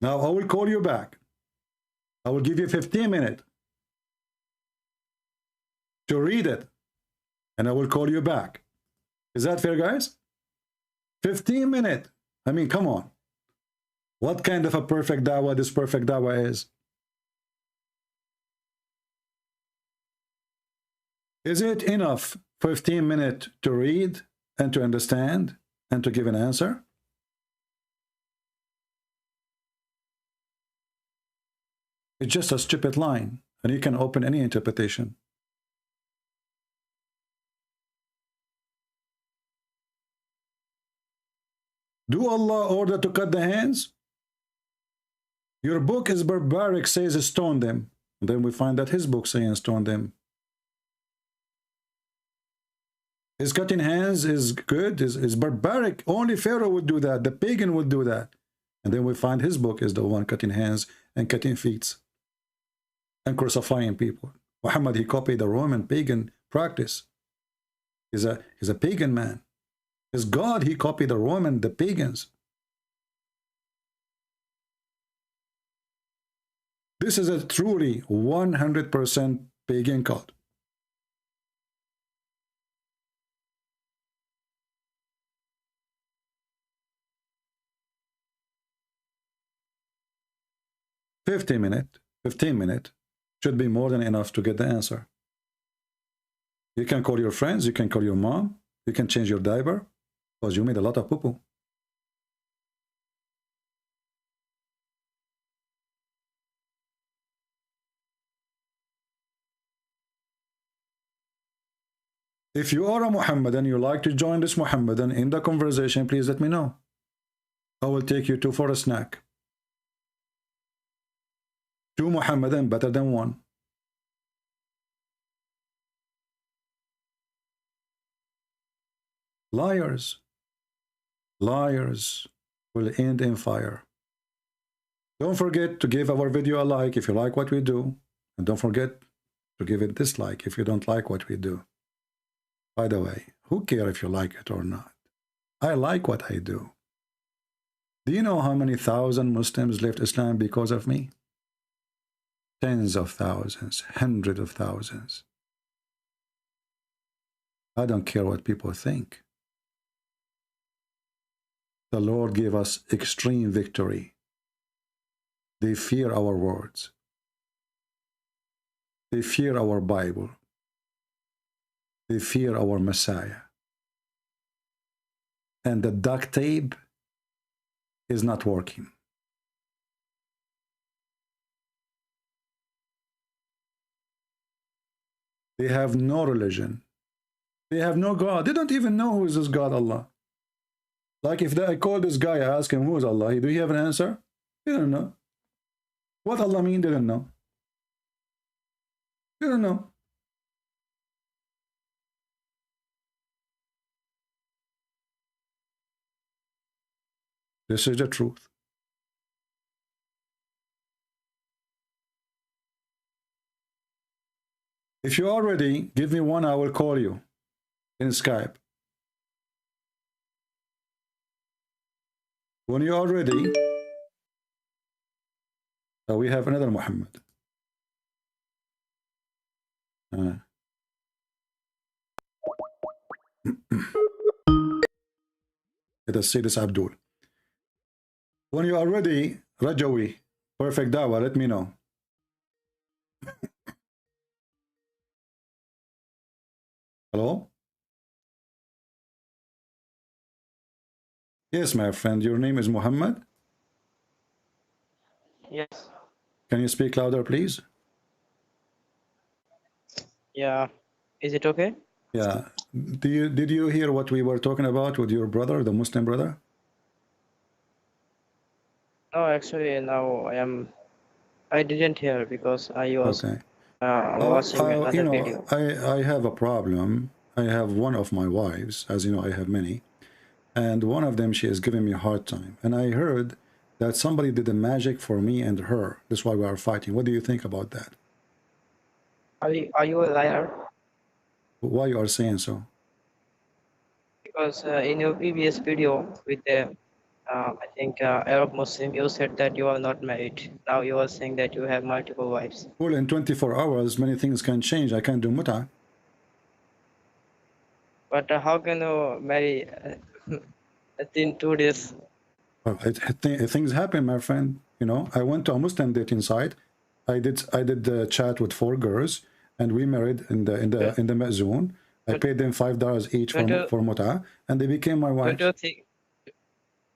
Now I will call you back. I will give you 15 minutes to read it, and I will call you back. Is that fair, guys? 15 minutes. I mean, come on. What kind of a perfect dawah this perfect dawah is? Is it enough 15 minutes to read and to understand and to give an answer? It's just a stupid line, and you can open any interpretation. Do Allah order to cut the hands? Your book is barbaric, says stone them. And then we find that his book saying stone them. His cutting hands is good, is barbaric. Only Pharaoh would do that. The pagan would do that. And then we find his book is the one cutting hands and cutting feet and crucifying people. Muhammad, he copied the Roman pagan practice. He's a pagan man. His God, he copied the Roman, the pagans. This is a truly 100% pagan cult. $15 minutes should be more than enough to get the answer. You can call your friends, you can call your mom, you can change your diaper, because you made a lot of poo-poo. If you are a Muhammadan and you like to join this Muhammadan in the conversation, please let me know. I will take you two for a snack. Two Muhammadan better than one. Liars. Liars will end in fire. Don't forget to give our video a like if you like what we do. And don't forget to give it a dislike if you don't like what we do. By the way, who cares if you like it or not? I like what I do. Do you know how many thousand Muslims left Islam because of me? Tens of thousands, hundreds of thousands. I don't care what people think. The Lord gave us extreme victory. They fear our words. They fear our Bible. They fear our Messiah. And the duct tape is not working. They have no religion. They have no God. They don't even know who is this God, Allah. Like if I call this guy, I ask him, who is Allah? Do you have an answer? He don't know. What Allah mean? They don't know. They don't know. This is the truth. If you are ready, give me one, I will call you in Skype. When you are ready, So we have another Muhammad. Let us see this Abdul. When you are ready, Rajawi, perfect Dawah, let me know. Hello? Yes, my friend, your name is Muhammad? Yes. Can you speak louder, please? Yeah. Is it okay? Yeah. Did you hear what we were talking about with your brother, the Muslim brother? No, actually, now I didn't hear because I was Okay. watching another video. I have a problem. I have one of my wives, as you know, I have many, and one of them, she is giving me a hard time. And I heard that somebody did a magic for me and her. That's why we are fighting. What do you think about that? Are you a liar? Why you are saying so? Because in your previous video with the I think Arab Muslim, you said that you are not married. Now you are saying that you have multiple wives. Well, in 24 hours, many things can change. I can't do muta. But how can you marry within 2 days? Well, things happen, my friend. You know, I went to a Muslim dating site. I did the chat with 4 girls, and we married in the Ma'zoon. I paid them $5 each for muta, and they became my wife. Don't you think?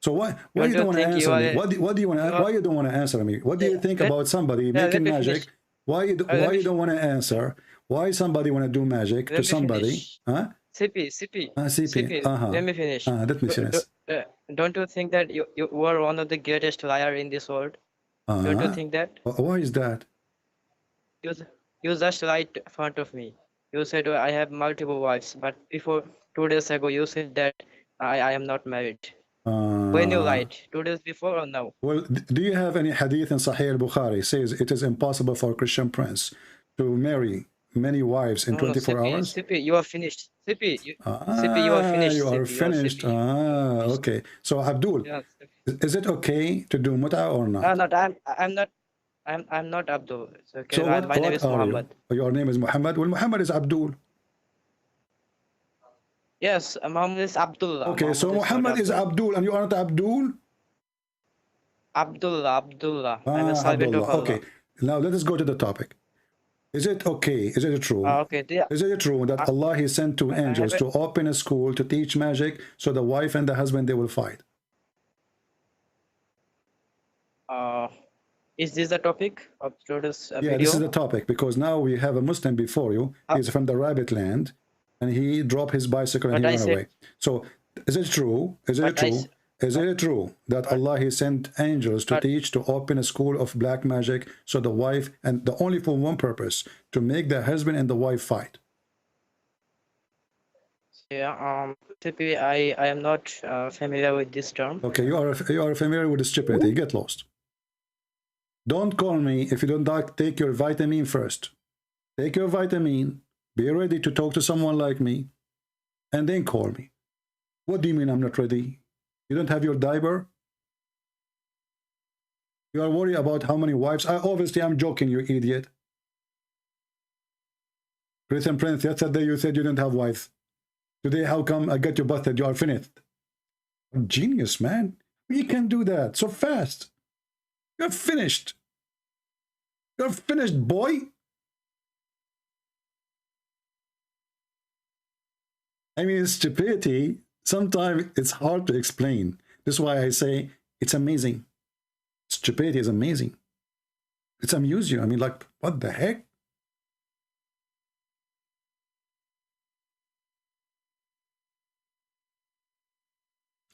So why you don't want to answer me? What do you want? Why you don't want to answer me? What do you think about somebody making magic? Why you don't want to answer? Why somebody want to do magic to somebody? Huh? CP. Let me finish. Let me finish. Don't you think that you were one of the greatest liar in this world? Don't you think that? Why is that? You just lied in front of me. You said I have multiple wives, but before 2 days ago you said that I am not married. When you lied, 2 days before or now? Well, do you have any hadith in Sahih al-Bukhari says it is impossible for a Christian prince to marry many wives in 24 hours? CP, you are finished. CP, you are finished. You are finished. Okay. So Abdul, yes, is it okay to do muta or not? I'm not Abdul. It's okay. So my name is Muhammad. Your name is Muhammad. Well, Muhammad is Abdul. Yes, Muhammad is Abdullah. Okay, so Muhammad is Abdul and you are not Abdul? Abdullah. I'm a servant of Allah. Okay, now let us go to the topic. Is it okay? Is it true? Is it true that Allah He sent 2 angels to open a school to teach magic so the wife and the husband, they will fight? Is this the topic of today's video? Yeah, this is the topic because now we have a Muslim before you. He's from the rabbit land. And he dropped his bicycle and he ran away. So, is it true? Is it true? Is it true that Allah He sent angels to teach, to open a school of black magic, so the wife, and the only for one purpose, to make the husband and the wife fight? Yeah, typically I am not familiar with this term. Okay, you are familiar with the stupidity. Get lost. Don't call me if you don't take your vitamin first. Take your vitamin. Be ready to talk to someone like me, and then call me. What do you mean I'm not ready? You don't have your diaper? You are worried about how many wives? Obviously, I'm joking, you idiot. Christian Prince, yesterday you said you don't have wives. Today, how come I got you busted? You are finished. Genius, man. You can do that so fast. You're finished. You're finished, boy. I mean, stupidity, sometimes it's hard to explain. That's why I say it's amazing. Stupidity is amazing. It's amuse you. I mean, like, what the heck?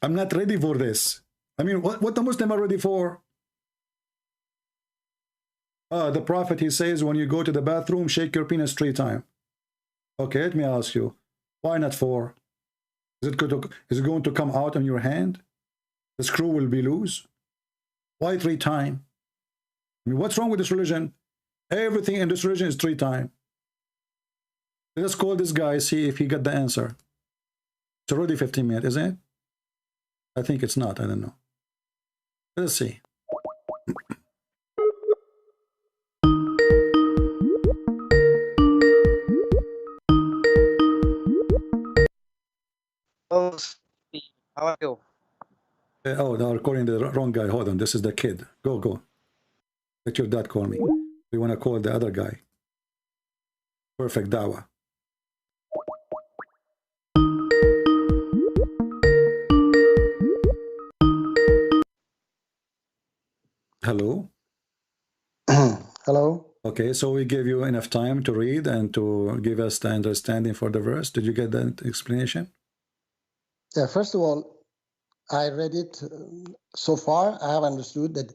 I'm not ready for this. I mean, what the Muslim are ready for? The Prophet, he says, when you go to the bathroom, shake your penis 3 times. Okay, let me ask you. Why not 4? Is it going to come out on your hand? The screw will be loose? Why 3 times? I mean, what's wrong with this religion? Everything in this religion is 3 times. Let's call this guy, see if he got the answer. It's already 15 minutes, isn't it? I think it's not. I don't know. Let's see. How are you? Oh, they're calling the wrong guy. Hold on. This is the kid. Go. Let your dad call me. We want to call the other guy. Perfect Dawah. Hello. Hello. Okay, so we gave you enough time to read and to give us the understanding for the verse. Did you get that explanation? Yeah, first of all, I read it. So far, I have understood that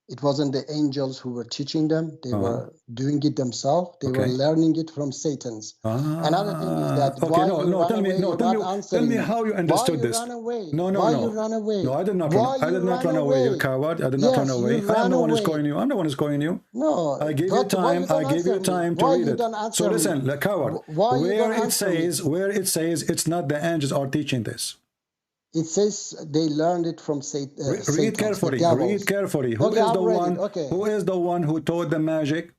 it wasn't the angels who were teaching them. They were doing it themselves. They were learning it from Satan's. Another thing is that okay, tell me how you understood this. Why you run away? No, Why you run away? No, I did not run away, you coward. I did not run away. I am the one who's calling you. I'm the one who's calling you. No, I gave you time. I gave you time to read it. So listen, the coward. Where it says it's not the angels are teaching this. It says they learned it from Satan. Read carefully. Read carefully. Who is the one who taught the magic?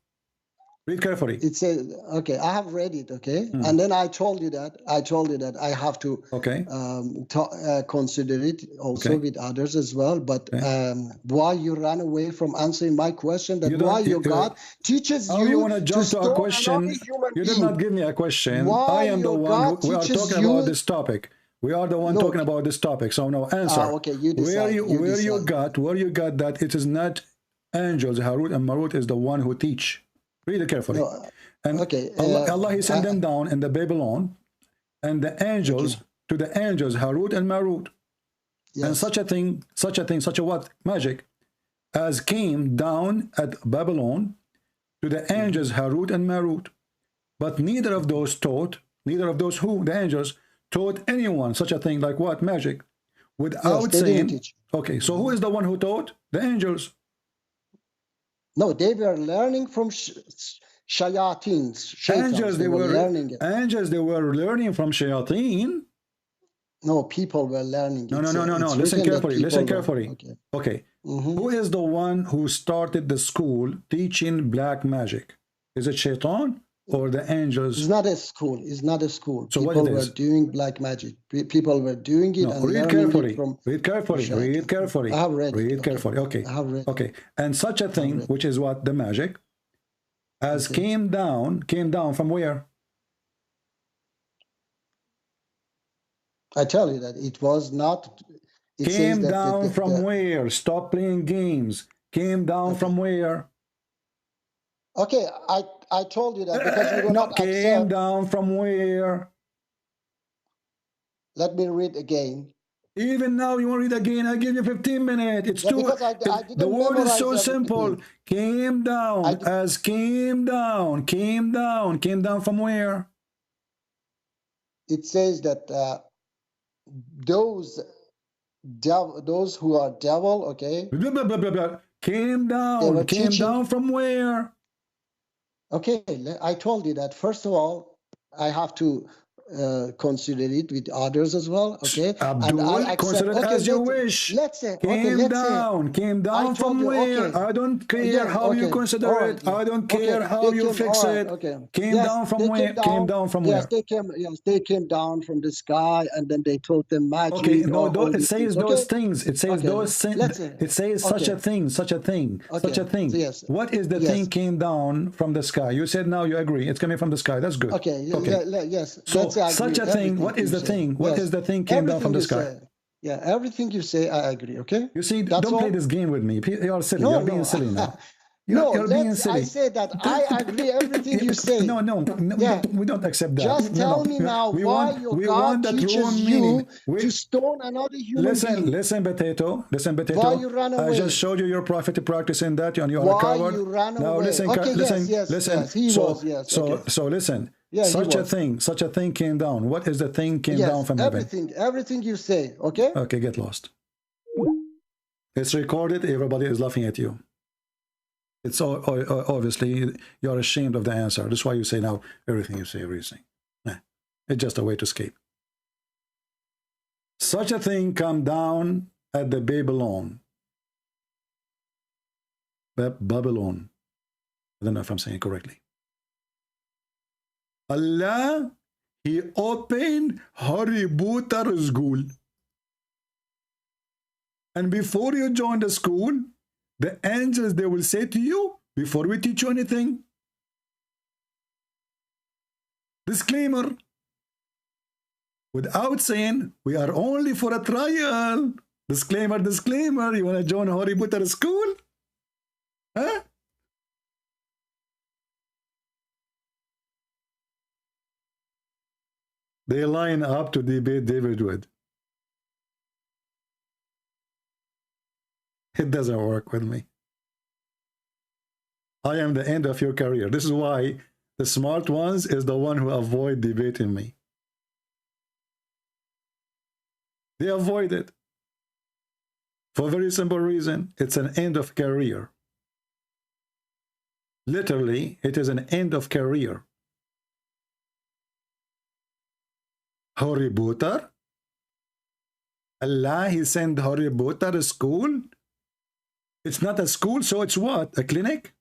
Read carefully. It says, okay, I have read it, okay? And then I told you that I have to consider it also with others as well. But why you ran away from answering my question, that why your God teaches you you want to jump to a question? You did not give me a question. I am the one who we are talking about this topic. We are the one talking about this topic, so no answer. Okay, you decide. Where you got that it is not angels, Harut and Marut is the one who teach. Read it carefully. No, and Allah He sent them down in the Babylon, and the angels to the angels Harut and Marut, and such a what magic as came down at Babylon to the angels Harut and Marut, but neither of those taught, neither of those who the angels taught anyone such a thing like what magic without saying okay, so who is the one who taught? The angels. No, they were learning from shayateen. Angels, they were learning it. Angels, they were learning from shayateen. No, people were learning it. No. Listen carefully. Okay. Who is the one who started the school teaching black magic? Is it shaitan or the angels? It's not a school. It's not a school. So people were doing black magic. People were doing it and learning it from. Read carefully. I have read. Read carefully. Okay. I have read. Okay. And such a thing, which is what the magic, as came down from where? I tell you that it was not. It came down from where? Stop playing games. Came down from where? Okay, I told you that because you do not came down from where? Let me read again. Even now you want to read again? I give you 15 minutes. It's too. The word is so simple. Came down as came down from where? It says that those who are devil, okay. Came down from where? Okay, I told you that. First of all, I have to consider it with others as well. Okay, Abdul, consider it as you wish. Let's say came down from where? I don't care how you consider it. I don't care how you fix it. Came down from where? Came down from where? Yes, they came down from the sky, and then they taught them magic. Okay, no, it says those things. It says those things. It says such a thing. Yes. What is the thing came down from the sky? You said now you agree. It's coming from the sky. That's good. Okay. Yes. So such a thing. What is the thing? What is the thing came down from the sky? Yeah, everything you say, I agree. Okay. You see, don't play this game with me. You're silly. You're being silly now. You're being silly. I say that I agree everything you say. No, we don't accept that. Just tell me now why your God teaches you to stone another human being. Listen, potato. Why you run away? I just showed you your prophet practicing that, and you are a coward. Why you ran away? Now listen, listen. So listen. Yeah, such a thing came down. What is the thing came down from heaven? Everything you say, okay? Okay, get lost. It's recorded. Everybody is laughing at you. It's obviously you're ashamed of the answer. That's why you say now everything you say, everything. It's just a way to escape. Such a thing come down at the Babylon. Babylon. I don't know if I'm saying it correctly. Allah, He opened her rebooter school. And before you join the school, the angels, they will say to you, before we teach you anything, disclaimer, without saying, we are only for a trial. Disclaimer, disclaimer, you want to join Harry Potter school? Huh? They line up to debate David Wood. It doesn't work with me. I am the end of your career. This is why the smart ones is the one who avoid debating me. They avoid it. For a very simple reason. It's an end of career. Literally, it is an end of career. Harry Potter? Allah, he sent Harry Potter to school? It's not a school, so it's what? A clinic?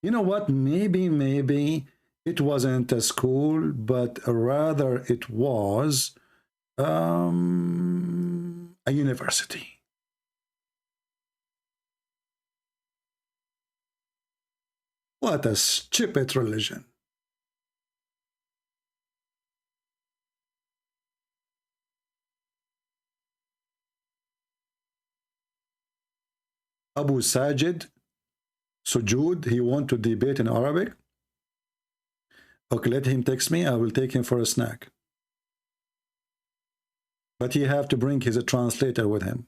You know what? Maybe it wasn't a school, but rather it was a university. What a stupid religion. Abu Sajid, Sujood, he want to debate in Arabic. Okay, let him text me. I will take him for a snack. But he have to bring his translator with him.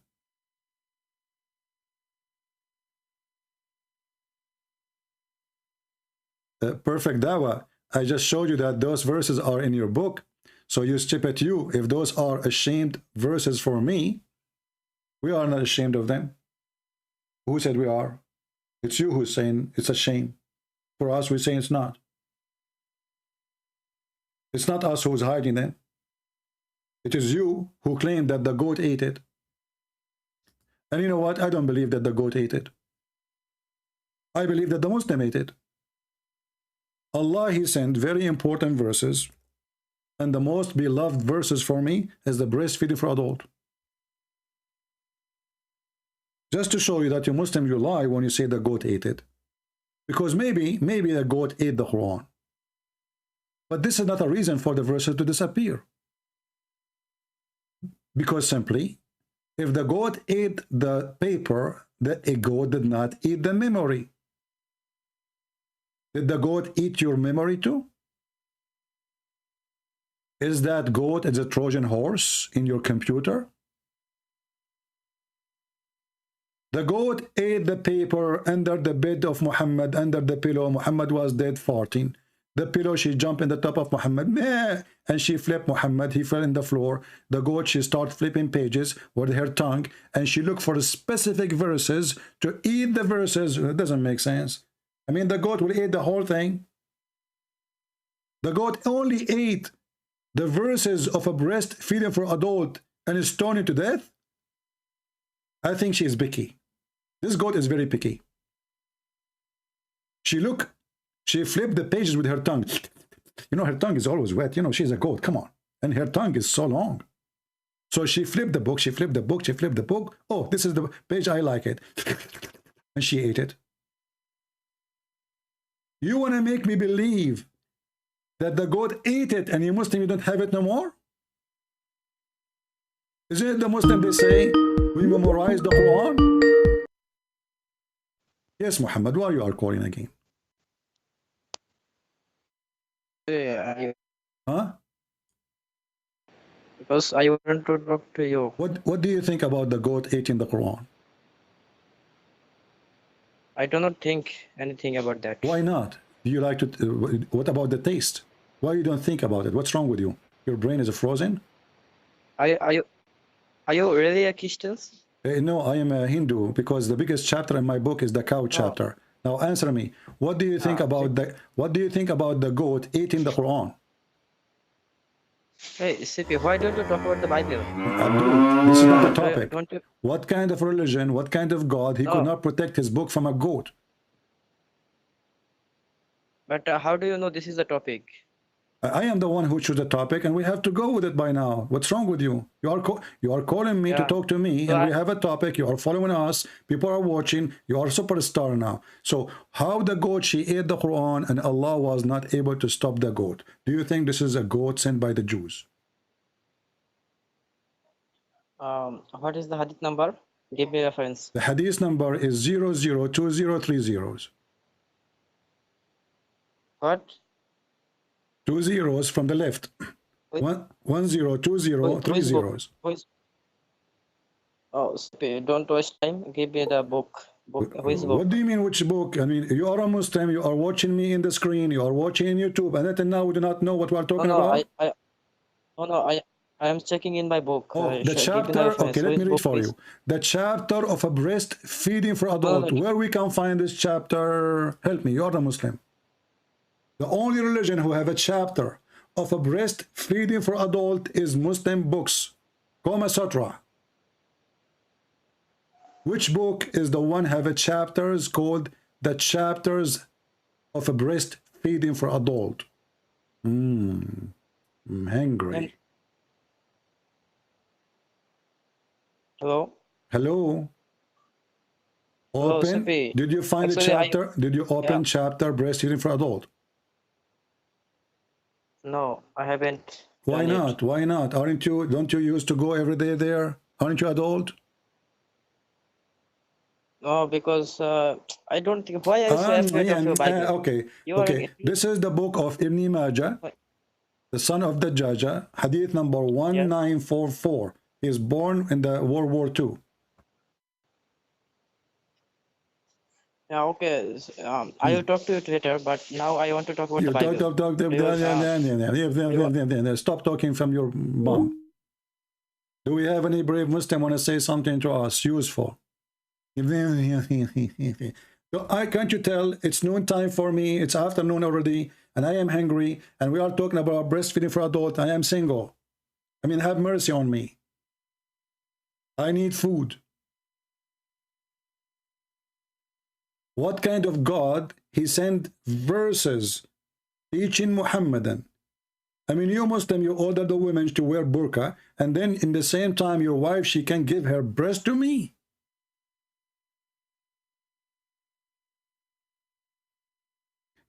Perfect Dawah. I just showed you that those verses are in your book. So you stupid you. If those are ashamed verses for me, we are not ashamed of them. Who said we are? It's you who's saying it's a shame. For us, we say it's not. It's not us who's hiding them. It is you who claim that the goat ate it. And you know what? I don't believe that the goat ate it. I believe that the Muslim ate it. Allah, he sent very important verses. And the most beloved verses for me is the breastfeeding for adult. Just to show you that you're Muslim, you lie when you say the goat ate it. Because maybe the goat ate the Quran. But this is not a reason for the verses to disappear. Because simply, if the goat ate the paper, the goat did not eat the memory. Did the goat eat your memory too? Is that goat as a Trojan horse in your computer? The goat ate the paper under the bed of Muhammad, under the pillow. Muhammad was dead, farting. The pillow, she jumped in the top of Muhammad, meh, and she flipped Muhammad. He fell in the floor. The goat, she started flipping pages with her tongue, and she looked for specific verses to eat the verses. It doesn't make sense. I mean, the goat will eat the whole thing. The goat only ate the verses of a breastfeeding for adult and is stoned to death. I think she is picky. This goat is very picky. She flipped the pages with her tongue. You know, her tongue is always wet. You know, she's a goat. Come on. And her tongue is so long. So she flipped the book. She flipped the book. She flipped the book. Oh, this is the page. I like it. And she ate it. You want to make me believe that the goat ate it and you Muslim, you don't have it no more? Isn't it the Muslim, they say, we memorize the Quran? Yes, Muhammad, why you are calling again? Yeah, Huh? because I want to talk to you. What do you think about the goat eating the Quran? I do not think anything about that. Why not? Do you like to, what about the taste? Why you don't think about it? What's wrong with you? Your brain is frozen? Are you really a Christian? No, I am a Hindu, because the biggest chapter in my book is the cow chapter. Now answer me. What do you think about the goat eating the Quran? Hey, Sippy, why don't you talk about the Bible? Abdul, this is not the topic. What kind of religion, what kind of God, he could not protect his book from a goat? But how do you know this is the topic? I am the one who chose the topic, and we have to go with it by now. What's wrong with you? You are calling me to talk to me, and we have a topic. You are following us. People are watching. You are a superstar now. So how the goat, she ate the Quran, and Allah was not able to stop the goat? Do you think this is a goat sent by the Jews? What is the hadith number? Give me reference. The hadith number is 002030. What? 2 zeros from the left. 102030. Oh, don't waste time. Give me the book. What do you mean, which book? I mean, you are a Muslim. You are watching me in the screen. You are watching in YouTube, and until now we do not know what we are talking about. I am checking in my book. Oh, the chapter. Okay, let me read for you. The chapter of a breast feeding for adult. Where we can find this chapter? Help me. You are a Muslim. The only religion who have a chapter of a breast feeding for adult is Muslim books. Kama Sutra. Which book is the one have a chapters called the chapters of a breast feeding for adult? I'm hungry. Hello? Hello? Open. Did you find a chapter? Did you open chapter breastfeeding for adult? No, I haven't. Why not? Why not? Aren't you? Don't you used to go every day there? Aren't you adult? No, because I don't think. Why are you so afraid of your Bible? Okay. This is the book of Ibn Majah, the son of the Jaja, hadith number 1944. He is born in the World War II. Yeah, okay. I will talk to you later, but now I want to talk about the Bible. Stop talking from your mom. Do we have any brave Muslim want to say something to us useful? So can't you tell it's noon time for me? It's afternoon already, and I am hungry, and we are talking about breastfeeding for adult. I am single. I mean, have mercy on me. I need food. What kind of God he sent verses teaching Muhammadan? I mean, you Muslim, you order the women to wear burqa, and then in the same time your wife, she can give her breast to me.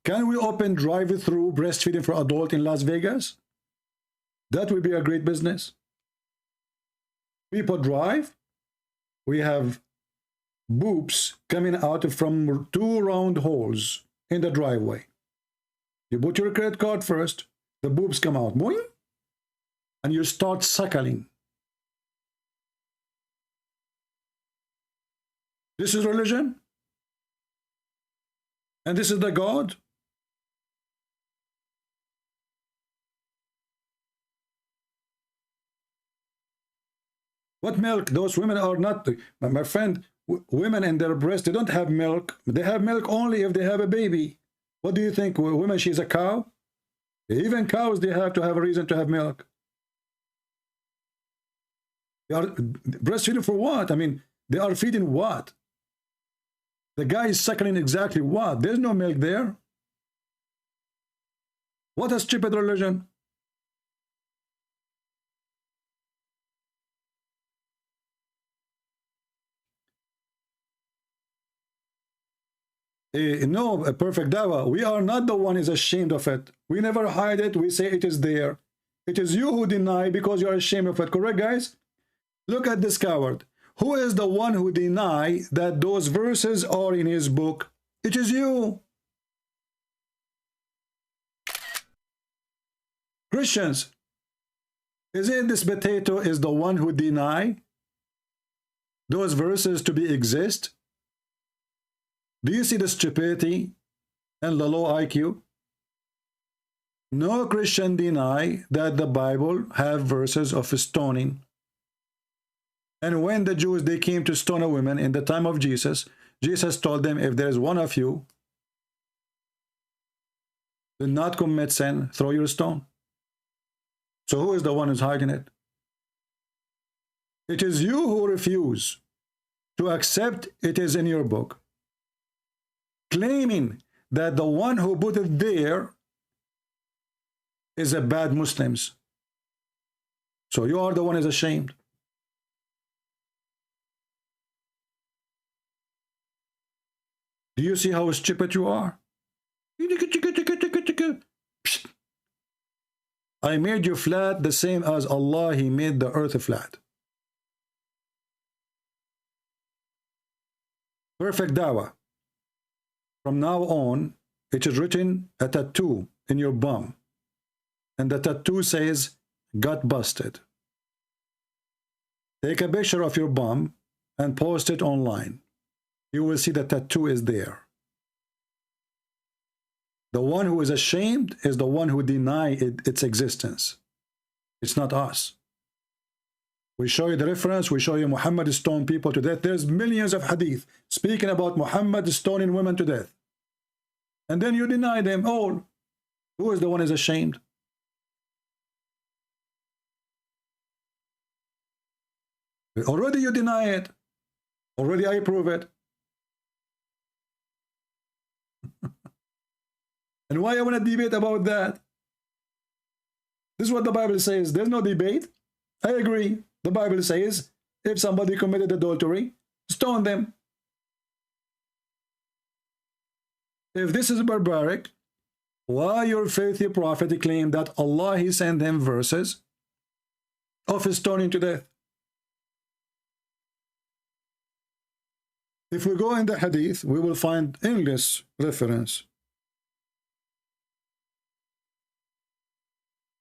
Can we open drive-through breastfeeding for adult in Las Vegas? That would be a great business. People drive. We have boobs coming out from 2 round holes in the driveway. You put your credit card first, the boobs come out, boing, and you start suckling. This is religion? And this is the God? What milk? Those women are not, my friend, women in their breast, they don't have milk. They have milk only if they have a baby. What do you think? Women, she's a cow? Even cows, they have to have a reason to have milk. They are breastfeeding for what? I mean, they are feeding what? The guy is suckling exactly what? There's no milk there. What a stupid religion. No, a perfect Dawah. We are not the one who is ashamed of it. We never hide it. We say it is there. It is you who deny because you are ashamed of it. Correct, guys? Look at this coward. Who is the one who deny that those verses are in his book? It is you. Christians, is it this potato is the one who deny those verses to be exist? Do you see the stupidity and the low IQ? No Christian deny that the Bible have verses of stoning. And when the Jews, they came to stone a woman in the time of Jesus, Jesus told them, if there is one of you do not commit sin, throw your stone. So who is the one who's hiding it? It is you who refuse to accept it is in your book, claiming that the one who put it there is a bad Muslims. So you are the one is ashamed. Do you see how stupid you are? I made you flat the same as Allah, He made the earth flat. Perfect dawah. From now on, it is written a tattoo in your bum. And the tattoo says, got busted. Take a picture of your bum and post it online. You will see the tattoo is there. The one who is ashamed is the one who denies its existence. It's not us. We show you the reference. We show you Muhammad stoned people to death. There's millions of hadith speaking about Muhammad stoning women to death. And then you deny them all. Who is the one who is ashamed? Already you deny it. Already I prove it. And why I want to debate about that? This is what the Bible says. There's no debate. I agree. The Bible says, if somebody committed adultery, stone them. If this is barbaric, why your faithful prophet claimed that Allah, He sent him verses of stoning to death? If we go in the hadith, we will find English reference.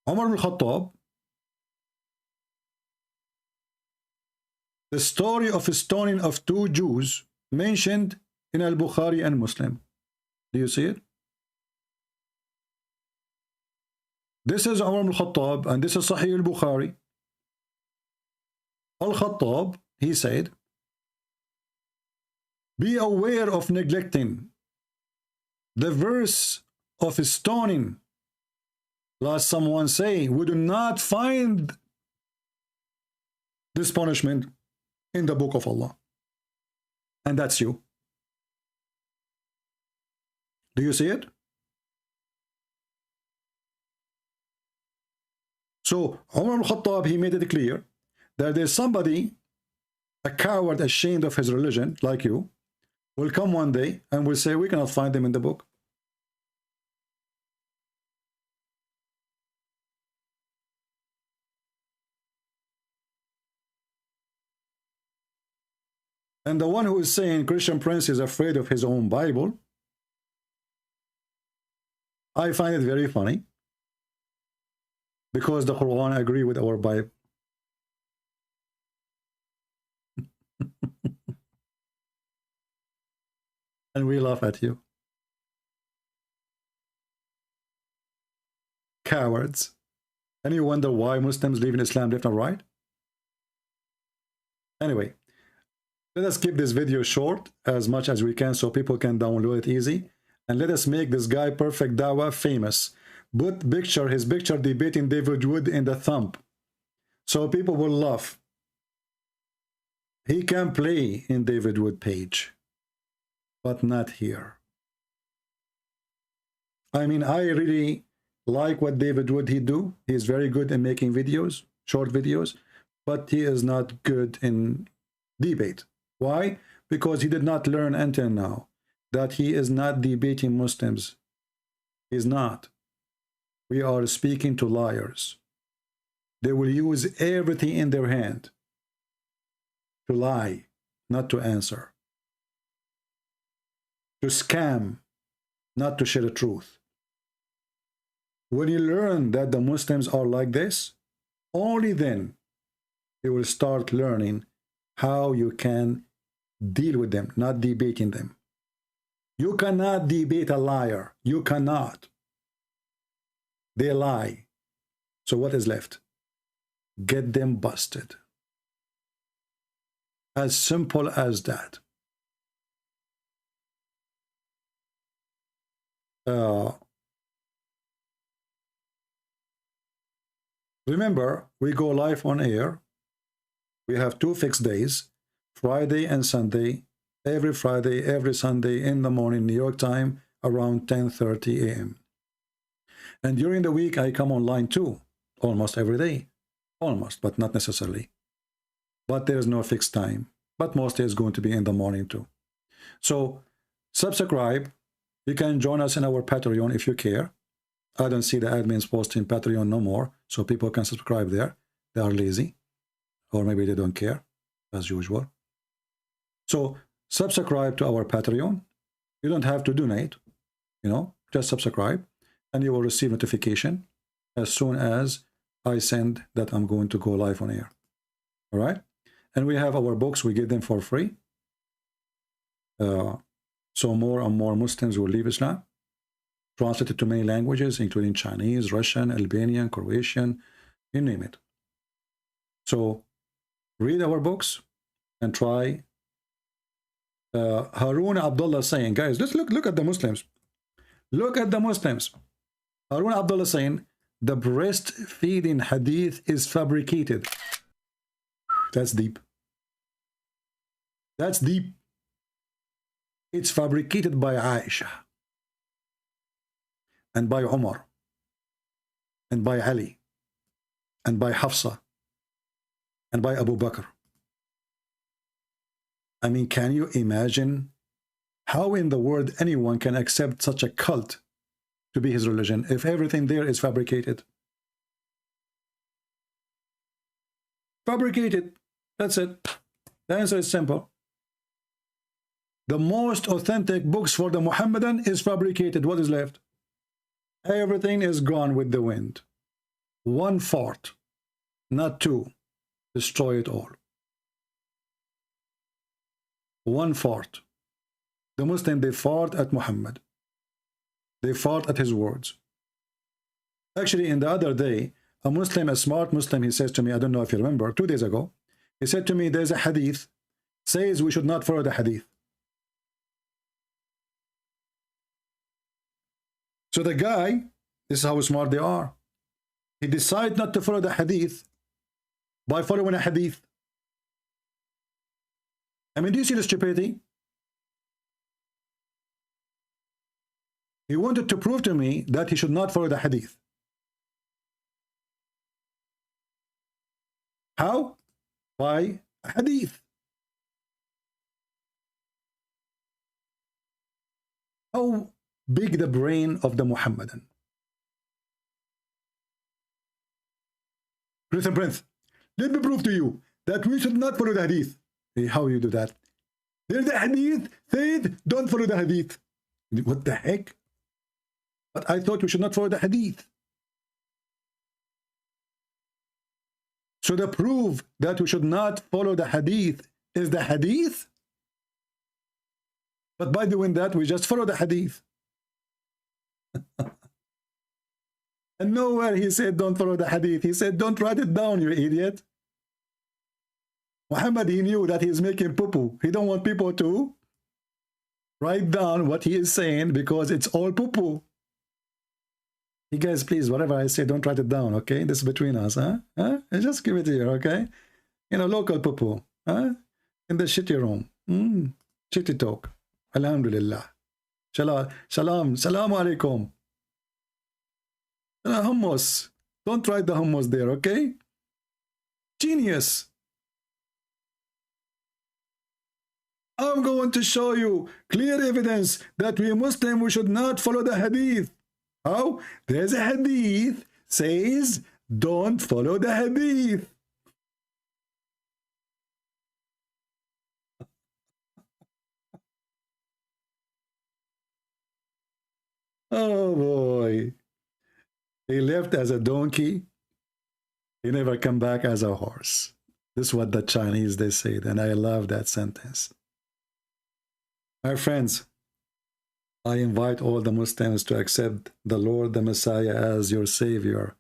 Umar al-Khattab, the story of stoning of two Jews mentioned in Al-Bukhari and Muslim. Do you see it? This is Umar al-Khattab and this is Sahih al-Bukhari. Al-Khattab, he said, be aware of neglecting the verse of stoning. Lest someone say, we do not find this punishment in the book of Allah. And that's you. Do you see it? So Umar al-Khattab, he made it clear that there's somebody, a coward ashamed of his religion, like you, will come one day and will say, we cannot find them in the book. And the one who is saying Christian Prince is afraid of his own Bible, I find it very funny because the Quran agree with our Bible. And we laugh at you. Cowards. And you wonder why Muslims leave in Islam left and right? Anyway, let us keep this video short as much as we can so people can download it easy. And let us make this guy Perfect Dawah famous. Put his picture debating David Wood in the thumb. So people will laugh. He can play in David Wood page. But not here. I mean, I really like what David Wood he do. He is very good in making videos, short videos. But he is not good in debate. Why? Because he did not learn until now that he is not debating Muslims. He's not. We are speaking to liars. They will use everything in their hand to lie, not to answer. To scam, not to share the truth. When you learn that the Muslims are like this, only then you will start learning how you can deal with them, not debating them. You cannot debate a liar. You cannot. They lie. So what is left? Get them busted. As simple as that. Remember, we go live on air. We have 2 fixed days, Friday and Sunday, every Friday, every Sunday in the morning, New York time, around 10:30 a.m. And during the week, I come online too, almost every day. Almost, but not necessarily. But there's no fixed time. But mostly it's going to be in the morning too. So subscribe. You can join us in our Patreon if you care. I don't see the admins posting Patreon no more, so people can subscribe there. They are lazy, or maybe they don't care, as usual. So subscribe to our Patreon. You don't have to donate, you know, just subscribe, and you will receive notification as soon as I send that I'm going to go live on air. All right? And we have our books. We give them for free. So more and more Muslims will leave Islam. Translated to many languages, including Chinese, Russian, Albanian, Croatian, you name it. So read our books and try. Harun Abdullah saying, guys, let's look at the Muslims. Look at the Muslims. Harun Abdullah saying, the breastfeeding hadith is fabricated. That's deep. That's deep. It's fabricated by Aisha, and by Umar, and by Ali, and by Hafsa, and by Abu Bakr. I mean, can you imagine how in the world anyone can accept such a cult to be his religion if everything there is fabricated? Fabricated. That's it. The answer is simple. The most authentic books for the Muhammadan is fabricated. What is left? Everything is gone with the wind. One fort, not two, destroy it all. One fort. The Muslim, they fought at Muhammad. They fought at his words. Actually, in the other day, a Muslim, a smart Muslim, he says to me, I don't know if you remember, 2 days ago, he said to me, there's a hadith, says we should not follow the hadith. So the guy, this is how smart they are. He decided not to follow the hadith by following a hadith. I mean, do you see the stupidity? He wanted to prove to me that he should not follow the hadith. How? By a hadith. How big the brain of the Muhammadan. Prince, let me prove to you that we should not follow the hadith. Hey, how you do that? There's the hadith said don't follow the hadith. What the heck? But I thought we should not follow the hadith. So the proof that we should not follow the hadith is the hadith. But by doing that, we just follow the hadith. And nowhere he said don't follow the hadith. He said don't write it down, you idiot. Muhammad, he knew that he is making poo-poo. He don't want people to write down what he is saying because it's all poo-poo. You guys, please, whatever I say, don't write it down, okay? This is between us, huh? Just give it here, okay? You know, local poo-poo, huh? In the shitty room. Shitty talk. Alhamdulillah. Salam alaikum. Hummus. Don't write the hummus there, okay? Genius. I'm going to show you clear evidence that we Muslims, we should not follow the hadith. How? There's a hadith says don't follow the hadith. Oh boy. He left as a donkey. He never come back as a horse. This is what the Chinese, they say, and I love that sentence. My friends, I invite all the Muslims to accept the Lord, the Messiah, as your Savior.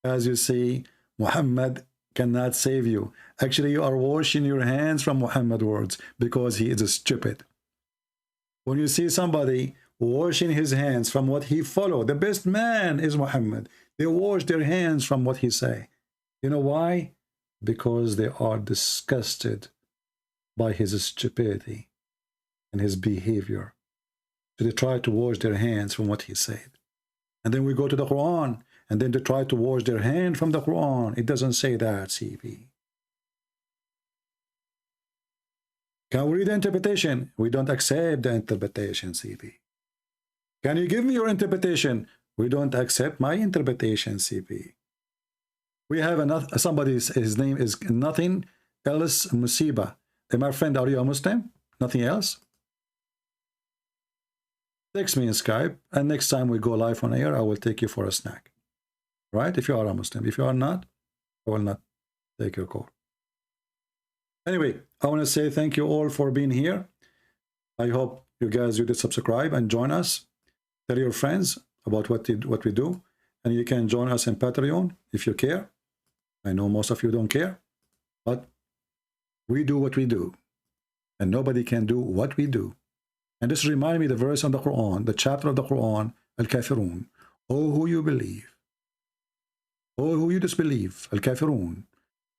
As you see, Muhammad cannot save you. Actually, you are washing your hands from Muhammad's words because he is stupid. When you see somebody washing his hands from what he followed, the best man is Muhammad. They wash their hands from what he say. You know why? Because they are disgusted by his stupidity and his behavior. So they try to wash their hands from what he said. And then we go to the Quran, and then they try to wash their hand from the Quran. It doesn't say that, CP. Can we read the interpretation? We don't accept the interpretation, CP. Can you give me your interpretation? We don't accept my interpretation, CP. We have another, somebody, his name is Nothing Else Musiba. Hey, my friend, are you a Muslim? Nothing else? Text me in Skype, and next time we go live on air, I will take you for a snack. Right? If you are a Muslim. If you are not, I will not take your call. Anyway, I want to say thank you all for being here. I hope you guys did subscribe and join us. Tell your friends about what we do. And you can join us in Patreon if you care. I know most of you don't care. But we do what we do. And nobody can do what we do. And this reminds me the verse on the Quran, the chapter of the Quran, Al-Kafirun. Oh, who you believe. Oh, who you disbelieve. Al-Kafirun.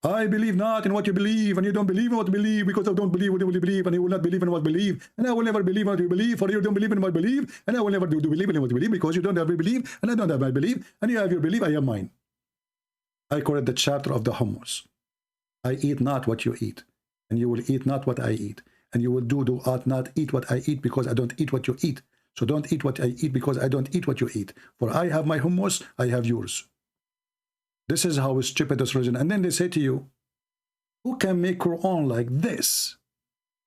I believe not in what you believe, and you don't believe in what you believe, because I don't believe what you believe, and you will not believe in what you believe, and I will never believe in what you believe, for you don't believe in what you believe, and I will never believe in what you believe, because you don't have your belief, and I don't have my belief, and you have your belief, I have mine. I call it the chapter of the hummus. I eat not what you eat, and you will eat not what I eat, and you will do not eat what I eat, because I don't eat what you eat. So don't eat what I eat, because I don't eat what you eat. For I have my hummus, I have yours. This is how stupid this religion. And then they say to you, who can make Quran like this?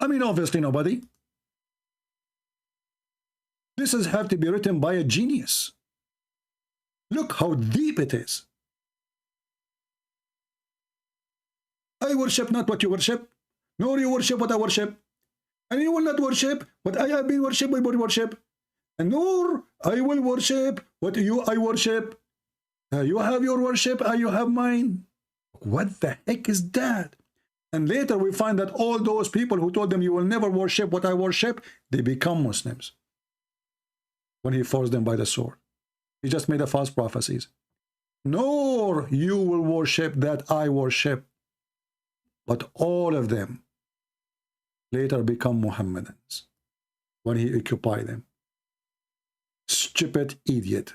I mean, obviously nobody. This has have to be written by a genius. Look how deep it is. I worship not what you worship, nor you worship what I worship. And you will not worship what I have been worshipped by worship. And nor I will worship what I worship. You have your worship, you have mine. What the heck is that? And later we find that all those people who told them you will never worship what I worship, they become Muslims. When he forced them by the sword. He just made a false prophecies. Nor you will worship that I worship. But all of them later become Muhammadans when he occupied them. Stupid idiot.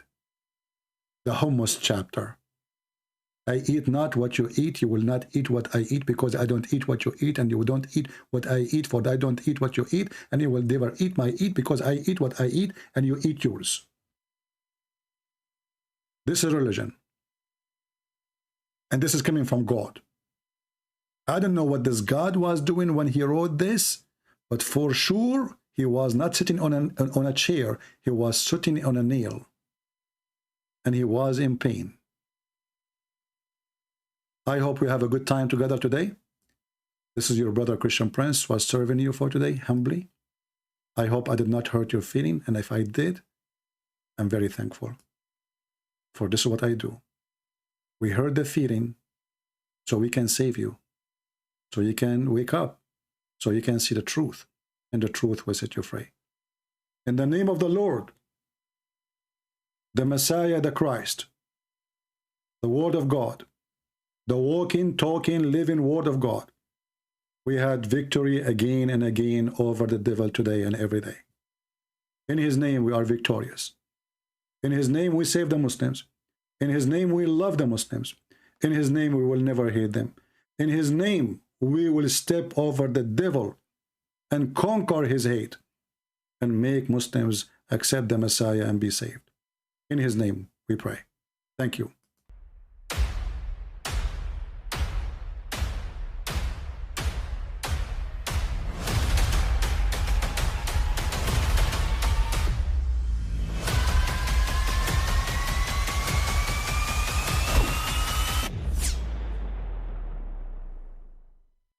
The hummus chapter. I eat not what you eat, you will not eat what I eat, because I don't eat what you eat, and you don't eat what I eat, for I don't eat what you eat, and you will never eat my eat, because I eat what I eat, and you eat yours. This is religion. And this is coming from God. I don't know what this God was doing when he wrote this, but for sure, he was not sitting on a chair, he was sitting on a nail. And he was in pain. I hope we have a good time together today. This is your brother Christian Prince was serving you for today, humbly. I hope I did not hurt your feeling, and if I did, I'm very thankful. For this is what I do. We heard the feeling, so we can save you, so you can wake up, so you can see the truth, and the truth will set you free. In the name of the Lord, the Messiah, the Christ, the Word of God, the walking, talking, living Word of God, we had victory again and again over the devil today and every day. In his name we are victorious. In his name we save the Muslims. In his name we love the Muslims. In his name we will never hate them. In his name we will step over the devil and conquer his hate and make Muslims accept the Messiah and be saved. In his name we pray. Thank you.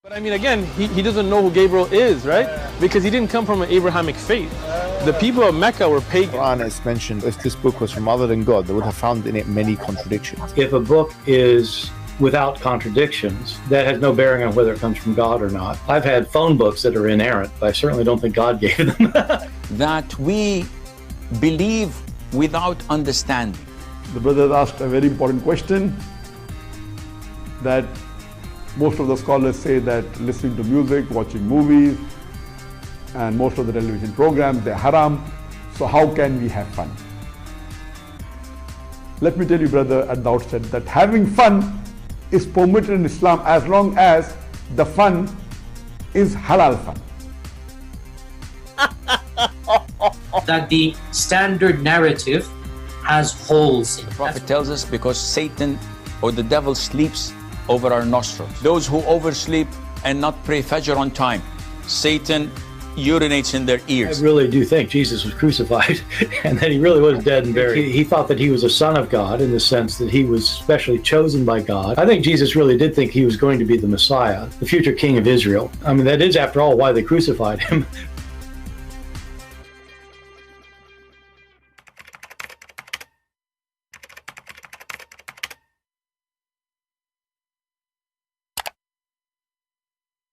But I mean, again, he doesn't know who Gabriel is, right? Because he didn't come from an Abrahamic faith. The people of Mecca were pagan. Quran is mentioned. If this book was from other than God, they would have found in it many contradictions. If a book is without contradictions, that has no bearing on whether it comes from God or not. I've had phone books that are inerrant, but I certainly don't think God gave them. That we believe without understanding. The brother asked a very important question, that most of the scholars say that listening to music, watching movies, and most of the television programs, they're haram. So how can we have fun? Let me tell you, brother, at the outset that having fun is permitted in Islam as long as the fun is halal fun. That the standard narrative has holes in it. The Prophet tells us because Satan or the devil sleeps over our nostrils. Those who oversleep and not pray Fajr on time, Satan urinates in their ears. I really do think Jesus was crucified and that he really was dead and buried. He thought that he was a son of God in the sense that he was specially chosen by God. I think Jesus really did think he was going to be the Messiah, the future king of Israel. I mean, that is, after all, why they crucified him,